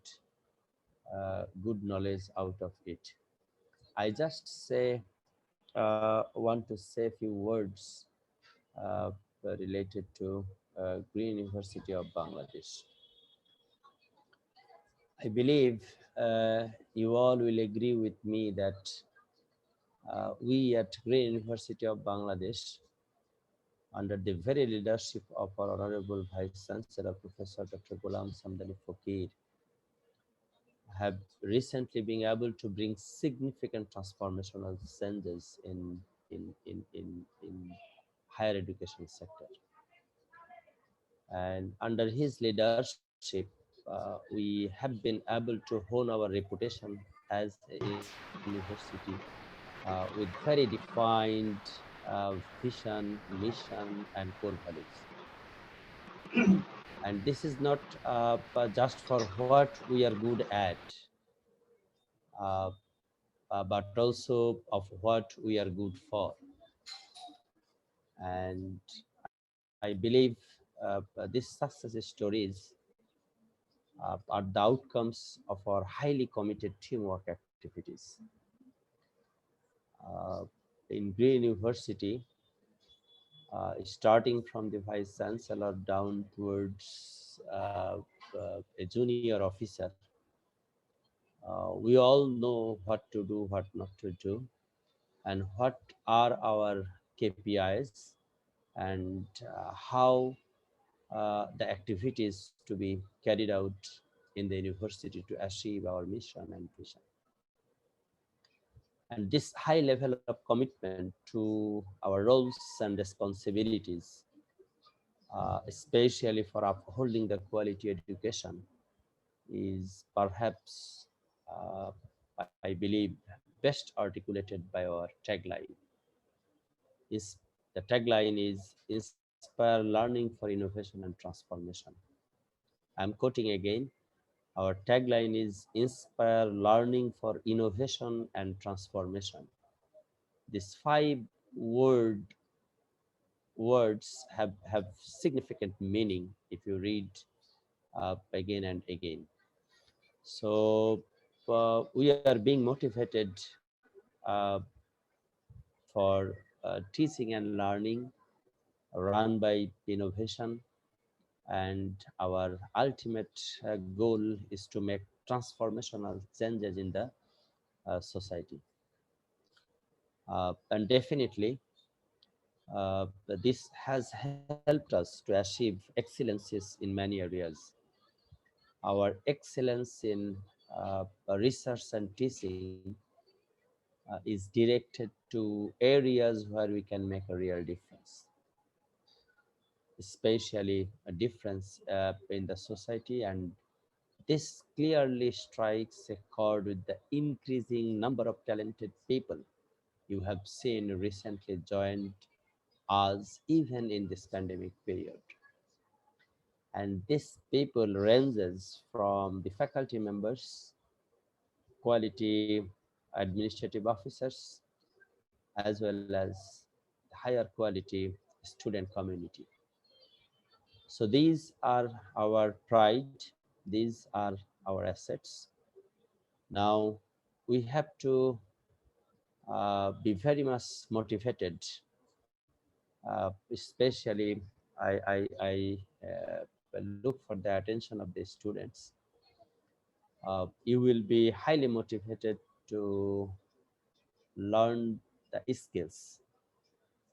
good knowledge out of it. I just want to say a few words related to Green University of Bangladesh. I believe you all will agree with me that we at Green University of Bangladesh, under the very leadership of our Honorable Vice Chancellor, Professor Dr. Ghulam Samdani Fakir, have recently been able to bring significant transformational changes in higher education sector. And under his leadership, we have been able to hone our reputation as a university with very defined vision, mission, and core values. And this is not just for what we are good at, but also of what we are good for. And I believe these success stories are the outcomes of our highly committed teamwork activities. In Green University, starting from the vice chancellor down towards a junior officer. We all know what to do, what not to do, and what are our KPIs, and how the activities to be carried out in the university to achieve our mission and vision. And this high level of commitment to our roles and responsibilities, especially for upholding the quality education, is perhaps, I believe, best articulated by our tagline. The tagline is inspire learning for innovation and transformation. I'm quoting again. Our tagline is inspire learning for innovation and transformation. These five words have significant meaning if you read again and again. So we are being motivated for teaching and learning run by innovation, and our ultimate goal is to make transformational changes in the society. And definitely, this has helped us to achieve excellences in many areas. Our excellence in research and teaching is directed to areas where we can make a real difference, especially a difference in the society. And this clearly strikes a chord with the increasing number of talented people you have seen recently joined us, even in this pandemic period. And this people ranges from the faculty members, quality administrative officers, as well as higher quality student community. So these are our pride, these are our assets. Now we have to be very much motivated, especially I look for the attention of the students. You will be highly motivated to learn the skills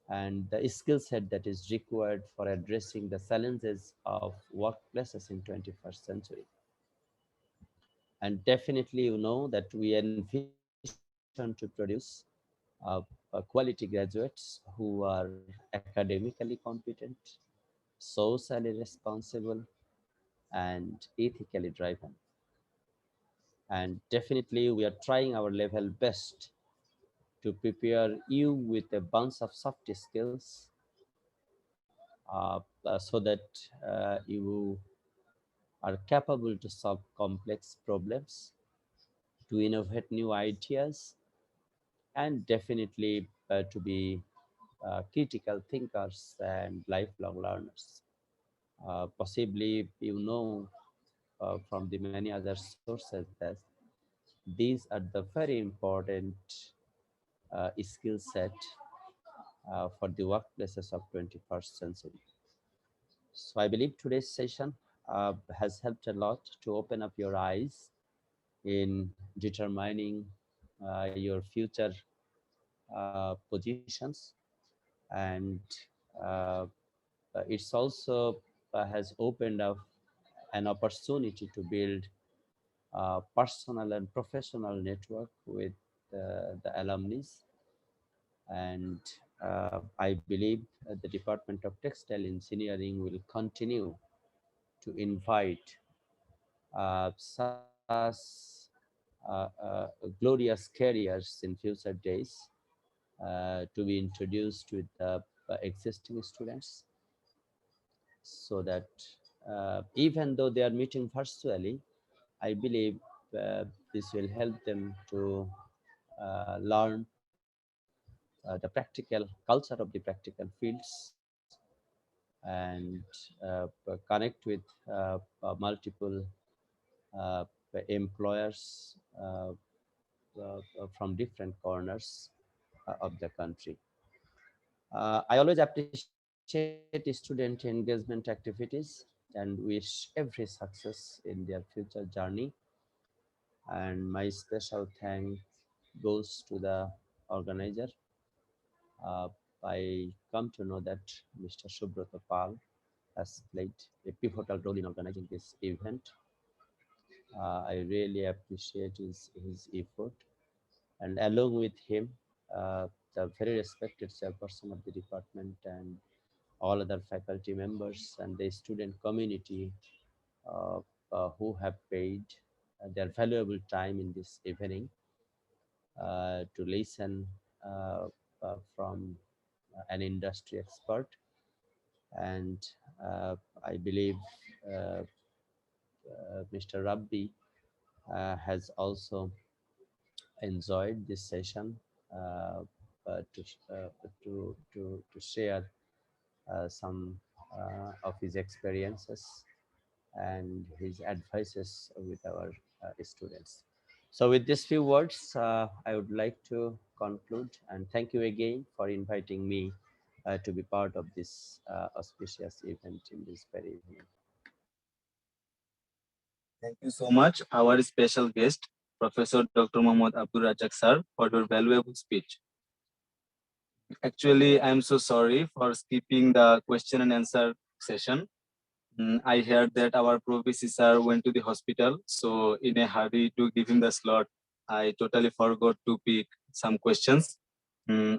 and the skill set that is required for addressing the challenges of workplaces in 21st century. And definitely, you know that we envision to produce quality graduates who are academically competent, socially responsible, and ethically driven. And definitely, we are trying our level best to prepare you with a bunch of soft skills so that you are capable to solve complex problems, to innovate new ideas, and definitely to be critical thinkers and lifelong learners. Possibly, you know from the many other sources that these are the very important skill set for the workplaces of 21st century. So I believe today's session has helped a lot to open up your eyes in determining your future positions, and it's also has opened up an opportunity to build personal and professional network with the alumni. And I believe the Department of Textile Engineering will continue to invite such glorious careers in future days to be introduced with the existing students, so that even though they are meeting virtually, I believe this will help them to learn the practical culture of the practical fields, and connect with multiple employers from different corners of the country. I always appreciate appreciate student engagement activities and wish every success in their future journey. And my special thank goes to the organizer. I come to know that Mr. Subroto Pal has played a pivotal role in organizing this event. I really appreciate his effort, and along with him, the very respected chairperson of the department and all other faculty members and the student community who have paid their valuable time in this evening to listen from an industry expert. And I believe Mr. Rabbi has also enjoyed this session to share some of his experiences and his advices with our students. So with these few words, I would like to conclude and thank you again for inviting me to be part of this auspicious event in this very evening. Thank you so much, our special guest, Professor Dr. Mohammad Abdur Razzaq sir, for your valuable speech. Actually, I'm so sorry for skipping the question and answer session. I heard that our Pro-VC sir went to the hospital, so in a hurry to give him the slot, I totally forgot to pick some questions.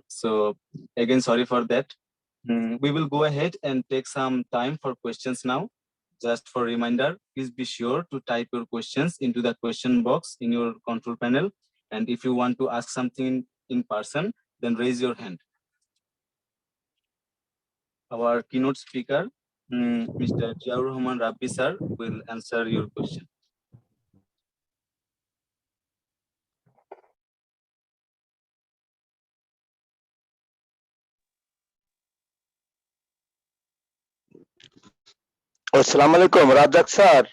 So again, sorry for that. We will go ahead and take some time for questions now. Just for reminder, please be sure to type your questions into the question box in your control panel. And if you want to ask something in person, then raise your hand. Our keynote speaker, Mr. Jiaur Rahman Rabbi sir, will answer your question. আসসালামু আলাইকুম রাজ্জাক স্যার।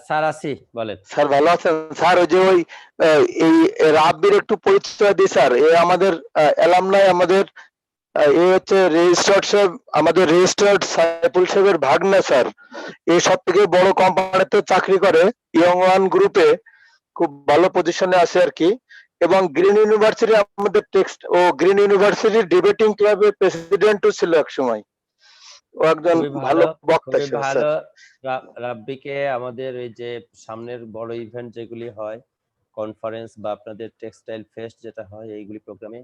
স্যার আছি, বলেন। স্যার ভালো আছেন? স্যার ওই যে এই রাব্বির একটু পরিচয় দিই স্যার। এ আমাদের অ্যালামনাই, আমাদের এ হচ্ছে রেজিস্টার্ড সাহেব, আমাদের রেজিস্টার্ড সাইফুল সাহেবের ভাগ্না স্যার। এ সব থেকে বড় কোম্পানিতে চাকরি করে, ইয়ং ওয়ান গ্রুপে খুব ভালো পজিশনে আছে আর কি। এবং গ্রিন ইউনিভার্সিটি আমাদের টেক্সট ও গ্রিন ইউনিভার্সিটির ডিবেটিং ক্লাবের প্রেসিডেন্টও ছিল এক সময়। ও একজন ভালো বক্তা ছিল স্যার। রাব্বিকে আমাদের এই যে সামনের বড় ইভেন্ট যেগুলি হয়, কনফারেন্স বা আপনাদের টেক্সটাইল ফেস্ট যেটা হয়, এইগুলি প্রোগ্রামে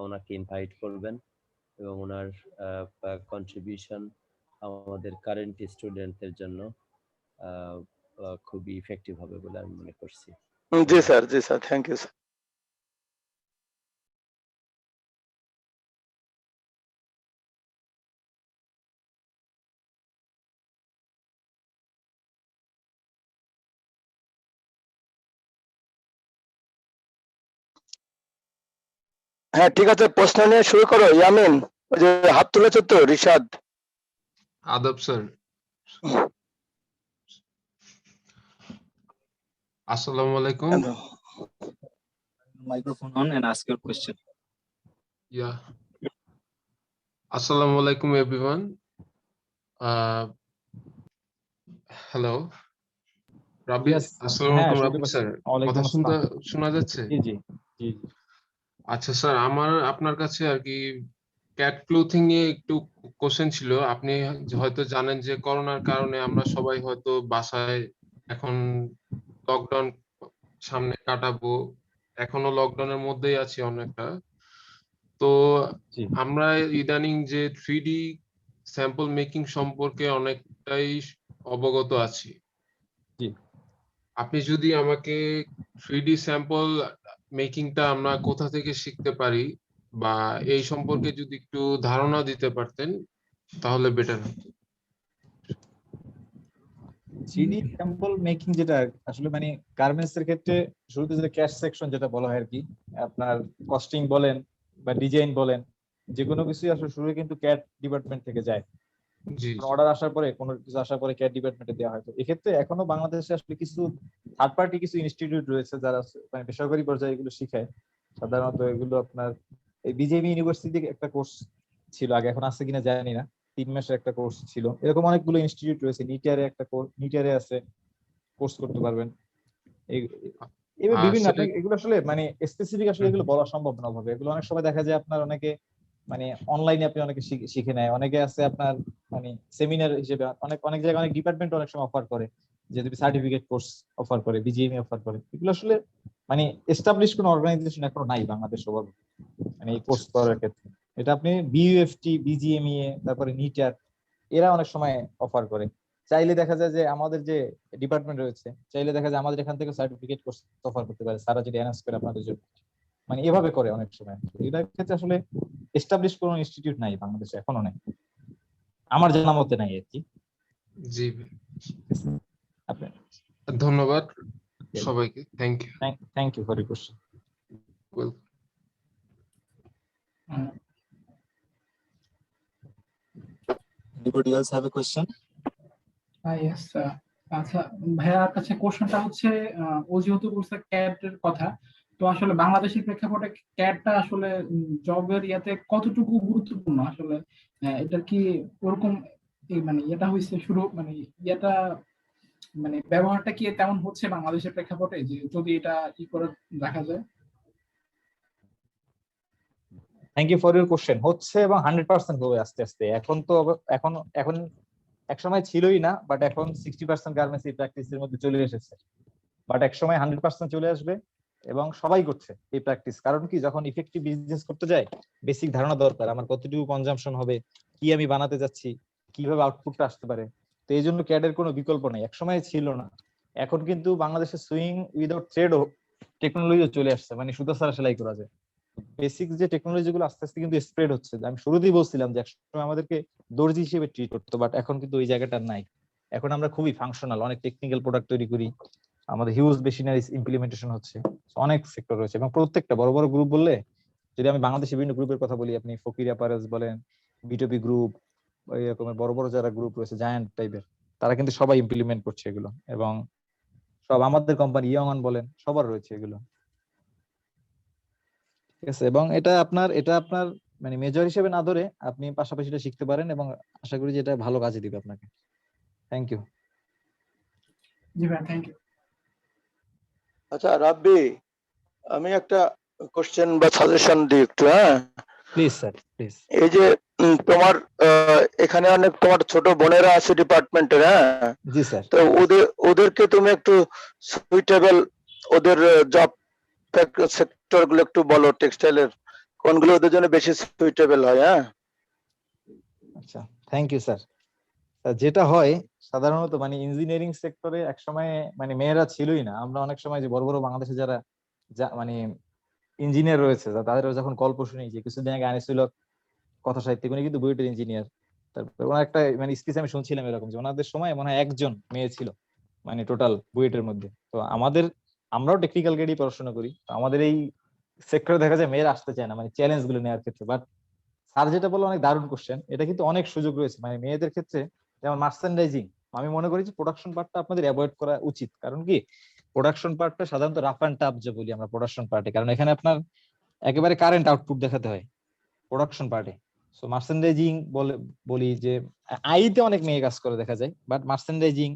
ওনাকে ইনভাইট করবেন এবং ওনার কন্ট্রিবিউশন আমাদের কারেন্ট স্টুডেন্টদের জন্য খুবই ইফেক্টিভ হবে বলে আমি মনে করছি। জি স্যার, জি স্যার, থ্যাংক ইউ স্যার। হ্যাঁ ঠিক আছে, প্রশ্ন নিয়ে শুরু করো। ইয়ামিন, ওই যে হাত তুলেছ তো, রিশাদ। আদব স্যার। আসসালামু আলাইকুম। Microphone on and ask your question. Yeah. Assalamu alaikum everyone. Hello. রাব্বি, আসসালামু আলাইকুম রাব্বি স্যার। কথা শোনা যাচ্ছে? জি জি জি। আচ্ছা স্যার, আমার আপনার কাছে আর কি ক্যাট ক্লোথিং নিয়ে একটু কোশ্চেন ছিল। আপনি হয়তো জানেন যে করোনার কারণে আমরা সবাই হয়তো বাসায় এখন লকডাউন সামনে কাটাবো, এখনো লকডাউনের মধ্যেই আছি অনেকটা। তো আমরা ইদানিং যে 3D স্যাম্পল মেকিং সম্পর্কে অনেকটাই অবগত আছি। আপনি যদি আমাকে 3D স্যাম্পল মেকিংটা আমরা কোথা থেকে শিখতে পারি বা এই সম্পর্কে যদি একটু ধারণা দিতে পারতেন তাহলে বেটার হতো। 3D স্যাম্পল মেকিং যেটা আসলে মানে গার্মেন্টস এর ক্ষেত্রে শুরুতে যে ক্যাশ সেকশন যেটা বলা হয় আর কি, আপনার কস্টিং বলেন বা ডিজাইন বলেন, যে কোনো কিছু আসলে শুরুতে কিন্তু ক্যাট ডিপার্টমেন্ট থেকে যায়। অর্ডার আসার পরে কোনো কিছু আসার পরে ক্যাট ডিপার্টমেন্টে দেওয়া হয়। তো এক্ষেত্রে এখনো বাংলাদেশে আসলে কিছু থার্ড পার্টি কিছু ইনস্টিটিউট রয়েছে যারা মানে বেসরকারি পর্যায়ে এগুলো শিখায়। সাধারণত এগুলো আপনার এই বিজেপি ইউনিভার্সিটি একটা কোর্স ছিল আগে, এখন আছে কিনা জানি না, 3 মাসের একটা কোর্স ছিল। এরকম অনেকগুলো ইনস্টিটিউট রয়েছে, নিটিয়ারে একটা কোর্স, নিটিয়ারে আছে, কোর্স করতে পারবেন। এবার বিভিন্ন আসলে আপনি এগুলো আসলে মানে স্পেসিফিক আসলে এগুলো বলা সম্ভব না ভাবে। এগুলো অনেক সময় দেখা যায় আপনার অনেকে মানে অনলাইনে আপনি অনেকে শিখে নেয়, অনেকে আছে আপনার মানে সেমিনার হিসেবে অনেক অনেক জায়গায় অনেক ডিপার্টমেন্ট অনেক সময় অফার করে, যে তুমি সার্টিফিকেট কোর্স অফার করে, বিজিএমই অফার করে। এগুলো আসলে মানে এস্টাবলিশ কোনো অর্গানাইজেশন এখনো নাই বাংলাদেশ ওভাবে মানে এই কোর্স করার ক্ষেত্রে। এটা আপনি বিইউএফটি, বিজিএমইএ, তারপরে নিটার, এরা অনেক সময় অফার করে। চাইলে দেখা যায় যে আমাদের যে ডিপার্টমেন্ট রয়েছে, চাইলে দেখা যায় আমাদের এখান থেকে সার্টিফিকেট কোর্স অফার করতে পারে, সারা যদি অ্যানাউন্স করে আপনাদের জন্য, মানে এভাবে করে অনেক সময়। এটার ক্ষেত্রে আসলে এস্টাবলিশ কোনো ইনস্টিটিউট নাই বাংলাদেশে, এখনো নাই, আমার জানা মতে নাই আর কি। জি আপনি ধন্যবাদ সবাইকে, thank you. Thank you for your question. Anybody else have a question? Yes, আচ্ছা ভাইয়ার কাছে কোশ্চেনটা হচ্ছে, ও যেহেতু বলছে ক্যাট এর কথা, তো আসলে বাংলাদেশের প্রেক্ষাপটে ক্যাটটা আসলে জবের ইয়াতে কতটুকু গুরুত্বপূর্ণ আসলে? এটা কি ওরকম মানে এটা হয়েছে শুরু মানে এটা মানে ব্যবহারটা কি তেমন হচ্ছে বাংলাদেশের প্রেক্ষাপটে, যে যদি এটা ই করে দেখা যায়? Thank you for your question. হচ্ছে এবং 100% হবে আস্তে আস্তে। এখন তো এখন এখন এক সময় ছিলই না, বাট এখন 60% গার্মেন্টস এই প্র্যাকটিসের মধ্যে চলে এসেছে, বাট এক সময় 100% চলে আসবে এবং সবাই করছে এই প্র্যাকটিস। কারণ কি, যখন ইফেক্টিভ বিজনেস করতে যায় বেসিক ধারণা দরকার, আমার কতটুকু কনজাম্পশন হবে, কি আমি বানাতে যাচ্ছি, কিভাবে আউটপুটটা আসতে পারে। তো এই জন্য ক্যাডের কোনো বিকল্প নেই, এক সময় ছিল না। এখন কিন্তু বাংলাদেশে সুইং উইদাউট থ্রেডও টেকনোলজিও চলে আসছে, মানে সুতা ছাড়া সেলাই করা যায়। বেসিক যে টেকনোলজি গুলো আস্তে আস্তে কিন্তু স্প্রেড হচ্ছে। আমি শুরুতেই বলছিলাম যে একসময় আমাদেরকে দর্জি হিসেবে ট্রিট করতো, বাট এখন কিন্তু ওই জায়গাটা নাই। এখন আমরা খুবই ফাংশনাল, অনেক টেকনিক্যাল প্রোডাক্ট তৈরি করি, আমাদের হিউজ মেশিনারিজ ইমপ্লিমেন্টেশন হচ্ছে, অনেক সেক্টর রয়েছে এবং প্রত্যেকটা বড় বড় গ্রুপ বললে, যদি আমি বাংলাদেশের বিভিন্ন গ্রুপের কথা বলি, আপনি ফকির অ্যাপারেলস বলেন, বিটপি গ্রুপ, এরকমের বড় বড় যারা গ্রুপ রয়েছে জায়ান্ট টাইপের, তারা কিন্তু সবাই ইমপ্লিমেন্ট করছে এগুলো। এবং সব আমাদের কোম্পানি ইয়ংন বলেন, সবার রয়েছে এগুলো, ঠিক আছে। এবং এটা আপনার মানে মেজর হিসেবে না ধরে আপনি পাশাপাশি এটা শিখতে পারেন এবং আশা করি যে এটা ভালো কাজে দিবে আপনাকে। Thank you. জি ভাই, থ্যাংক ইউ। আচ্ছা রাব্বি, আমি একটা কোশ্চেন বা সাজেশন দিই একটু, হ্যাঁ প্লিজ স্যার, প্লিজ। এই যে তোমার এখানে অনেক তোমার ছোট বোনেরা আছে ডিপার্টমেন্টের, হ্যাঁ জি স্যার। তো ওদেরকে তুমি একটু সুইটেবল ওদের জব সেক্টর গুলো একটু বলো, টেক্সটাইলের কোনগুলো ওদের জন্য বেশি সুইটেবল হয়। হ্যাঁ আচ্ছা, থ্যাংক ইউ স্যার। যেটা হয় সাধারণত মানে ইঞ্জিনিয়ারিং সেক্টরে একসময় মানে মেয়েরা ছিলই না। আমরা অনেক সময় যে বড় বড় বাংলাদেশে যারা মানে ইঞ্জিনিয়ার রয়েছে, তাদের যখন গল্প শুনি, যে কিছুদিন আগে আনিসুল কথা সাহিত্যিক, উনি কিন্তু বুয়েটের ইঞ্জিনিয়ার। তারপর ওনার একটা মানে স্পিচ আমি শুনছিলাম এরকম, যে ওনাদের সময় মনে হয় একজন মেয়ে ছিল মানে টোটাল বুয়েটের মধ্যে। তো আমরাও টেকনিক্যাল গ্রেডই পড়াশোনা করি, তো আমাদের এই সেক্টরে দেখা যায় মেয়েরা আসতে চায় না, মানে চ্যালেঞ্জ গুলো নেওয়ার ক্ষেত্রে। বাট স্যার যেটা বললো অনেক দারুণ কোশ্চেন, এটা কিন্তু অনেক সুযোগ রয়েছে মানে মেয়েদের ক্ষেত্রে। যেমন মার্চেন্ডাইজিং, আমি মনে করি যে প্রোডাকশন পার্টটা আপনাদের অ্যাভয়েড করা উচিত। কারণ কি, প্রোডাকশন পার্টটা সাধারণত রাফ অ্যান্ড টাফ যে বলি আমরা প্রোডাকশন পার্টে, কারণ এখানে আপনার একেবারে কারেন্ট আউটপুট দেখাতে হয় প্রোডাকশন পার্টে। সো মার্চেন্ডাইজিং বলি যে আইতে অনেক মেয়ে কাজ করে দেখা যায়, বাট মার্চেন্ডাইজিং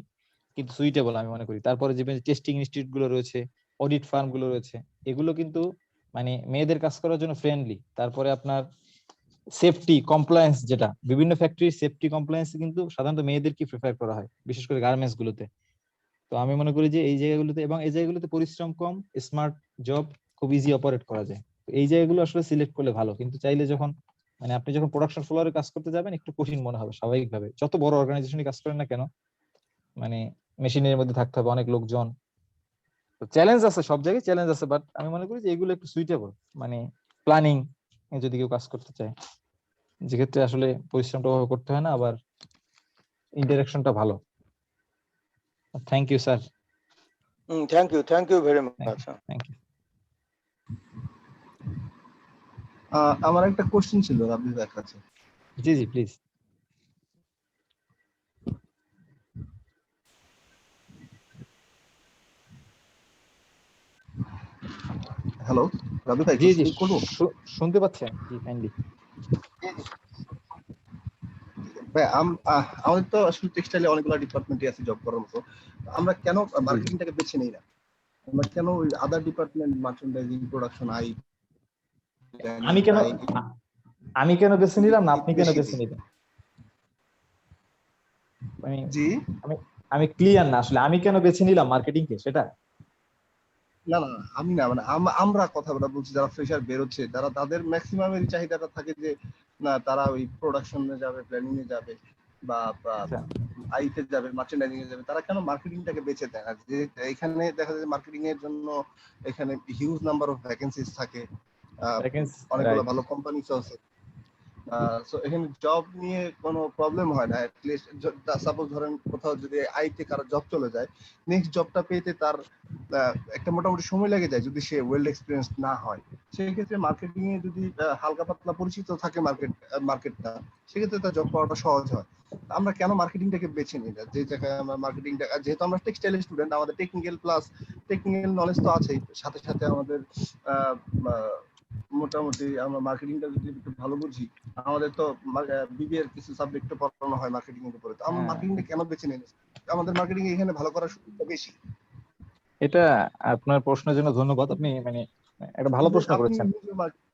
কিন্তু সুইটেবল আমি মনে করি। তারপরে যে টেস্টিং ইনস্টিটিউট গুলো রয়েছে, অডিট ফার্ম গুলো রয়েছে, এগুলো কিন্তু মানে মেয়েদের কাজ করার জন্য ফ্রেন্ডলি। তারপরে আপনার সেফটি কমপ্লায়েন্স, যেটা বিভিন্ন ফ্যাক্টরির সেফটি কমপ্লায়েন্স কিন্তু সাধারণত মেয়েদেরকে প্রেফার করা হয়, বিশেষ করে গার্মেন্টস গুলোতে। তো আমি মনে করি যে এই জায়গাগুলোতে এবং এই জায়গাগুলোতে পরিশ্রম কম, স্মার্ট জব, খুব ইজি অপারেট করা যায়। এই জায়গাগুলো আসলে সিলেক্ট করলে ভালো। কিন্তু চাইলে যখন মানে আপনি যখন প্রোডাকশন ফ্লোরে কাজ করতে যাবেন, একটু কঠিন মনে হবে স্বাভাবিকভাবে, যত বড় অর্গানাইজেশনে কাজ করেন না কেন, মানে মেশিনের মধ্যে থাকতে হবে, অনেক লোকজন, চ্যালেঞ্জ আছে, সব জায়গায় চ্যালেঞ্জ আছে। বাট আমি মনে করি যে এগুলো একটু সুইটেবল, মানে প্ল্যানিং যদি কেউ কাজ করতে চায়, যেক্ষেত্রে আসলে পরিশ্রমটা ওভাবে করতে হয় না, আবার ইন্টারেকশনটা ভালো। Thank you sir. Thank you very much. Thank you. আমার একটা কোশ্চেন ছিল রাব্বি ভাইয়ের কাছে। জি জি প্লিজ। হ্যালো। রাবি ভাই জি জি speak করবো? শুনতে পাচ্ছেন? জি কাইন্ডলি। ভাই আমাদের তো আসলে টেক্সটাইলে অনেকগুলো ডিপার্টমেন্টই আছে জব করার মতো। আমরা কেন মার্কেটিংটাকে বেছে নিই না? আমরা কেন ওই আদার ডিপার্টমেন্ট মার্চেন্ডাইজিং, প্রোডাকশন, আমি কেন আমি কেন বেছে নিলাম না আপনি কেন বেশি বেছে দিই? নিলেন? আমি জি আমি আমি ক্লিয়ার না আসলে আমি কেন বেছে নিলাম মার্কেটিং কে সেটা? না না না, আমি না মানে আমরা কথাটা বলছি, যারা ফ্রেশার বেরোচ্ছে তারা তাদের ম্যাক্সিমামের চাহিদাটা থাকে যে না তারা ওই প্রোডাকশনে যাবে, প্ল্যানিং এ যাবে বা আচ্ছা আইতে যাবে, মার্চেন্ডাইজিং এ যাবে, তারা কেন মার্কেটিংটাকে বেছে দেয় না? যে এখানে দেখা যায় মার্কেটিং এর জন্য এখানে হিউজ নাম্বার অফ ভ্যাকেন্সিস থাকে, ভ্যাকেন্সি অনেকগুলো রাইট। ভালো কোম্পানিস আছে। সো এখানে জব নিয়ে কোনো প্রবলেম হয় না। অ্যাটলিস্ট সাপোজ ধরেন কোথাও যদি আইতে কারো জব চলে যায়, নেক্সট জবটা পেতে তার একটা মোটামুটি সময় লেগে যায় যদি সে ওয়েল এক্সপিরিয়েন্স না হয়। সেই ক্ষেত্রে মার্কেটিং এ যদি হালকা পাতলা পরিচিত থাকে মার্কেটটা, সেক্ষেত্রে তার জব পাওয়াটা সহজ হয়। আমরা কেন মার্কেটিংটাকে বেছে নিই না? যে জায়গায় আমরা মার্কেটিংটা, যেহেতু আমরা টেক্সটাইল স্টুডেন্ট, আমাদের টেকনিক্যাল নলেজ তো আছেই, সাথে সাথে আমাদের মোটামুটি আমরা মার্কেটিংটা যদি একটু ভালো বুঝি, আমাদের তো বিবিএ এর কিছু সাবজেক্ট পড়ানো হয় মার্কেটিং এর উপরে, তো আমরা হ্যাঁ মার্কেটিংটা কেন বেছে নিই? আমাদের মার্কেটিং এখানে ভালো করার সুযোগটা বেশি। এটা আপনার প্রশ্নের জন্য ধন্যবাদ। আপনি মানে একটা ভালো প্রশ্ন আপনি করেছেন। নিজে marketing-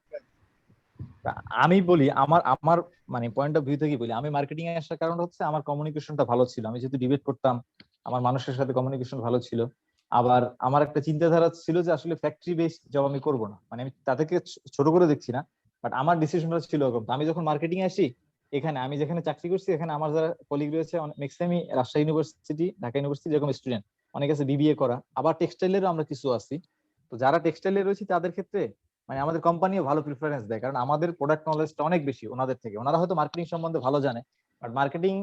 আমি বলি আমার আমার মানে পয়েন্ট অফ ভিউ থেকে বলি, আমি মার্কেটিং এ আসার কারণ হচ্ছে আমার কমিউনিকেশনটা ভালো ছিল। আমি যেহেতু ডিবেট করতাম, আমার মানুষের সাথে কমিউনিকেশন ভালো ছিল। আবার আমার একটা চিন্তাধারা ছিল যে আসলে ফ্যাক্টরি বেসড জব আমি করব না, মানে আমি তাদেরকে ছোট করে দেখছি না, বাট আমার ডিসিশনটা ছিল এরকম। আমি যখন মার্কেটিং এ আসি, এখানে আমি যেখানে চাকরি করছি এখানে আমার যারা কলিগ রয়েছে ম্যাক্সিমামই রাজশাহী ইউনিভার্সিটি, ঢাকা ইউনিভার্সিটি যেরকম স্টুডেন্ট, অনেক আছে বিবিএ করা, আবার টেক্সটাইলেরও আমরা কিছু আছি। তো যারা টেক্সটাইলে রয়েছে তাদের ক্ষেত্রে মানে আমাদের কোম্পানিও ভালো প্রিফারেন্স দেয়, কারণ আমাদের প্রোডাক্ট নলেজটা অনেক বেশি ওনাদের থেকে। ওনারা হয়তো মার্কেটিং সম্বন্ধে ভালো জানে, বাট মার্কেটিং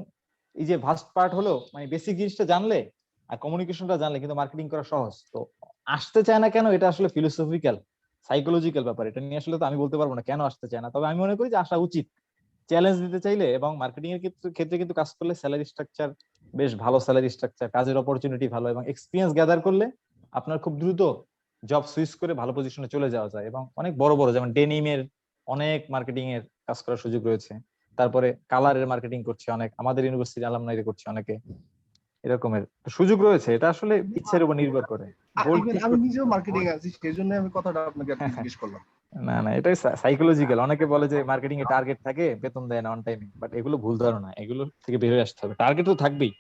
এই যে ভাস্ট পার্ট হলো, মানে বেসিক জিনিসটা জানলে আর কমিউনিকেশনটা জানলে কিন্তু মার্কেটিং করা সহজ। তো আসতে চায় না কেন, এটা আসলে ফিলোসফিক্যাল সাইকোলজিক্যাল ব্যাপার। এটা নিয়ে আসলে তো আমি বলতে পারবো না কেন আসতে চায় না, তবে আমি মনে করি যে আসা উচিত চ্যালেঞ্জ দিতে চাইলে। এবং মার্কেটিং এর ক্ষেত্রে কিন্তু কাজ করলে স্যালারি স্ট্রাকচার বেশ ভালো, স্যালারি স্ট্রাকচার, কাজের অপরচুনিটি ভালো, এবং এক্সপিরিয়েন্স গ্যাদার করলে আপনার খুব দ্রুত জব সুইচ করে ভালো পজিশনে চলে যাওয়া যায়। এবং অনেক বড় বড় যেমন ডেনিমের অনেক মার্কেটিং এর কাজ করার সুযোগ রয়েছে। তারপরে কালারের মার্কেটিং করছে অনেক, আমাদের ইউনিভার্সিটি আলামনাইরে করছে অনেকে, এরকমের সুযোগ রয়েছে। এটা আসলে ইচ্ছার উপর নির্ভর করে। গোল ঠিক আমি নিজেও মার্কেটিং আছি, সেই জন্য আমি কথাটা আপনাকে আর কি জিজ্ঞেস করলাম। না না, এটাই সাইকোলজিক্যাল। অনেকে বলে যে মার্কেটিং এ টার্গেট থাকে, বেতন দেয় না অন টাইমে, বাট এগুলো ভুল ধারণা। এগুলো থেকে বের হয়ে আসতে হবে। টার্গেট তো থাকবেই,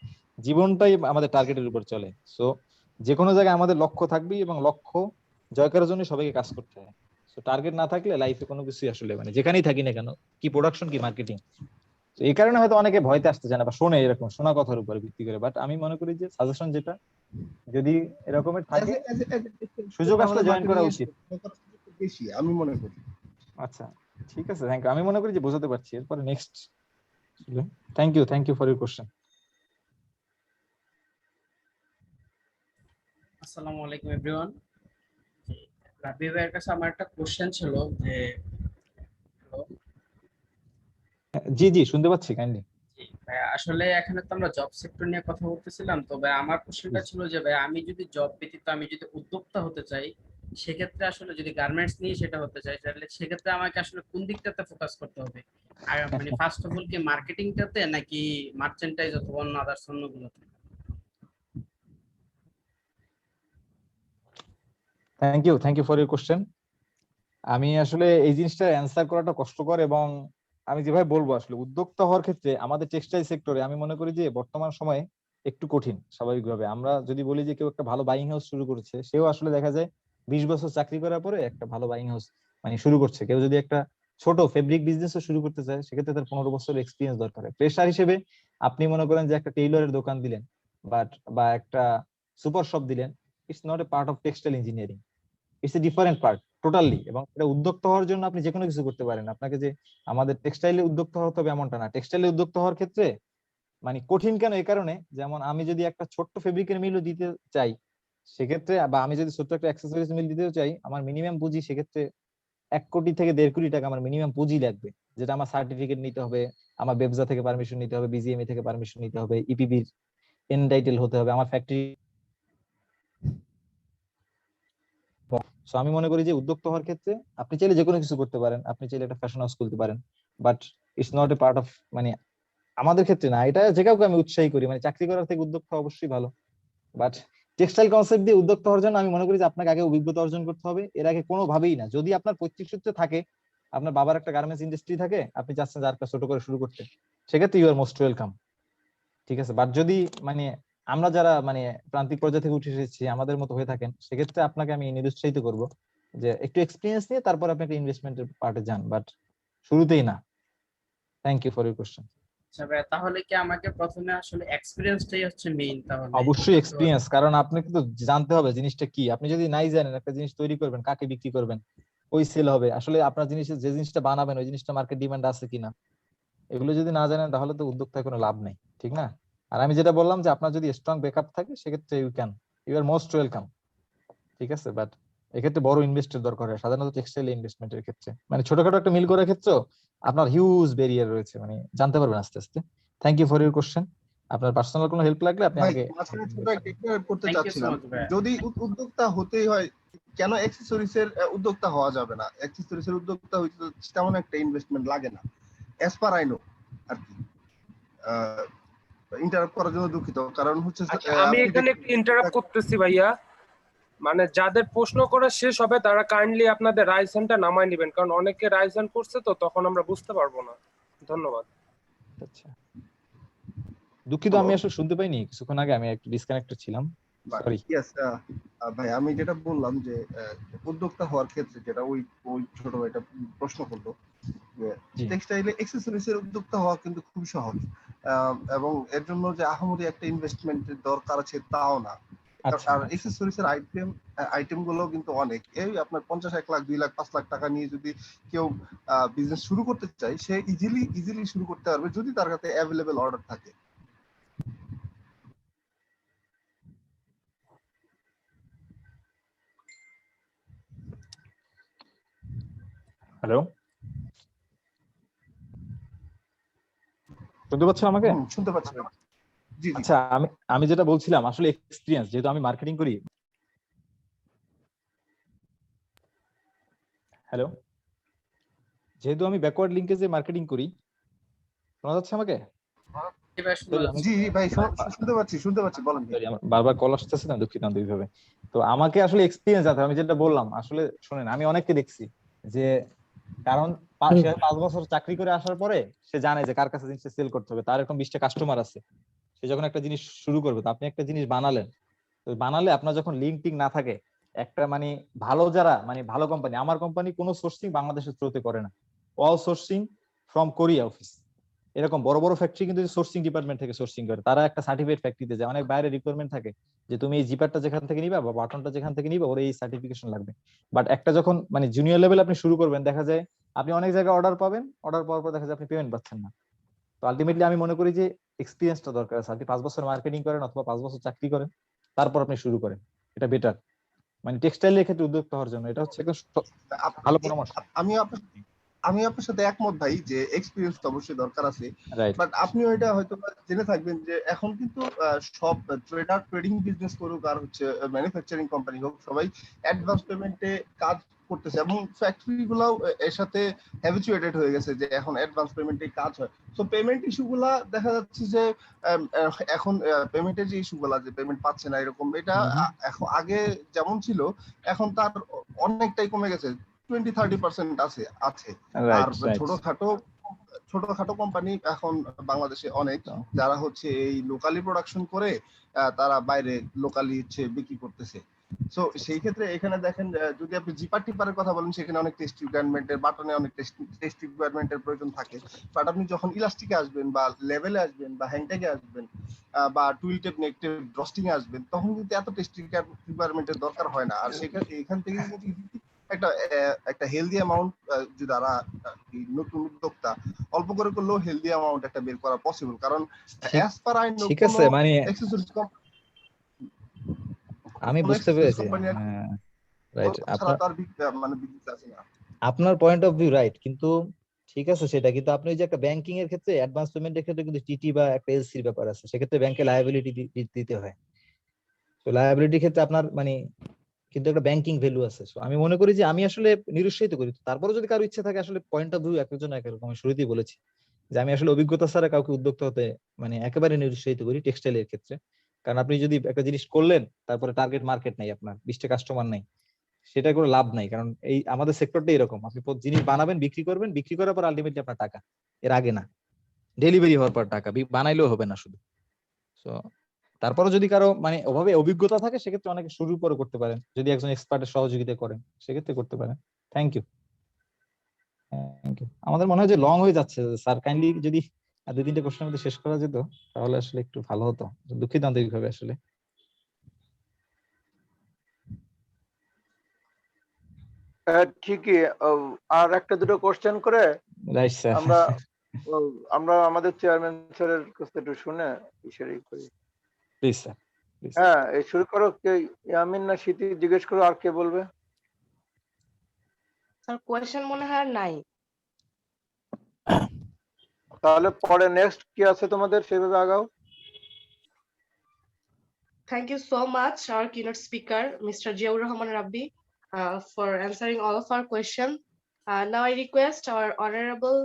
জীবনটাই আমাদের টার্গেটের উপর চলে। সো যে কোনো জায়গায় আমাদের লক্ষ্য থাকবেই, এবং লক্ষ্য জয় করার জন্য সবাইকে কাজ করতে হয়। সো টার্গেট না থাকলে লাইফে কোনো কিছুই আসলে মানে যেখানেই থাকি না কেন, কি প্রোডাকশন কি মার্কেটিং, তো এই কারণে হয়তো অনেকে ভয়তে আসতে চায় না বা শোনে এরকম শোনা কথার উপর ভিত্তি করে। বাট আমি মনে করি যে সাজেশন যেটা, যদি এরকমের থাকে সুযোগ আসলে জয়েন করা উচিত। বেশি আমি মনে করি। আচ্ছা ঠিক আছে, থ্যাংক ইউ। আমি মনে করি যে বোঝাতে পারছি। এরপরে next. Thank you for your question. আসসালামু আলাইকুম এভরিওয়ান। রাবি ভাইয়ের কাছে আমার একটা কোশ্চেন ছিল যে, জি জি শুনতে পাচ্ছি কাইন্ডলি। ভাই আসলে এখানে তো আমরা জব সেক্টর নিয়ে কথা বলতেছিলাম, তো ভাই আমার কোশ্চেনটা ছিল যে ভাই আমি যদি জব ব্যতীত আমি যদি উদ্যোক্তা হতে চাই, সেক্ষেত্রে আসলে যদি গার্মেন্টস নিয়ে সেটা হতে চাই, তাহলে সেক্ষেত্রে আমাকে আসলে কোন দিকটাতে ফোকাস করতে হবে? আর মানে ফার্স্ট অফ অল কি মার্কেটিংটাতে নাকি মার্চেন্টাইজ অথবা অন্য আদার্স অন্যগুলোতে? Thank you for your question. আমি আসলে এই জিনিসটা অ্যান্সার করাটা কষ্টকর, এবং আমি যেভাবে বলবো আসলে উদ্যোক্তা হওয়ার ক্ষেত্রে আমাদের টেক্সটাইল সেক্টরে আমি মনে করি যে বর্তমান সময়ে একটু কঠিন। স্বাভাবিকভাবে আমরা যদি বলি যে কেউ একটা ভালো বাইং হাউস শুরু করেছে, সেও আসলে দেখা যায় 20 বছর চাকরি করার পরে একটা ভালো বাইং হাউস মানে শুরু করছে। কেউ যদি একটা ছোট ফেব্রিক বিজনেসও শুরু করতে চায়, সেক্ষেত্রে তার 15 বছর এক্সপিরিয়েন্স দরকার। প্রেসার হিসেবে আপনি মনে করেন যে একটা টেইলরের দোকান দিলেন বা একটা সুপার শপ দিলেন, it's not a part of textile engineering, it's a different part totally. এবং এটা উদ্যোক্তা হওয়ার জন্য আপনি যে কোনো কিছু করতে পারেন। আপনাকে যে আমাদের টেক্সটাইলে উদ্যোক্তা হতে হবে এমনটা না। টেক্সটাইলে উদ্যোক্তা হওয়ার ক্ষেত্রে মানে কঠিন কেন, এই কারণে যেমন আমি যদি একটা ছোট্ট ফেব্রিকের মিলও দিতে চাই, সেক্ষেত্রে বা আমি যদি ছোট্ট একটা অ্যাক্সেসরিজ মিল দিতে চাই, আমার মিনিমাম পুঁজি সেক্ষেত্রে 1 কোটি থেকে 1.5 কোটি টাকা আমার মিনিমাম পুঁজি লাগবে। যেটা আমার সার্টিফিকেট নিতে হবে, আমার ব্যবসা থেকে পারমিশন নিতে হবে, বিজিএমই থেকে পারমিশন নিতে হবে, ইপিবির এনটাইটেল হতে হবে, আমার ফ্যাক্টরি। সো আমি মনে করি যে উদ্যোক্তা হওয়ার ক্ষেত্রে আপনি চাইলে যে কোনো কিছু করতে পারেন, আপনি চাইলে একটা ফ্যাশন হাউস খুলতে পারেন, but it's not a part of, মানে আমাদের ক্ষেত্রে না, এটা যে কাউকে আমি উৎসাহী করি, মানে চাকরি করার থেকে উদ্যোক্তা অবশ্যই ভালো। বাট টেক্সটাইল কনসেপ্ট দিয়ে উদ্যোক্তা হওয়ার জন্য আমি মনে করি যে আপনাকে আগে অভিজ্ঞতা অর্জন করতে হবে। এর আগে কোনোভাবেই না, যদি আপনার পৈতৃক সূত্রে থাকে, আপনার বাবার একটা গার্মেন্টস ইন্ডাস্ট্রি থাকে, আপনি চাচ্ছেন যার কাছে ছোট করে শুরু করতে, সেক্ষেত্রে ইউ আর মোস্ট ওয়েলকাম, ঠিক আছে। বাট যদি মানে আমরা যারা মানে প্রান্তিক পর্যায়ে থেকে উঠে এসেছি আমাদের মতো হয়ে থাকেন, সেক্ষেত্রে আপনাকে আমি নিরুৎসাহিত করব যে একটু এক্সপিরিয়েন্স নিয়ে তারপর আপনি একটা ইনভেস্টমেন্টের পার্টে যান, বাট শুরুতেই না। Thank you for your question. আচ্ছা ভাইয়া, তাহলে কি আমাকে প্রথমে আসলে এক্সপিরিয়েন্সটাই হচ্ছে মেইন? তাহলে অবশ্যই এক্সপিরিয়েন্স, কারণ আপনাকে তো জানতে হবে জিনিসটা কি। আপনি যদি নাই জানেন একটা জিনিস তৈরি করবেন, কাকে বিক্রি করবেন, ওই সেল হবে, আসলে আপনার জিনিসের যে জিনিসটা বানাবেন ওই জিনিসটা মার্কেট ডিমান্ড আছে কিনা, এগুলো যদি না জানেন তাহলে তো উদ্যোক্তায় কোনো লাভ নেই, ঠিক না? আর আমি যেটা বললাম যে আপনার যদি স্ট্রং ব্যাকআপ থাকে সেক্ষেত্রে ইউ আর মোস্ট ওয়েলকাম, ঠিক আছে। বাট এক্ষেত্রে বড় ইনভেস্টের দরকার হয় সাধারণত টেক্সটাইল ইনভেস্টমেন্টের ক্ষেত্রে, মানে ছোটখাটো একটা মিল করার ক্ষেত্রে আপনার হিউজ ব্যারিয়ার রয়েছে, মানে জানতে পারবেন আস্তে আস্তে। Thank you for your question. আপনার পার্সোনাল কোনো হেল্প লাগলে আপনি ভাই আমাকে মাঝখানে ছোট একটা একটু করতে Thank you so চাচ্ছিলাম, much, ভাইয়া। যদি উদ্যোক্তা হতেই হয় কেন অ্যাক্সেসরিজ এর উদ্যোক্তা হওয়া যাবে না? অ্যাক্সেসরিজ এর উদ্যোক্তা হইতে তো তেমন একটা ইনভেস্টমেন্ট লাগে না, অ্যাজ পার আই নো আর কি। ইন্টারাপ্ট করার জন্য দুঃখিত, কারণ হচ্ছে আচ্ছা, আমি এখানে একটু ইন্টারাপ্ট করতেছি ভাইয়া, মানে যাদের প্রশ্ন করা শেষ হবে তারা কাইন্ডলি আপনাদের রাইজ হ্যান্ডটা নামায় নেবেন, কারণ অনেকে রাইজ হ্যান্ড করছে তো তখন আমরা বুঝতে পারবো না। ধন্যবাদ। আচ্ছা, দুঃখিত আমি আসলে শুনতে পাইনি কিছুক্ষণ আগে, আমি একটু ডিসকানেক্টেড ছিলাম, সরি। ইয়েস ভাই, আমি যেটা বললাম যে উদ্যোক্তা হওয়ার ক্ষেত্রে যেটা ওই ওই ছোট ভাইটা প্রশ্ন করলো যে টেক্সটাইলে অ্যাক্সেসরিজ এর উদ্যোক্তা হওয়া কিন্তু খুব সহজ, এবং এর জন্য যে আহামরি একটা ইনভেস্টমেন্টের দরকার আছে তাও না। আর অ্যাক্সেসরিজ এর আইটেম গুলো কিন্তু অনেক, এই আপনার 50, 1 লাখ, 2 লাখ, 5 লাখ টাকা নিয়ে যদি কেউ বিজনেস শুরু করতে চায়, সে ইজিলি শুরু করতে পারবে যদি তার কাছে অ্যাভেলেবল অর্ডার থাকে। হ্যালো, শুনতে পাচ্ছেন আমাকে? শুনতে পাচ্ছি। জি জি। আচ্ছা, আমি যেটা বলছিলাম আসলে এক্সপিরিয়েন্স, যেহেতু আমি মার্কেটিং করি। হ্যালো, যেহেতু আমি ব্যাকওয়ার্ড লিঙ্কেজে মার্কেটিং করি, শোনা যাচ্ছে আমাকে? জি ভাই, শুনতে পাচ্ছি বলেন। বারবার কল আসতেছে না, দুঃখিত আন্তরিকভাবে। তো আমাকে আসলে এক্সপিরিয়েন্স আছে, আমি যেটা বললাম আসলে শুনেন, আমি অনেককে দেখছি যে কারণ 5 বছর চাকরি করে আসার পরে সে জানে যে কার কাছে জিনিসটা সেল করতে হবে, তার এরকম 20টা কাস্টমার আছে। সে যখন একটা জিনিস শুরু করবে, তো আপনি একটা জিনিস বানালেন, তো বানালে আপনার যখন লিঙ্ক টিঙ্ক না থাকে, একটা মানে ভালো যারা মানে ভালো কোম্পানি, আমার কোম্পানি কোনো সোর্সিং বাংলাদেশের থ্রুতে করে না, all sourcing from Korea office. এরকম বড় বড় ফ্যাক্টরি কিন্তু সোর্সিং ডিপার্টমেন্ট থেকে সোর্সিং করে, তারা একটা সার্টিফিকেট ফ্যাক্টরিতে যায়, অনেক বাইরে রিকোয়ারমেন্ট থাকে যে তুমি এই জিপারটা যেখান থেকে নিবা বা বাটনটা যেখান থেকে নিবা ওর এই সার্টিফিকেশন লাগবে। বাট একটা যখন মানে জুনিয়র লেভেল আপনি শুরু করবেন, দেখা যায় আপনি অনেক জায়গায় অর্ডার পাবেন, অর্ডার পাওয়ার পর দেখা যায় আপনি পেমেন্ট পাচ্ছেন না। তো আলটিমেটলি আমি মনে করি যে এক্সপিরিয়েন্সটা দরকার আছে। আপনি 5 বছর মার্কেটিং করেন অথবা 5 বছর চাকরি করেন, তারপর আপনি শুরু করেন, এটা বেটার। মানে টেক্সটাইলের ক্ষেত্রে উদ্যোক্তা হওয়ার জন্য এটা হচ্ছে একদম ভালো পরামর্শ। আমি আপনার সাথে একমত ভাই যে এক্সপিরিয়েন্স তো অবশ্যই দরকার আছে, বাট আপনিও এটা হয়তো জেনে থাকবেন যে এখন কিন্তু সব ট্রেডিং বিজনেস করুক আর হচ্ছে ম্যানুফ্যাকচারিং কোম্পানি হোক, সবাই অ্যাডভান্স পেমেন্টে কাজ করতেছে এবং ফ্যাক্টরি গুলাও এর সাথে হ্যাবিচুয়েটেড হয়ে গেছে যে এখন অ্যাডভান্স পেমেন্টে কাজ হয়। সো পেমেন্ট ইস্যুগুলা দেখা যাচ্ছে যে এখন পেমেন্টের যে ইস্যুগুলা, যে পেমেন্ট পাচ্ছে না এরকম, এটা এখন আগে যেমন ছিল এখন তার অনেকটাই কমে গেছে, 20-30% আছে। আর ছোটখাটো কোম্পানি এখন বাংলাদেশে অনেক, যারা হচ্ছে এই লোকালি প্রোডাকশন করে তারা বাইরে লোকালি হচ্ছে বিক্রি করতেছে। সো সেই ক্ষেত্রে এখানে দেখেন, যদি আপনি জিপার টিপারের কথা বলেন, সেখানে অনেক টেস্ট রিকোয়ারমেন্টের, বাটনে অনেক টেস্ট রিকোয়ারমেন্টের প্রয়োজন থাকে। বাট আপনি যখন ইলাস্টিকে আসবেন বা লেভেলে আসবেন বা হ্যান্ডটেকে আসবেন বা টুইল টেপ, নেক টেপ, ড্রস্টিং এ আসবেন, তখন কিন্তু এত টেস্ট রিকোয়ারমেন্টের দরকার হয় না। আর সেখানে এখান থেকে একটা হেলদি অ্যামাউন্ট যারা নতুন উদ্যোক্তা অল্প করে করলেও হেলদি অ্যামাউন্ট একটা বের করা পসিবল, কারণ অ্যাজ পার আই নো ঠিক আছে, মানে আমি বুঝতে পেরেছি। রাইট, আপনার পয়েন্ট অফ ভিউ রাইট, কিন্তু ঠিক আছে সেটা, কিন্তু আপনি যে একটা ব্যাংকিং এর ক্ষেত্রে অ্যাডভান্স পেমেন্টের ক্ষেত্রে কিন্তু টিটি বা একটা এলসির ব্যাপার আছে, সেক্ষেত্রে ব্যাংকে লায়াবিলিটি দিতে হয়। তো লায়াবিলিটির ক্ষেত্রে আপনার মানে কিন্তু একটা ব্যাংকিং ভ্যালু আছে। So আমি মনে করি যে আমি আসলে নিরুৎসাহিত করি। তারপরে যদি কারো ইচ্ছা থাকে, আসলে পয়েন্ট অফ ভিউ এক একজন এক এক রকম। আমি শুরুতেই বলেছি যে আমি আসলে অভিজ্ঞতা ছাড়া কাউকে উদ্যোক্তা হতে মানে একেবারে নিরুৎসাহিত করি টেক্সটাইলের ক্ষেত্রে। কারণ আপনি যদি একটা জিনিস করলেন, তারপরে টার্গেট মার্কেট নাই, আপনার 20টা কাস্টমার নাই, সেটা কোনো লাভ নাই। কারণ এই আমাদের সেক্টরটা এরকম, আপনি জিনিস বানাবেন, বিক্রি করবেন, বিক্রি করার পর আলটিমেটলি আপনার টাকা, এর আগে না। ডেলিভারি হওয়ার পর টাকা, বানাইলেও হবে না শুধু। সো তারপরে যদি কারো মানে ওভাবে অভিজ্ঞতা থাকে, সেক্ষেত্রে অনেকে শুরুর পরে করতে পারেন, যদি একজন এক্সপার্টের সহযোগিতা করেন সেক্ষেত্রে করতে পারেন। Thank you. আমাদের মনে হয় যে লং হয়ে যাচ্ছে স্যার, কাইন্ডলি যদি 2-3টে কোশ্চেনের মধ্যে শেষ করা যেত তাহলে আসলে একটু ভালো হতো। দুঃখিত আন্তরিকভাবে আসলে। ঠিকই। আর একটা দুটো কোশ্চেন করে রাইট স্যার। আমরা আমাদের চেয়ারম্যান স্যারের কাছ থেকে একটু শুনে ইশারাই করি। Please sir. হ্যাঁ, এই শুরু করো। কে, ইয়ামিন না স্মৃতি? জিজ্ঞেস করো, আর কে বলবে? স্যার কোয়েশ্চেন মনে হয় আর নাই। তাহলে পরে নেক্সট কি আছে তোমাদের, সেভাবে আগাও। Thank you so much, our keynote speaker, Mr. Jiaur Rahman Rabbi, for answering all of our questions. Now I request our honorable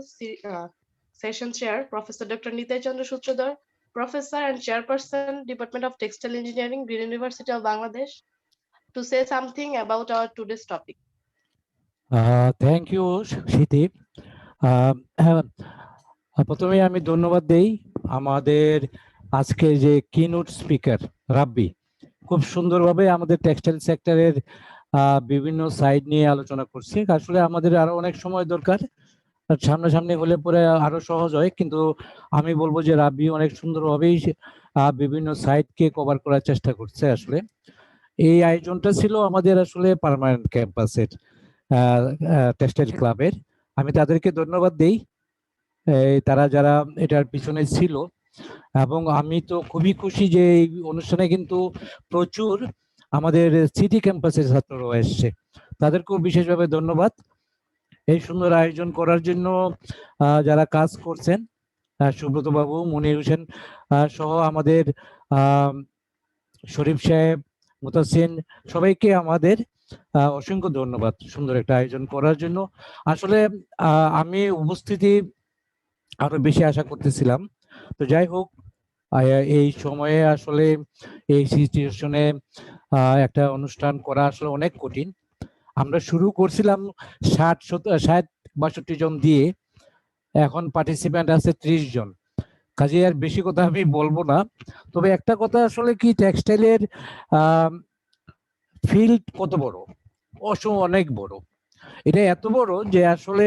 session chair, Professor Dr. Nitai Chandra Sutradhar, Professor and Chairperson, Department of Textile Engineering, Green University of Bangladesh, to say something about our today's topic. Thank you Smriti. প্রথমে আমি ধন্যবাদ দেই আমাদের আজকে যে কিনোট স্পিকার রাব্বি, খুব সুন্দরভাবে আমাদের টেক্সটাইল সেক্টরের বিভিন্ন সাইড নিয়ে আলোচনা করছে। আসলে আমাদের আরো অনেক সময় দরকার, সামনাসামনি হলে পরে আরো সহজ হয়, কিন্তু আমি বলবো যে রাব্বি অনেক সুন্দরভাবেই বিভিন্ন সাইডকে কভার করার চেষ্টা করছে। আসলে এই আয়োজনটা ছিল আমাদের আসলে পার্মানেন্ট ক্যাম্পাসের টেক্সটাইল ক্লাবের। আমি তাদেরকে ধন্যবাদ দেই, তারা যারা এটার পিছনে ছিল। এবং আমি তো খুবই খুশি যে এই অনুষ্ঠানে কিন্তু প্রচুর আমাদের সিটি ক্যাম্পাসের ছাত্ররা এসছে, তাদেরকেও বিশেষভাবে ধন্যবাদ। এই সুন্দর আয়োজন করার জন্য যারা কাজ করছেন, সুব্রত বাবু, মনির হোসেন সহ আমাদের শরীফ সাহেব, মুতাসিন, সবাইকে আমাদের অসংখ্য ধন্যবাদ সুন্দর একটা আয়োজন করার জন্য। আসলে আমি উপস্থিতি আরো বেশি আশা করতেছিলাম, তো যাই হোক, এই সময়ে আসলে এই সিচুয়েশনে একটা অনুষ্ঠান করা আসলে অনেক কঠিন। আমরা শুরু করছিলাম 60-62 জন দিয়ে, এখন পার্টিসিপেন্ট আছে 30 জন। কাজে আর বেশি কথা আমি বলবো না, তবে একটা কথা আসলে কি, টেক্সটাইলের ফিল্ড কত বড়, অনেক বড়। এটা এত বড় যে আসলে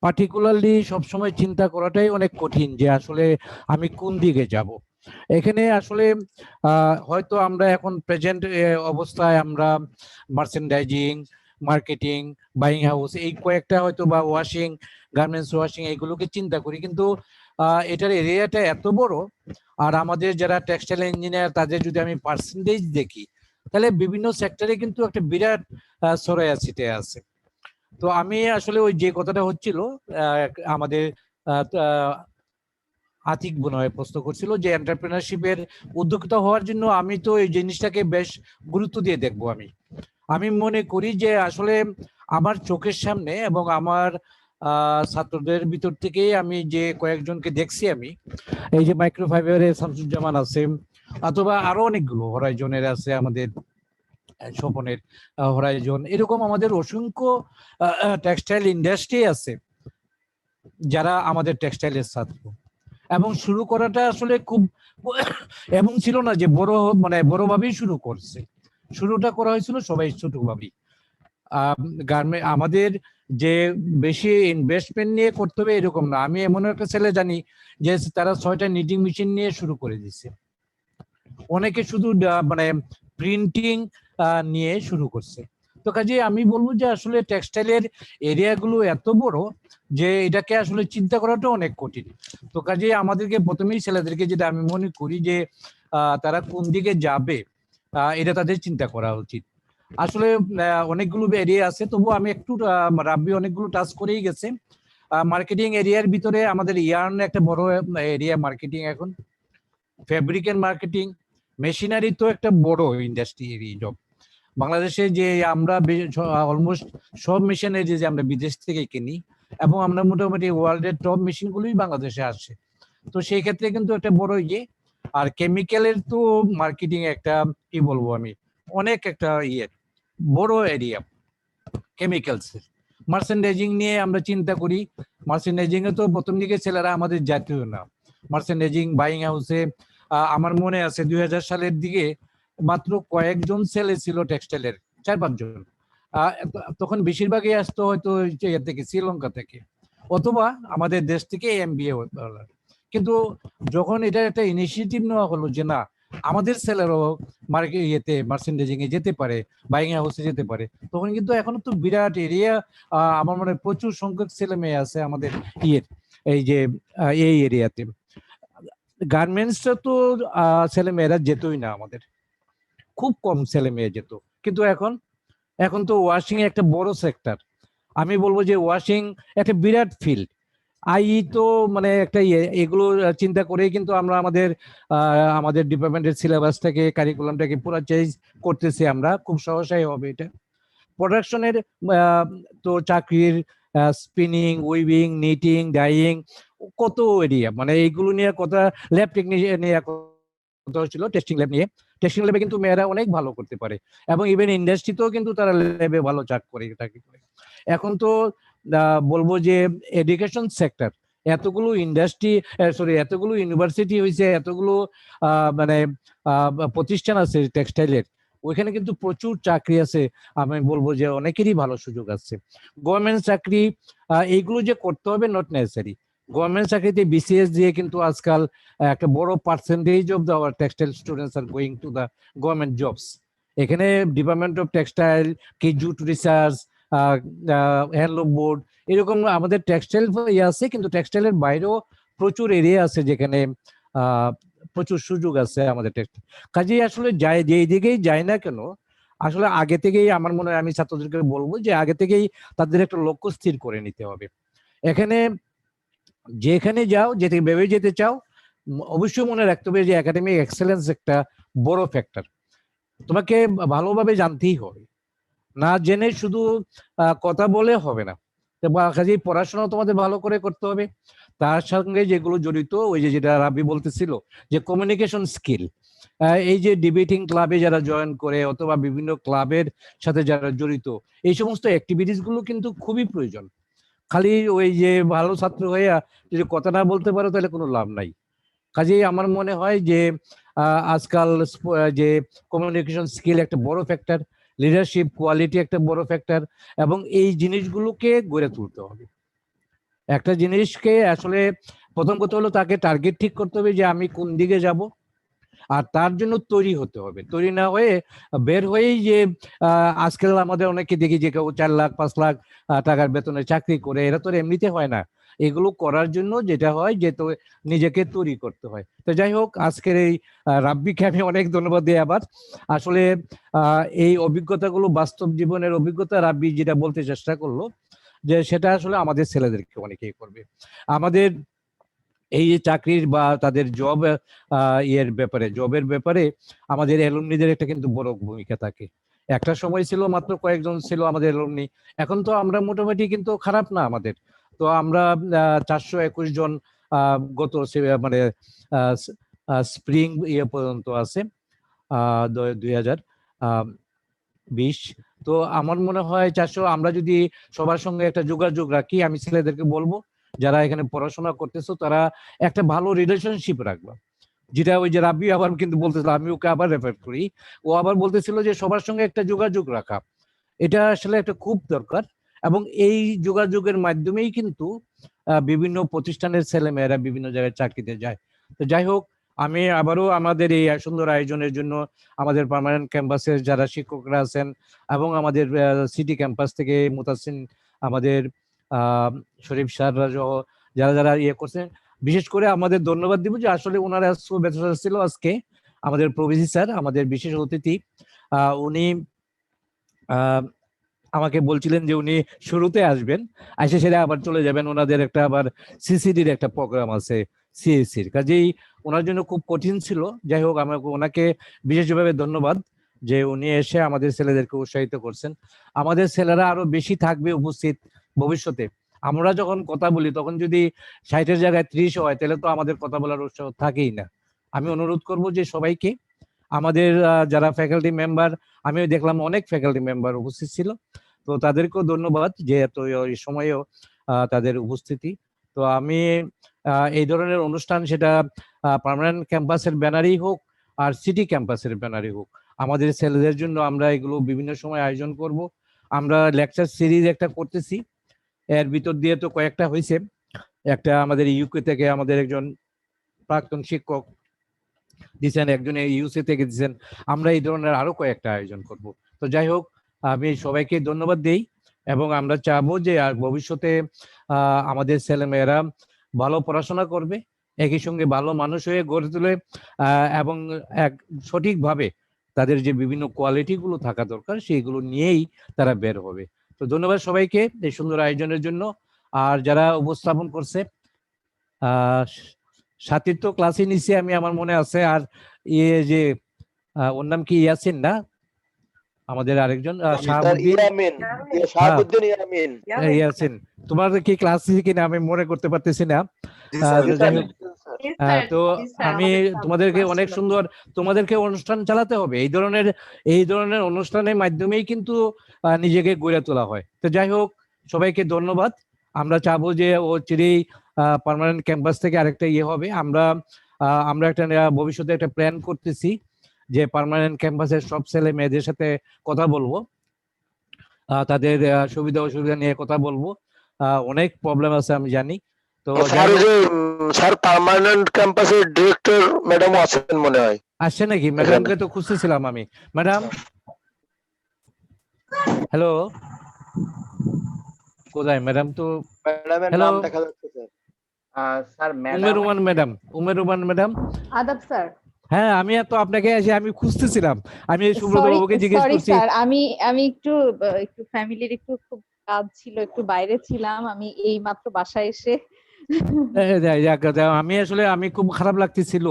পার্টিকুলারলি সবসময় চিন্তা করাটাই অনেক কঠিন যে আসলে আমি কোন দিকে যাব। এখানে আসলে হয়তো আমরা এখন প্রেজেন্ট অবস্থায় আমরা মার্চেন্ডাইজিং, মার্কেটিং, বাইং হাউস, এই কয়েকটা হয়তো বা ওয়াশিং, গার্মেন্টস ওয়াশিং, এইগুলোকে চিন্তা করি, কিন্তু এটার এরিয়াটা এত বড়। আর আমাদের যারা টেক্সটাইল ইঞ্জিনিয়ার, তাদের যদি আমি পার্সেন্টেজ দেখি, তাহলে বিভিন্ন সেক্টরে কিন্তু একটা বিরাট ছড়াইয়া ছিটে আছে। তো আমি আসলে ওই যে কথাটা হচ্ছিল, আমাদের আতিক মনে হয় প্রশ্ন করছিল যে এন্টারপ্রেনারশিপের উদ্যোক্তা হওয়ার জন্য আমি তো এই জিনিসটাকে বেশ গুরুত্ব দিয়ে দেখবো। আমি মনে করি যে আসলে আমার চোখের সামনে এবং আমার ছাত্রদের ভিতর থেকে আমি যে কয়েকজনকে দেখছি, আমি এই যে মাইক্রোফাইবারের শামসুজ্জামান আছে, অথবা আরো অনেকগুলো, হরাইজনের আছে, আমাদের স্বপনের হরাইজন, এরকম আমাদের অসংখ্য টেক্সটাইল ইন্ডাস্ট্রি আছে যারা আমাদের টেক্সটাইলের ছাত্র। এবং শুরু করাটা আসলে খুব এমন ছিল না যে বড়ভাবেই শুরু করছে, শুরুটা করা হয়েছিল সবাই ছোটভাবেই। আমাদের যে বেশি ইনভেস্টমেন্ট নিয়ে করতে হবে এরকম না। আমি এমন একটা ছেলে জানি যে তারা 6টা নিটিং মেশিন নিয়ে শুরু করে দিচ্ছে, অনেকে শুধু প্রিন্টিং নিয়ে শুরু করছে। তো কাজে আমি বলবো যে আসলে টেক্সটাইলের এরিয়াগুলো এত বড় যে এটাকে আসলে চিন্তা করাটা অনেক কঠিন। তো কাজে আমাদেরকে প্রথমেই ছেলেদেরকে, যেটা আমি মনে করি যে তারা কোন দিকে যাবে, এটা তাদের চিন্তা করা উচিত। আসলে অনেকগুলো এরিয়া আছে, তবু আমি একটু রাব্বি অনেকগুলো টাচ করেই গেছে। মার্কেটিং এরিয়ার ভিতরে আমাদের ইয়ার্ন একটা বড় এরিয়া মার্কেটিং, এখন ফেব্রিকের মার্কেটিং, মেশিনারি তো একটা বড় ইন্ডাস্ট্রি এরিয়া জব। বাংলাদেশে যে আমরা অলমোস্ট সব মেশিনারি যে আমরা বিদেশ থেকে কিনি এবং আমরা মোটামুটি ওয়ার্ল্ডের টপ মেশিনগুলোই বাংলাদেশে আসে। তো সেই ক্ষেত্রে কিন্তু একটা বড় ইয়ে। আর কেমিক্যালের তো মার্কেটিং একটা কি বলবো আমি অনেক একটা ইয়ে বড় এরিয়া কেমিক্যালস। মার্চেন্ডাইজিং নিয়ে আমরা চিন্তা করি, মার্চেন্ডাইজিং এ তো প্রথম দিকে ছেলেরা আমাদের জাতীয় না। মার্চেন্ডাইজিং বাইং হাউসে আমার মনে আছে 2000 সালের দিকে মাত্র কয়েকজন ছেলে ছিল টেক্সটাইলের, 4-5 জন। তখন বেশিরভাগই আসতো হয়তো থেকে শ্রীলঙ্কা থেকে অথবা আমাদের দেশ থেকে MBA। কিন্তু যখন এটা একটা ইনিশিয়েটিভ নেওয়া হলো যে না আমাদের ছেলেরাও মার্কেট ইয়েতে মার্চেন্ডাইজিং এ যেতে পারে, বাইং হাউসে যেতে পারে, তখন কিন্তু এখনো তো বিরাট এরিয়া আমার মনে হয় প্রচুর সংখ্যক ছেলে মেয়ে আছে আমাদের ইয়ের এই যে এই এরিয়াতে। গার্মেন্টসটা তো ছেলে মেয়েরা যেতই না, আমাদের খুব কম ছেলে মেয়ে যেত। কিন্তু এখন তো ওয়াশিং একটা বড় সেক্টর। আমি বলবো যে ওয়াশিং একটা বিরাট ফিল্ড। তো মানে একটা এগুলো চিন্তা করেই কিন্তু আমরা আমাদের ডিপার্টমেন্টের সিলেবাসটাকে কারিকুলামটাকে পুরো চেঞ্জ করতেছি আমরা, খুব সহসাই হবে এটা। প্রোডাকশনের তো চাকরির স্পিনিং, উইভিং, নিটিং, ডাইং কত এরিয়া, মানে এইগুলো নিয়ে কথা, ল্যাব টেকনিশিয়ান নিয়ে কথা হচ্ছিল, টেস্টিং ল্যাব নিয়ে। টেস্টিং ল্যাবে কিন্তু মেয়েরা অনেক ভালো করতে পারে এবং ইভেন ইন্ডাস্ট্রিতেও কিন্তু তারা ল্যাবে ভালো চাকরি করে। এখন তো বলবো যে এডুকেশন সেক্টর, এতগুলো এতগুলো ইউনিভার্সিটি হয়েছে, এতগুলো মানে প্রতিষ্ঠান আছে টেক্সটাইলের, ওইখানে কিন্তু প্রচুর চাকরি আছে। আমি বলবো যে অনেকেরই ভালো সুযোগ আছে। গভর্নমেন্ট চাকরি এইগুলো যে করতে হবে নট নেসেসারি। গভর্নমেন্ট চাকরিতে BCS দিয়ে কিন্তু আজকাল একটা বড় percentage of our textile students are going to the government jobs. এখানে department of textile, jute research, handloom board, এরকম আমাদের টেক্সটাইল আছে, কিন্তু টেক্সটাইলের বাইরেও প্রচুর এরিয়া আছে যেখানে প্রচুর সুযোগ আছে আমাদের টেক্সটাইল। কাজেই আসলে যেই দিকেই যায় না কেন, আসলে আগে থেকেই আমার মনে হয়, আমি ছাত্রদেরকে বলবো যে আগে থেকেই তাদের একটা লক্ষ্য স্থির করে নিতে হবে। এখানে যেখানে যাও, ভেবে যেতে চাও, অবশ্যই মনে রাখতে হবে যে একাডেমিক এক্সেলেন্স একটা বড় ফ্যাক্টর। তোমাকে ভালোভাবে জানতেই হবে, না জেনে শুধু কথা বলে হবে না। কাজেই পড়াশোনা তোমাদের ভালো করে করতে হবে। তার সঙ্গে যেগুলো জড়িত, ওই যে যেটা রাবি বলতেছিল যে কমিউনিকেশন স্কিল, এই যে ডিবেটিং ক্লাবে যারা জয়েন করে অথবা বিভিন্ন ক্লাবের সাথে যারা জড়িত, এই সমস্ত অ্যাক্টিভিটিস গুলো কিন্তু খুবই প্রয়োজন। খালি ওই যে ভালো ছাত্র হয়ে যদি কথা না বলতে পারো তাহলে কোনো লাভ নাই। কাজেই আমার মনে হয় যে আজকাল যে কমিউনিকেশন স্কিল একটা বড় ফ্যাক্টর, লিডারশিপ কোয়ালিটি একটা বড় ফ্যাক্টর, এবং এই জিনিসগুলোকে গড়ে তুলতে হবে। একটা জিনিসকে আসলে প্রথম কথা হলো তাকে টার্গেট ঠিক করতে হবে যে আমি কোন দিকে যাব, আর তার জন্য তৈরি হতে হবে। তৈরি না হয়ে বের হয়েই যে আজকাল আমাদের অনেকে দেখি যে কেউ 4 লাখ 5 লাখ টাকার বেতনে চাকরি করে, এরা তো এমনিতে হয় না। এগুলো করার জন্য যেটা হয় যে তো নিজেকে তৈরি করতে হয়। তো যাই হোক, আজকের এই রাব্বিকে আমি অনেক ধন্যবাদ দিই। আবার আসলে এই অভিজ্ঞতাগুলো বাস্তব জীবনের অভিজ্ঞতা, রাব্বি যেটা বলতে চেষ্টা করলো যে সেটা আসলে আমাদের ছেলেদেরকে অনেকেই করবে। আমাদের এই যে চাকরির বা তাদের জবের ব্যাপারে আমাদের অ্যালুমনিদের একটা কিন্তু বড় ভূমিকা থাকে। একটা সময় ছিল মাত্র কয়েকজন ছিল আমাদের অ্যালুমনি, এখন তো আমরা মোটামুটি কিন্তু খারাপ না আমাদের। তো আমরা 421 জন গত মানে স্প্রিং পর্যন্ত আছে 2020। তো আমার মনে হয় 400, আমরা যদি সবার সঙ্গে একটা যোগাযোগ রাখি, আমি ছেলেদেরকে বলবো যারা এখানে পড়াশোনা করতেছো তারা একটা ভালো রিলেশনশিপ রাখবা। যেটা ওই যে রাব্বি আবার কিন্তু বলতেছিল, আমি ওকে আবার রেফার করি, ও আবার বলতেছিল যে সবার সঙ্গে একটা যোগাযোগ রাখা, এটা আসলে একটা খুব দরকার। এবং এই যোগাযোগের মাধ্যমেই কিন্তু বিভিন্ন প্রতিষ্ঠানের ছেলে মেয়েরা বিভিন্ন জায়গায় চাকরিতে যায়। তো যাই হোক, আমি আবারও আমাদের এই সুন্দর আয়োজনের জন্য আমাদের পার্মানেন্ট ক্যাম্পাসের যারা শিক্ষকরা আছেন এবং আমাদের সিটি ক্যাম্পাস থেকে মুতাসিন, আমাদের শরীফ স্যাররা সহ যারা যারা করছেন, বিশেষ করে আমাদের ধন্যবাদ দিব যে আসলে ওনারা ছিল আজকে আমাদের প্রভিসি স্যার, আমাদের বিশেষ অতিথি। উনি আমাকে বলছিলেন যে উনি শুরুতে আসবেন, এসে সেটা আবার চলে যাবেন। ওনাদের একটা আবার সিসিডির একটা প্রোগ্রাম আছে সিএসির, কাজেই ওনার জন্য খুব কঠিন ছিল। যাই হোক, আমাকে ওনাকে বিশেষভাবে ধন্যবাদ যে উনি এসে আমাদের ছেলেদেরকে উৎসাহিত করছেন। আমাদের ছেলেরা আরো বেশি থাকবে উপস্থিত ভবিষ্যতে। আমরা যখন কথা বলি তখন যদি 60-এর জায়গায় 30 হয় তাহলে তো আমাদের কথা বলার উৎসাহ থাকেই না। আমি অনুরোধ করব যে সবাইকে, আমাদের যারা ফ্যাকাল্টি মেম্বার, আমিও দেখলাম অনেক ফ্যাকাল্টি মেম্বার উপস্থিত ছিল, তো তাদেরকেও ধন্যবাদ যে এত এই সময়েও তাদের উপস্থিতি। তো আমি এই ধরনের অনুষ্ঠান, সেটা পার্মানেন্ট ক্যাম্পাসের ব্যানারেই হোক আর সিটি ক্যাম্পাসের ব্যানারে হোক, আমাদের ছেলেদের জন্য আমরা এগুলো বিভিন্ন সময় আয়োজন করব। আমরা লেকচার সিরিজ একটা করতেছি, এর ভিতর দিয়ে তো কয়েকটা হয়েছে। একটা আমাদের ইউকে থেকে আমাদের একজন প্রাক্তন শিক্ষক দিচ্ছেন, একজন ইউসি থেকে দিচ্ছেন, আমরা এই ধরনের আরো কয়েকটা আয়োজন করব। তো যাই হোক, আমি সবাইকে ধন্যবাদ দেই এবং আমরা চাবো যে আর ভবিষ্যতে আমাদের ছেলেমেয়েরা ভালো পড়াশোনা করবে, একই সঙ্গে ভালো মানুষ হয়ে গড়ে তোলে এবং এক সঠিকভাবে তাদের যে বিভিন্ন কোয়ালিটি গুলো থাকা দরকার সেইগুলো নিয়েই তারা বের হবে। তো ধন্যবাদ সবাইকে এই সুন্দর আয়োজনের জন্য। আর যারা উপস্থাপন করছে, সাথীর তো ক্লাসে নিছি আমি, আমার মনে আছে। আর ইয়ে যে ওর নাম কি ইয়াসিন না, আমাদের আরেকজন ইয়াসিন, তোমার কি ক্লাস কিনা আমি মনে করতে পারতেছি না। তো আমি তোমাদেরকে অনেক সুন্দর, তোমাদেরকে অনুষ্ঠান চালাতে হবে, এই ধরনের অনুষ্ঠানের মাধ্যমেই কিন্তু নিজেকে গড়ে তোলা হয়। তো যাই হোক, সবাইকে ধন্যবাদ। আমরা চাবো যে ও চিরেই পার্মানেন্ট ক্যাম্পাস থেকে আরেকটা ইয়ে হবে। আমরা একটা ভবিষ্যতে একটা প্ল্যান করতেছি যে পার্মানেন্ট ক্যাম্পাসের সব ছেলে মেয়েদের সাথে কথা বলবো, তাদের সুবিধা অসুবিধা নিয়ে কথা বলবো। অনেক প্রবলেম আছে আমি জানি। তো স্যার পার্মানেন্ট ক্যাম্পাসের ডিরেক্টর ম্যাডাম আছেন মনে হয়, আসছে নাকি? ম্যাডামকে তো খুঁজতেছিলাম আমি। ম্যাডাম, হ্যালো, কোথায় ম্যাডাম? তো ম্যাডামের নাম দেখা যাচ্ছে sir Umer Ruman madam, Umer Ruman madam. আদাব স্যার। হ্যাঁ, আমি তো আপনাকে আমি খুঁজতেছিলাম, আমি সুব্রত বাবুকে জিজ্ঞেস করছি। স্যার, আমি একটু ফ্যামিলির একটু খুব কাজ ছিল, একটু বাইরে ছিলাম, আমি এই মাত্র বাসায় এসে। আমি খুব খারাপ লাগতেছিল,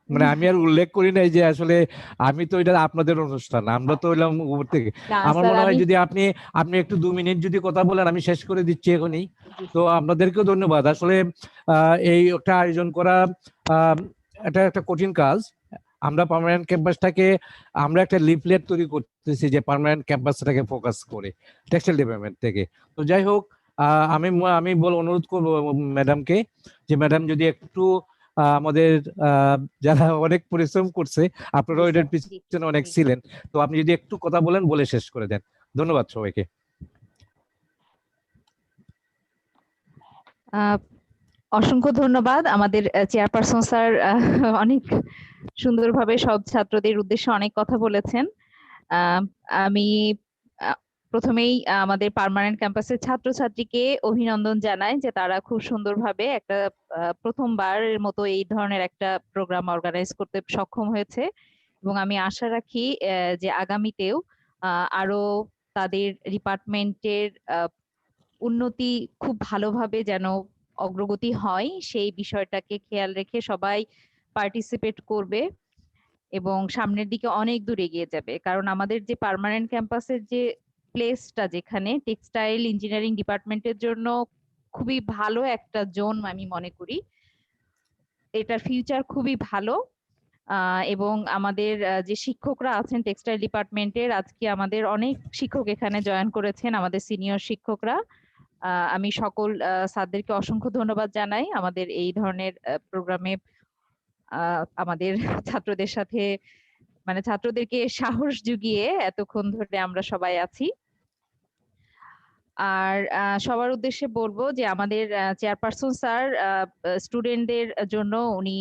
মানে আমি আর উল্লেখ করি নাই যে আসলে আমি তো এটা আপনাদের অনুষ্ঠান, আমরা তো এলাম উপর থেকে। আমার মনে হয় যদি আপনি একটু 2 মিনিট যদি কথা বলেন, আমি শেষ করে দিচ্ছি এখনই। তো আপনাদেরকেও ধন্যবাদ। আসলে এই একটা আয়োজন করা এটা একটা কঠিন কাজ। আমরা পার্মানেন্ট ক্যাম্পাসটাকে, আমরা একটা লিফলেট তৈরি করতেছি যে পার্মানেন্ট ক্যাম্পাসটাকে ফোকাস করে টেক্সটাইল ডিপার্টমেন্ট থেকে। তো যাই হোক, আমি অনুরোধ করবো ম্যাডামকে যে ম্যাডাম যদি একটু আমাদের যারা অনেক পরিশ্রম করছে, আপনারা এটার পিছনে অনেক ছিলেন, তো আপনি যদি একটু কথা বলেন, বলে শেষ করে দেন। ধন্যবাদ সবাইকে। অসংখ্য ধন্যবাদ। আমাদের চেয়ারপারসন স্যার অনেক সুন্দরভাবে সব ছাত্রদের উদ্দেশ্যে অনেক কথা বলেছেন। আমি প্রথমেই আমাদের পার্মানেন্ট ক্যাম্পাসের ছাত্রছাত্রীকে অভিনন্দন জানাই যে তারা খুব সুন্দরভাবে একটা প্রথমবারের মতো এই ধরনের একটা প্রোগ্রাম অর্গানাইজ করতে সক্ষম হয়েছে, এবং আমি আশা রাখি যে আগামীতেও আরো তাদের ডিপার্টমেন্টের উন্নতি খুব ভালোভাবে যেন অগ্রগতি হয়, সেই বিষয়টাকে খেয়াল রেখে সবাই পার্টিসিপেট করবে এবং সামনের দিকে অনেক দূর এগিয়ে যাবে। কারণ আমাদের যে পার্মানেন্ট ক্যাম্পাসের যে প্লেসটা, যেখানে টেক্সটাইল ইঞ্জিনিয়ারিং ডিপার্টমেন্টের জন্য খুবই ভালো একটা জোন আমি মনে করি, এটার ফিউচার খুবই ভালো। এবং আমাদের যে শিক্ষকরা আছেন টেক্সটাইল ডিপার্টমেন্টের, আজকে আমাদের অনেক শিক্ষক এখানে জয়েন করেছেন, আমাদের সিনিয়র শিক্ষকরা। আমি সকল স্যারদেরকে অসংখ্য ধন্যবাদ জানাই আমাদের এই ধরনের প্রোগ্রামে আমাদের ছাত্রদের সাথে, মানে ছাত্রদেরকে সাহস জুগিয়ে এতক্ষণ ধরে আমরা সবাই আছি। আর সবার উদ্দেশ্যে বলবো যে আমাদের চেয়ারপারসন স্যার স্টুডেন্টদের জন্য উনি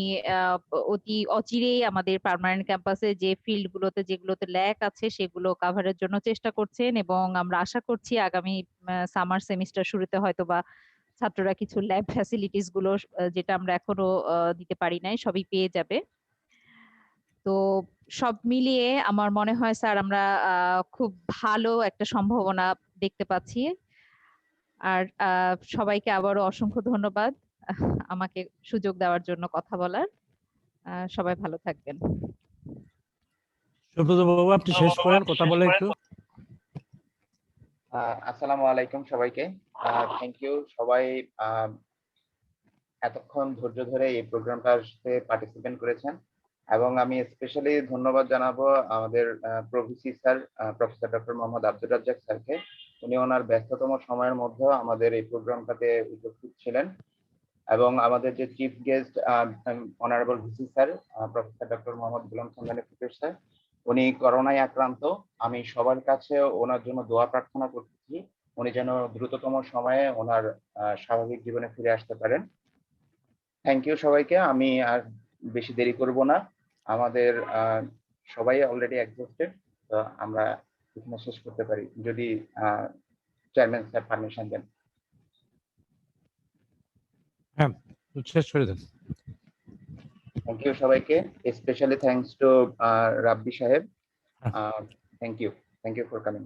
অতি অচিরেই আমাদের পার্মানেন্ট ক্যাম্পাসে যে ফিল্ড গুলোতে যেগুলোতে ল্যাক আছে সেগুলো কাভারের জন্য চেষ্টা করছেন, এবং আমরা আশা করছি আগামী সামার সেমিস্টার শুরুতে হয়তো বা ছাত্ররা কিছু ল্যাব ফ্যাসিলিটিস গুলো যেটা আমরা এখনো দিতে পারি নাই, সবই পেয়ে যাবে। তো সব মিলিয়ে আমার মনে হয় স্যার আমরা খুব ভালো একটা সম্ভাবনা দেখতে পাচ্ছি। আর সবাইকে আবারও অসংখ্য ধন্যবাদ আমাকে সুযোগ দেওয়ার জন্য কথা বলার। সবাই ভালো থাকবেন। সুব্রত বাবু আপনি শেষ করেন, কথা বলে একটু। আসসালামু আলাইকুম সবাইকে। থ্যাংক ইউ সবাই এতক্ষণ ধৈর্য ধরে এই প্রোগ্রামটাতে পার্টিসিপেট করেছেন, এবং আমি স্পেশালি ধন্যবাদ জানাবো আমাদের pro VC sir professor doctor Mohammad Abdur Razzaque স্যারকে। উনি ওনার ব্যস্ততম সময়ের মধ্যে আমাদের এই প্রোগ্রামটাতে উপস্থিত ছিলেন, এবং আমাদের যে chief guest honourable VC sir professor doctor Mohammad Golam Khandani Fikir sir, উনি করোনায় আক্রান্ত। আমি সবার কাছে ওনার জন্য দোয়া প্রার্থনা করতেছি, উনি যেন দ্রুততম সময়ে ওনার স্বাভাবিক জীবনে ফিরে আসতে পারেন। থ্যাংক ইউ সবাইকে। আমি আর বেশি দেরি করব না, আমাদের সবাই অলরেডি এক্সস্টেড, তো আমরা এখানে শেষ করতে পারি যদি চেয়ারম্যান স্যার পারমিশন দেন। হ্যাঁ, শেষ করে দেন। থ্যাংক ইউ সবাইকে, স্পেশালি থ্যাঙ্কস টু রাব্বি সাহেব। Thank you for coming.